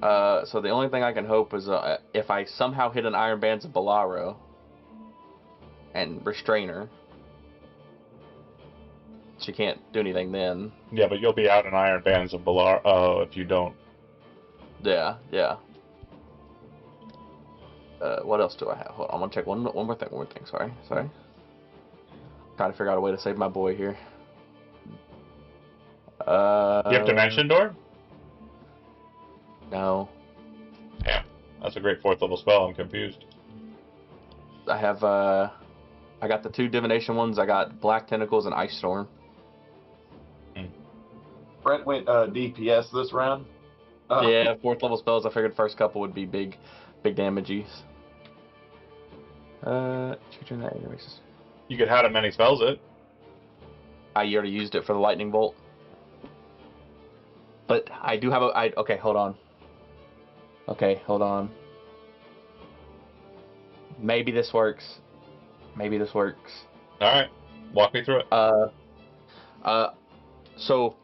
So the only thing I can hope is if I somehow hit an Iron Bands of Bolaro and restrain her. She can't do anything then. Yeah, but you'll be out in Iron Bands of Balar if you don't. Yeah. What else do I have? Hold on, I'm gonna check one more thing. Sorry. Trying to figure out a way to save my boy here. You have Dimension Door? No. Yeah, that's a great 4th level spell. I'm confused. I have I got the 2 divination ones. I got Black Tentacles and Ice Storm. Brent went DPS this round. Yeah, 4th level spells. I figured first couple would be big damages. You could have how many spells it. I already used it for the lightning bolt. But I do have okay, hold on. Maybe this works. Alright. Walk me through it. So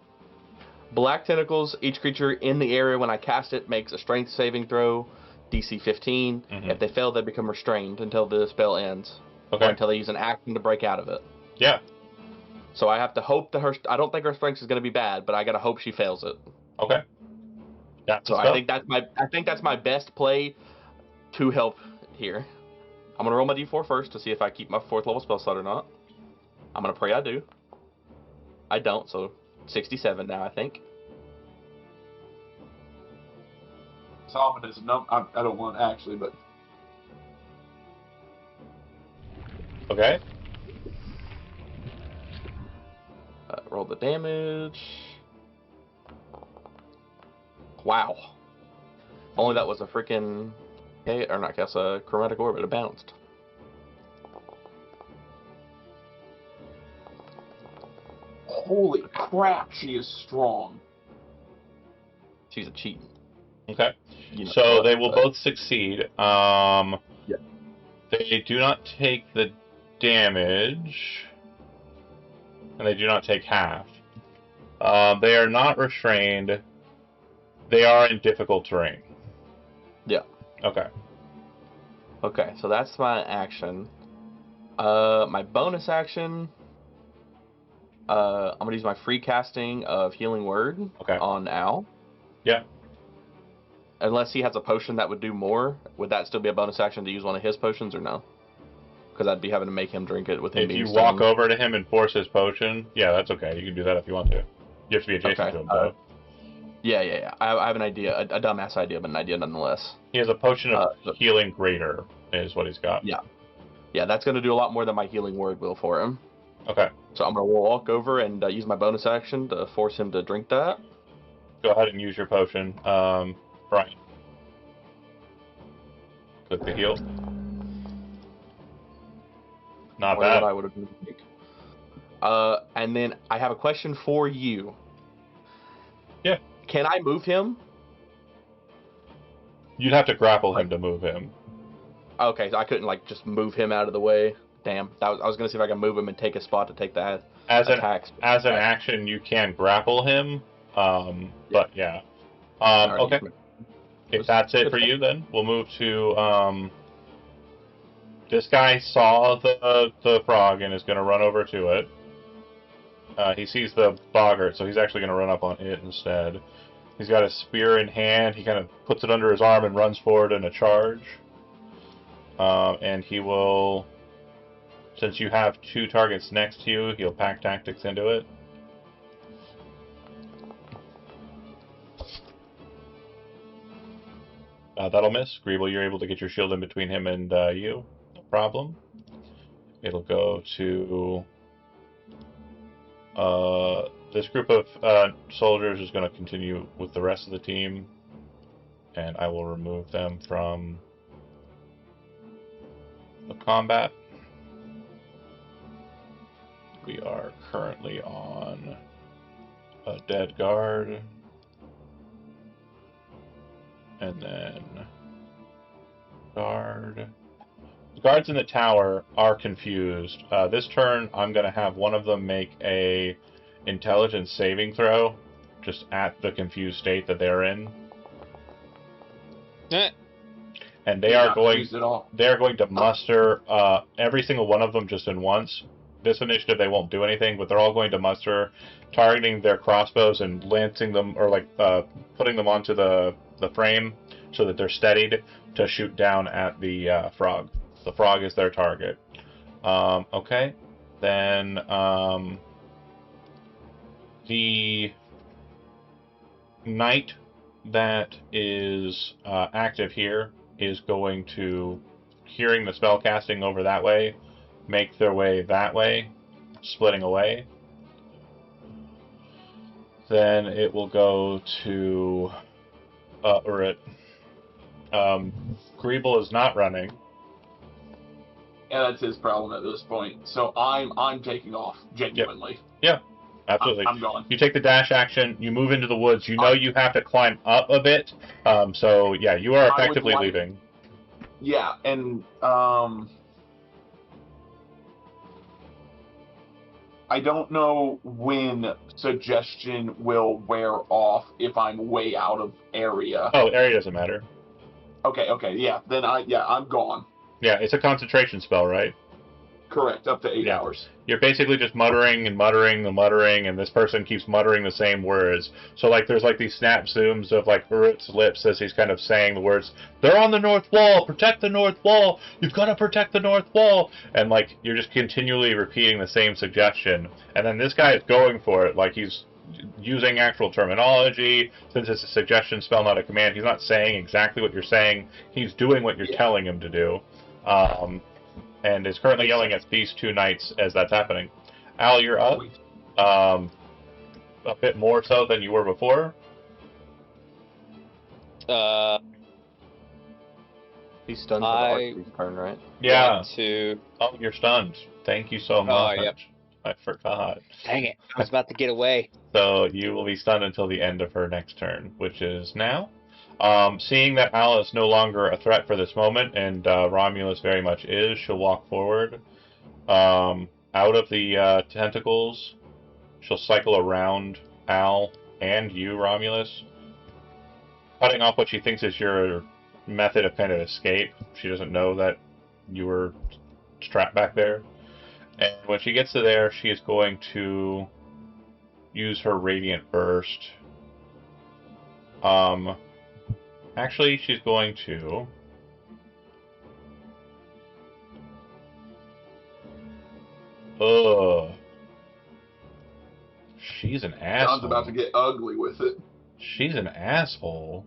Black Tentacles, each creature in the area when I cast it makes a strength saving throw, DC 15. Mm-hmm. If they fail, they become restrained until the spell ends. Okay. Or until they use an action to break out of it. Yeah. So I have to hope that I don't think her strength is going to be bad, but I got to hope she fails it. Okay. Yeah. So I think that's my best play to help here. I'm gonna roll my d4 first to see if I keep my 4th level spell slot or not. I'm gonna pray I do. I don't, so 67 now I think. It's ominous. I don't want actually, but Okay. Roll the damage. Wow. If only that was a freaking... or not guess a chromatic orb, it bounced. holy crap, she is strong. She's a cheat. Okay. You know, So they will both succeed. Yeah. They do not take the damage, and they do not take half. They are not restrained. They are in difficult terrain. Yeah. Okay. Okay, so that's my action. My bonus action, I'm gonna use my free casting of Healing Word on Al. Yeah. Unless he has a potion that would do more, would that still be a bonus action to use one of his potions or no? Because I'd be having to make him drink it with him being If you stunned. walk over to him and force his potion, yeah, that's okay. You can do that if you want to. You have to be adjacent to him, though. Yeah. I have an idea, a dumbass idea, but an idea nonetheless. He has a potion of healing greater, is what he's got. Yeah. Yeah, that's going to do a lot more than my Healing Word will for him. Okay. So I'm going to walk over and use my bonus action to force him to drink that. go ahead and use your potion. Brian. Click the heal. Not More than bad. what I would have been. And then I have a question for you. Yeah. Can I move him? You'd have to grapple him to move him. Okay, so I couldn't like just move him out of the way. Damn, I was gonna see if I can move him and take a spot to take that attacks. As an action, you can grapple him. But yeah. Okay. If that's it for you, then we'll move to this guy saw the frog and is going to run over to it. He sees the boggart, so he's actually going to run up on it instead. He's got a spear in hand. He kind of puts it under his arm and runs forward in a charge. And he will, since you have 2 targets next to you, he'll pack tactics into it. That'll miss. Greeble, you're able to get your shield in between him and you. No problem. It'll go to... this group of soldiers is going to continue with the rest of the team. And I will remove them from the combat. We are currently on a dead guard. And then guard. The guards in the tower are confused. This turn, I'm going to have one of them make a intelligence saving throw, just at the confused state that they're in. And they are going to muster every single one of them just in once. This initiative they won't do anything, but they're all going to muster, targeting their crossbows and lancing them, or like putting them onto the frame so that they're steadied to shoot down at the frog. The frog is their target. Okay, then the knight that is active here is going to, hearing the spell casting over that way, make their way that way, splitting away. Then it will go to Urit. Greeble is not running. Yeah, that's his problem at this point. So I'm taking off, genuinely. Yeah, absolutely. I'm going. You take the dash action, you move into the woods, you know you have to climb up a bit. So yeah, you are effectively leaving. Yeah, and I don't know when suggestion will wear off if I'm way out of area. Oh, area doesn't matter. Okay, yeah. Then I'm gone. Yeah, it's a concentration spell, right? Correct, up to 8 hours. You're basically just muttering and muttering and muttering, and this person keeps muttering the same words. So, like, there's, like, these snap zooms of, like, Urit's lips as he's kind of saying the words, "They're on the north wall! Protect the north wall! You've got to protect the north wall!" And, like, you're just continually repeating the same suggestion. And then this guy is going for it, like, he's using actual terminology. Since it's a suggestion spell, not a command, he's not saying exactly what you're saying. He's doing what you're telling him to do. And is currently yelling at these 2 knights as that's happening. Al, you're up. A bit more so than you were before. He's stunned for the archery turn, right? Yeah. Oh, you're stunned. Thank you so much. Yep. I forgot. Dang it. I was about to get away. So you will be stunned until the end of her next turn, which is now. Seeing that Al is no longer a threat for this moment, and Romulus very much is, she'll walk forward. Out of the tentacles, she'll cycle around Al and you, Romulus, cutting off what she thinks is your method of kind of escape. She doesn't know that you were strapped back there. And when she gets to there, she is going to use her Radiant Burst. Actually, she's going to... Ugh. She's an asshole. John's about to get ugly with it. She's an asshole.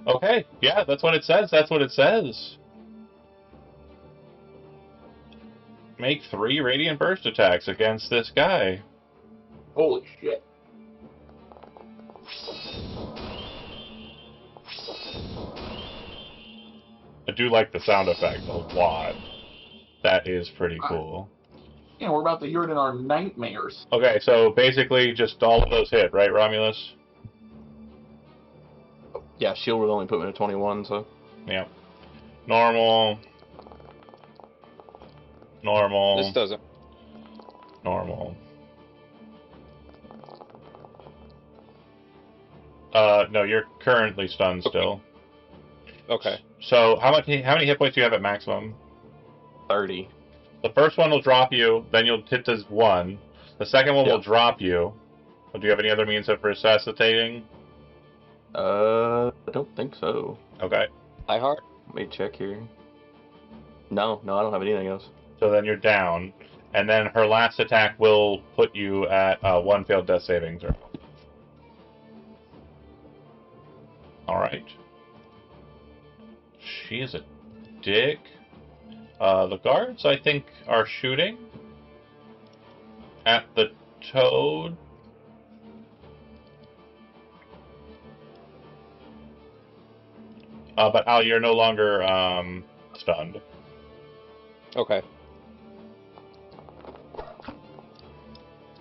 Okay, yeah, that's what it says. That's what it says. Make 3 Radiant Burst attacks against this guy. Holy shit. I do like the sound effect a lot. That is pretty cool. Yeah, we're about to hear it in our nightmares. Okay, so basically just all of those hit, right, Romulus? Yeah, shield would only put me to 21, so. Yeah. Normal. Normal. This doesn't. Normal. No, you're currently stunned still. Okay. So how many hit points do you have at maximum? 30. The first one will drop you, then you'll hit this 1. The second one will drop you. Do you have any other means of resuscitating? I don't think so. Okay. High heart. Let me check here. No, I don't have anything else. So then you're down. And then her last attack will put you at 1 failed death saving throw. Alright. She is a dick. The guards, I think, are shooting at the toad. But Al, you're no longer stunned. Okay.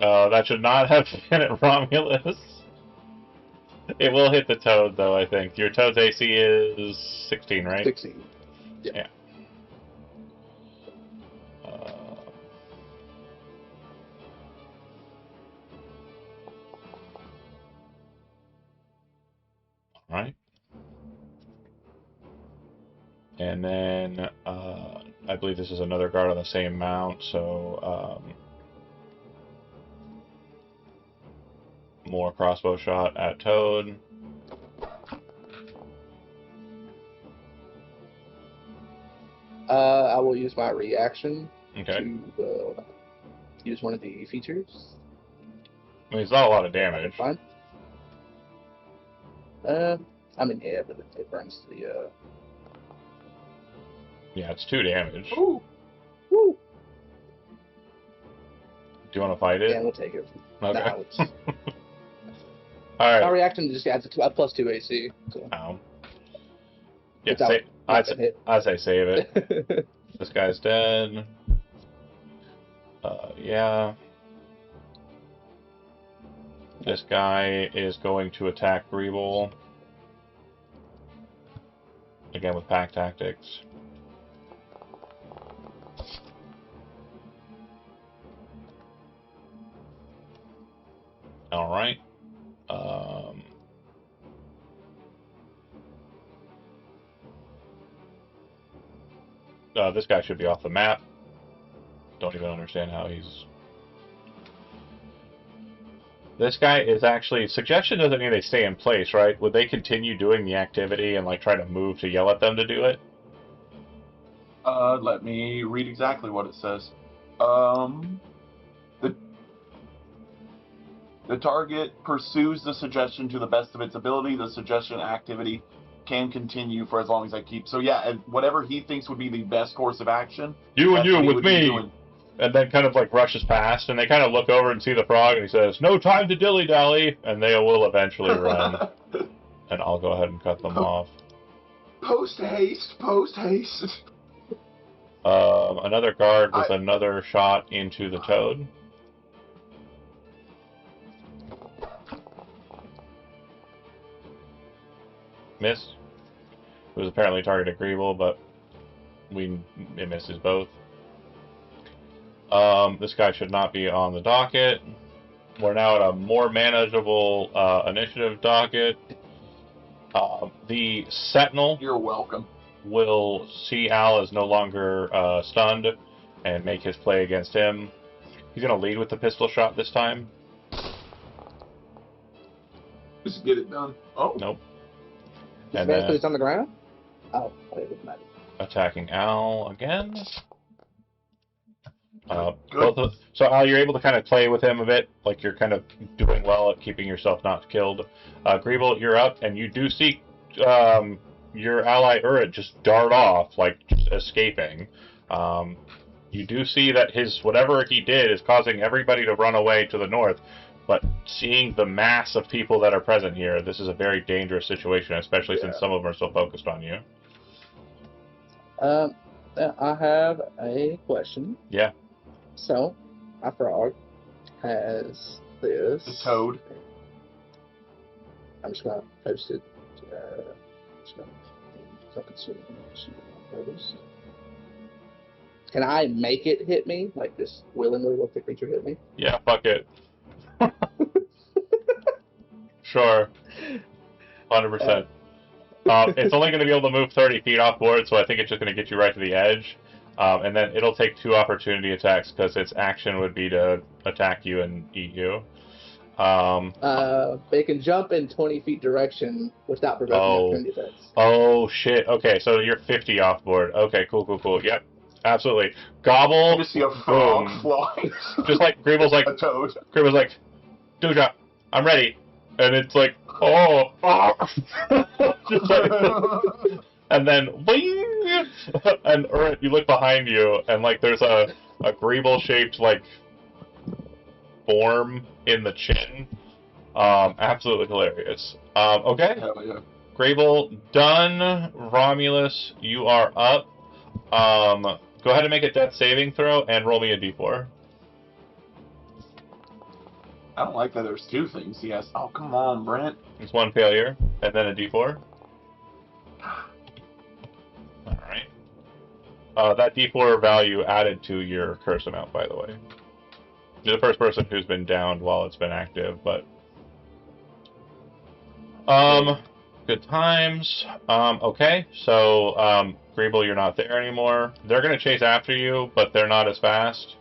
That should not have been at Romulus. It will hit the toad, though, I think. Your toad's AC is 16, right? 16. Yeah. Alright. And then, I believe this is another guard on the same mount, so, more crossbow shot at Toad. I will use my reaction Okay. to use one of the features. I mean, it's not a lot of damage. Fine. I mean, yeah, but it burns the. Yeah, it's 2 damage. Ooh. Woo. Do you want to fight it? Yeah, we'll take it. Okay. No, it's, Alright. my reaction just adds a plus 2 AC. So. Yeah, I'd say save it. This guy's dead. Yeah. This guy is going to attack Greeble. Again with pack tactics. Alright. This guy should be off the map. Don't even understand how he's... This guy is actually... Suggestion doesn't mean they stay in place, right? Would they continue doing the activity and like try to move to yell at them to do it? Let me read exactly what it says. The target pursues the suggestion to the best of its ability. The suggestion activity can continue for as long as I keep. So yeah, and whatever he thinks would be the best course of action. You and you with me. And then kind of like rushes past, and they kind of look over and see the frog, and he says, "No time to dilly-dally," and they will eventually run. And I'll go ahead and cut them off. Post haste, post haste. Another guard with another shot into the toad. Miss. It was apparently targeted Greeble, but it misses both. This guy should not be on the docket. We're now at a more manageable initiative docket. The Sentinel. You're welcome. Will see Al as no longer stunned and make his play against him. He's going to lead with the pistol shot this time. Just get it done. Oh. Nope. And then he's on the ground? Oh, it doesn't matter. Attacking Al again. So Al, you're able to kind of play with him a bit, like you're kind of doing well at keeping yourself not killed. Greeble, you're up, and you do see your ally Urid just dart off, like just escaping. You do see that whatever he did is causing everybody to run away to the north, but seeing the mass of people that are present here, this is a very dangerous situation, especially since some of them are so focused on you. I have a question. Yeah. So, my frog has this. The toad. I'm just gonna post it. Just gonna post. Can I make it hit me? Like, just willingly let the creature hit me? Yeah, fuck it. Sure. 100%. It's only going to be able to move 30 feet off board, so I think it's just going to get you right to the edge. And then it'll take 2 opportunity attacks because its action would be to attack you and eat you. They can jump in 20 feet direction without provoking opportunity attacks. Oh, shit. Okay, so you're 50 off board. Okay, cool. Yep, absolutely. Gobble. You just see a frog flying. Just like Greeble's like, a toad. Greeble's like, Duja, I'm ready. And it's like, oh. Just like, and then, bling! And you look behind you, and like there's a Greeble-shaped like form in the chin. Absolutely hilarious. Okay. Hell yeah. Greeble done. Romulus, you are up. Go ahead and make a death saving throw and roll me a d4. I don't like that there's 2 things he has. Oh, come on, Brent. It's 1 failure, and then a d4. Alright. That d4 value added to your curse amount, by the way. You're the first person who's been downed while it's been active, but... Good times. Okay, so, Greeble, you're not there anymore. They're gonna chase after you, but they're not as fast.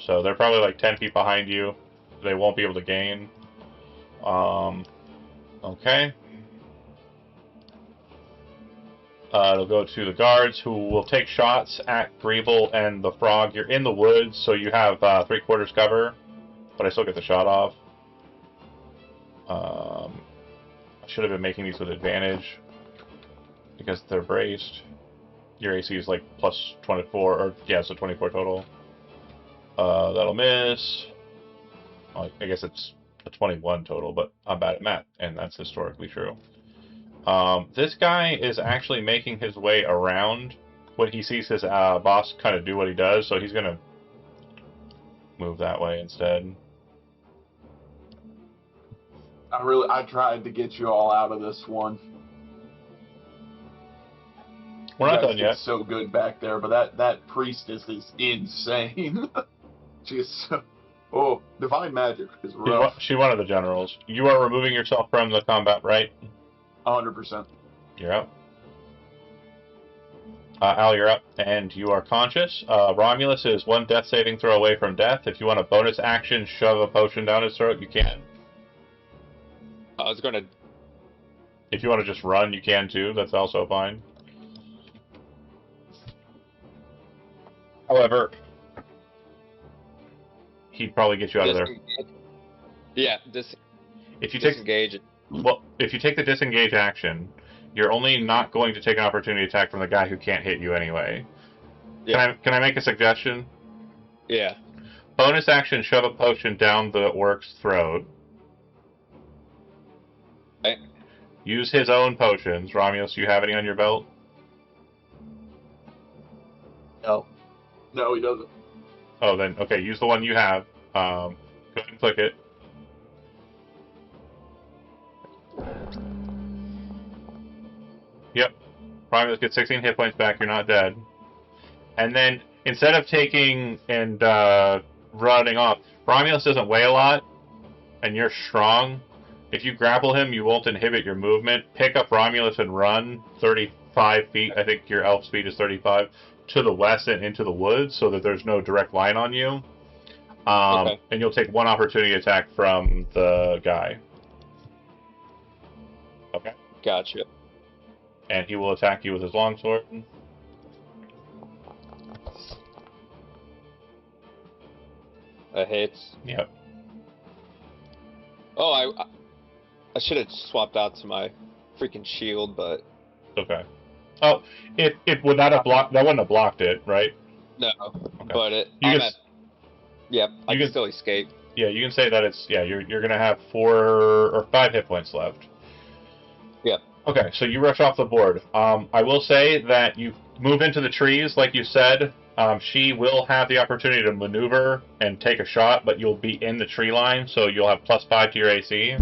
So they're probably like 10 feet behind you. They won't be able to gain. Okay. It'll go to the guards, who will take shots at Greeble and the frog. You're in the woods, so you have 3/4 cover, but I still get the shot off. I should have been making these with advantage because they're braced. Your AC is like plus 24, or yeah, so 24 total. That'll miss. I guess it's a 21 total, but I'm bad at math, and that's historically true. This guy is actually making his way around when he sees his boss kind of do what he does, so he's going to move that way instead. I tried to get you all out of this one. We're not done yet. It's so good back there, but that priestess is insane. She's so... Oh, divine magic is rough. She's one of the generals. You are removing yourself from the combat, right? 100%. You're up. Al, you're up, and you are conscious. Romulus is 1 death saving throw away from death. If you want a bonus action, shove a potion down his throat, you can. I was gonna... If you want to just run, you can too. That's also fine. However, he'd probably get you out of there. Yeah, If you take disengage. Well, if you take the disengage action, you're only not going to take an opportunity attack from the guy who can't hit you anyway. Yeah. Can I make a suggestion? Yeah. Bonus action, shove a potion down the orc's throat. Okay. Use his own potions. Romulus, do you have any on your belt? No. No, he doesn't. Oh, then, okay, use the one you have. Go ahead and click it. Yep. Romulus gets 16 hit points back, you're not dead. And then, instead of taking and running off, Romulus doesn't weigh a lot, and you're strong. If you grapple him, you won't inhibit your movement. Pick up Romulus and run 35 feet, I think your elf speed is 35, to the west and into the woods, so that there's no direct line on you. Okay. And you'll take 1 opportunity attack from the guy. Okay. Gotcha. And he will attack you with his longsword. That hits. Yep. Oh, I should have swapped out to my freaking shield, but... Okay. Oh, it would not have blocked... That wouldn't have blocked it, right? No, okay. But it... Yep, I can still escape. Yeah, you can say that it's... Yeah, you're going to have 4 or 5 hit points left. Yep. Okay, so you rush off the board. I will say that move into the trees, like you said, she will have the opportunity to maneuver and take a shot, but you'll be in the tree line, so you'll have +5 to your AC.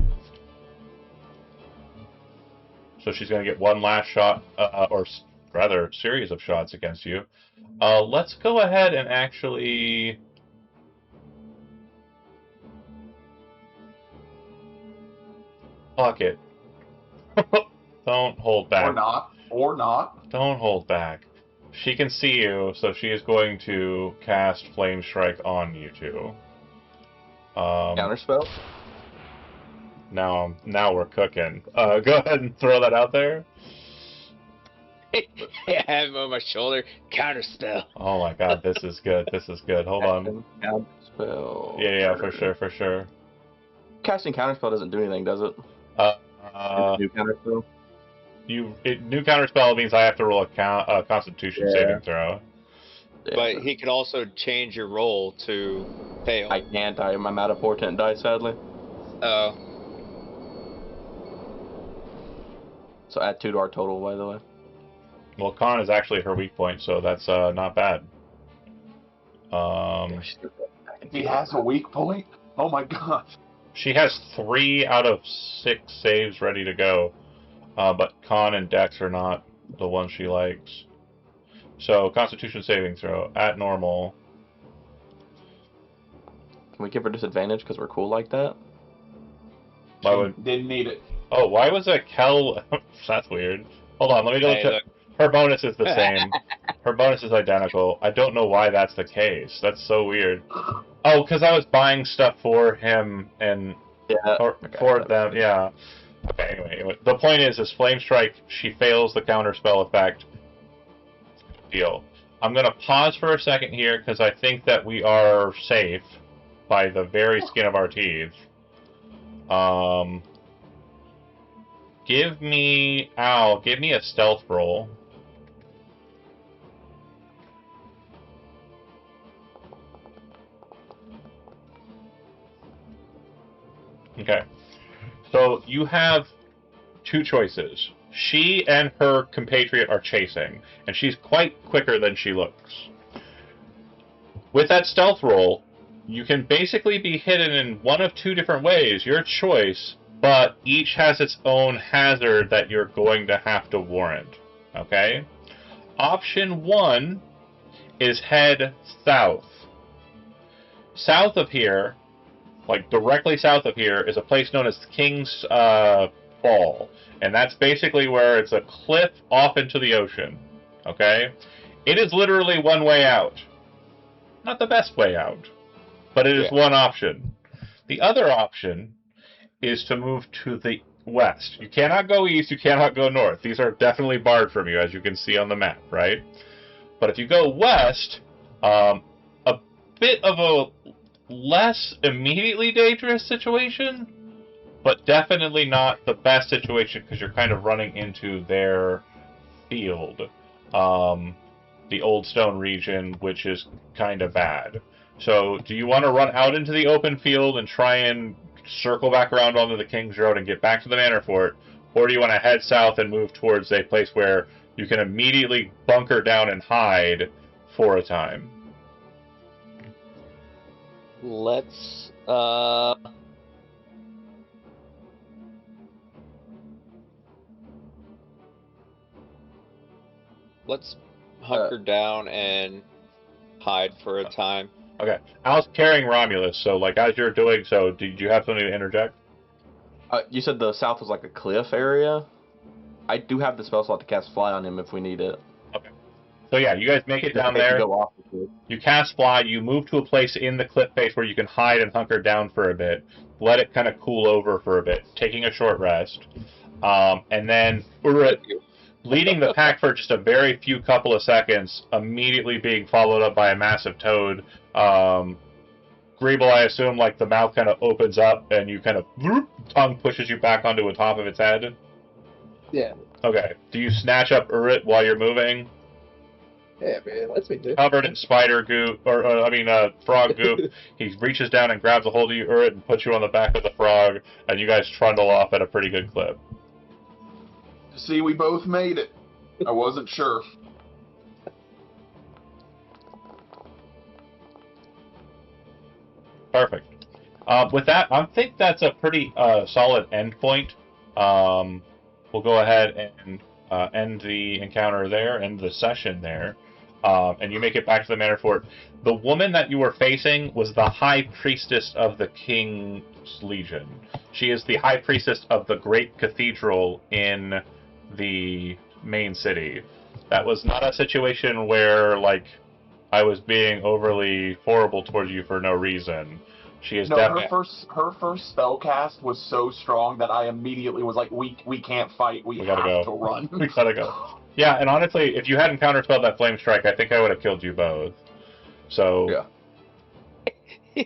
So she's going to get one last shot, or rather, series of shots against you. Let's go ahead and actually... Fuck it. Don't hold back. Or not. Don't hold back. She can see you, so she is going to cast Flame Strike on you two. Counterspell? Now we're cooking. Go ahead and throw that out there. I have him on my shoulder. Counterspell. Oh my god, this is good. This is good. Hold on. Counterspell. Yeah, for sure. Casting counterspell doesn't do anything, does it? New counterspell. New counterspell means I have to roll a Constitution saving throw. Yeah. But he can also change your roll to fail. I can't. I'm out of portent die, sadly. Oh. So add 2 to our total, by the way. Well, con is actually her weak point, so that's not bad. He has a weak point? Oh my god. She has 3 out of 6 saves ready to go, but con and dex are not the ones she likes. So, Constitution saving throw at normal. Can we give her disadvantage because we're cool like that? Didn't need it. Oh, why was that Kel? That's weird. Hold on, let me double check. Her bonus is the same. Her bonus is identical. I don't know why that's the case. That's so weird. Oh, because I was buying stuff for him and for them. Yeah. Okay. Anyway, the point is Flame Strike. She fails the counter spell effect. Deal. I'm gonna pause for a second here because I think that we are safe by the very skin of our teeth. Give me a stealth roll. Okay. So you have 2 choices. She and her compatriot are chasing, and she's quite quicker than she looks. With that stealth roll, you can basically be hidden in one of 2 different ways, your choice, but each has its own hazard that you're going to have to warrant. Okay? Option 1 is head south. South of here, like directly south of here, is a place known as King's Fall. And that's basically where it's a cliff off into the ocean. Okay? It is literally one way out. Not the best way out, but it is one option. The other option is to move to the west. You cannot go east, you cannot go north. These are definitely barred from you, as you can see on the map, right? But if you go west, a bit of a less immediately dangerous situation, but definitely not the best situation because you're kind of running into their field, the Old Stone region, which is kind of bad. So do you want to run out into the open field and try and circle back around onto the King's Road and get back to the Manor Fort, or do you want to head south and move towards a place where you can immediately bunker down and hide for a time? Let's hunker down and hide for a time. Okay. I was carrying Romulus, so like as you're doing so, did you have something to interject? You said the south was like a cliff area. I do have the spell slot to cast Fly on him if we need it. Okay. So yeah, you guys make it down there. You cast Fly, you move to a place in the cliff face where you can hide and hunker down for a bit. Let it kind of cool over for a bit, taking a short rest. And then Urut, leading the pack for just a very few couple of seconds, immediately being followed up by a massive toad. Greeble, I assume, like the mouth kind of opens up and you kind of tongue pushes you back onto the top of its head. Yeah. Okay. Do you snatch up Urut while you're moving? Yeah, man, lets me do it. Covered in spider goop, or frog goop. He reaches down and grabs a hold of you, Urut, and puts you on the back of the frog, and you guys trundle off at a pretty good clip. See, we both made it. I wasn't sure. With that, I think that's a pretty solid end point. We'll go ahead and end the encounter there, end the session there, and you make it back to the Manor Fort. The woman that you were facing was the High Priestess of the King's Legion. She is the High Priestess of the Great Cathedral in the main city. That was not a situation where, like, I was being overly horrible towards you for no reason. She is her first spell cast was so strong that I immediately was like, we can't fight, we gotta have go. to run. We gotta go. Yeah, and honestly, if you hadn't counterspelled that flame strike, I think I would have killed you both. So Yeah.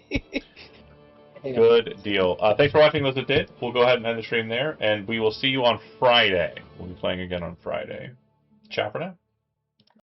Good deal. Thanks for watching those that did. We'll go ahead and end the stream there, and we will see you on Friday. We'll be playing again on Friday. Ciao for now.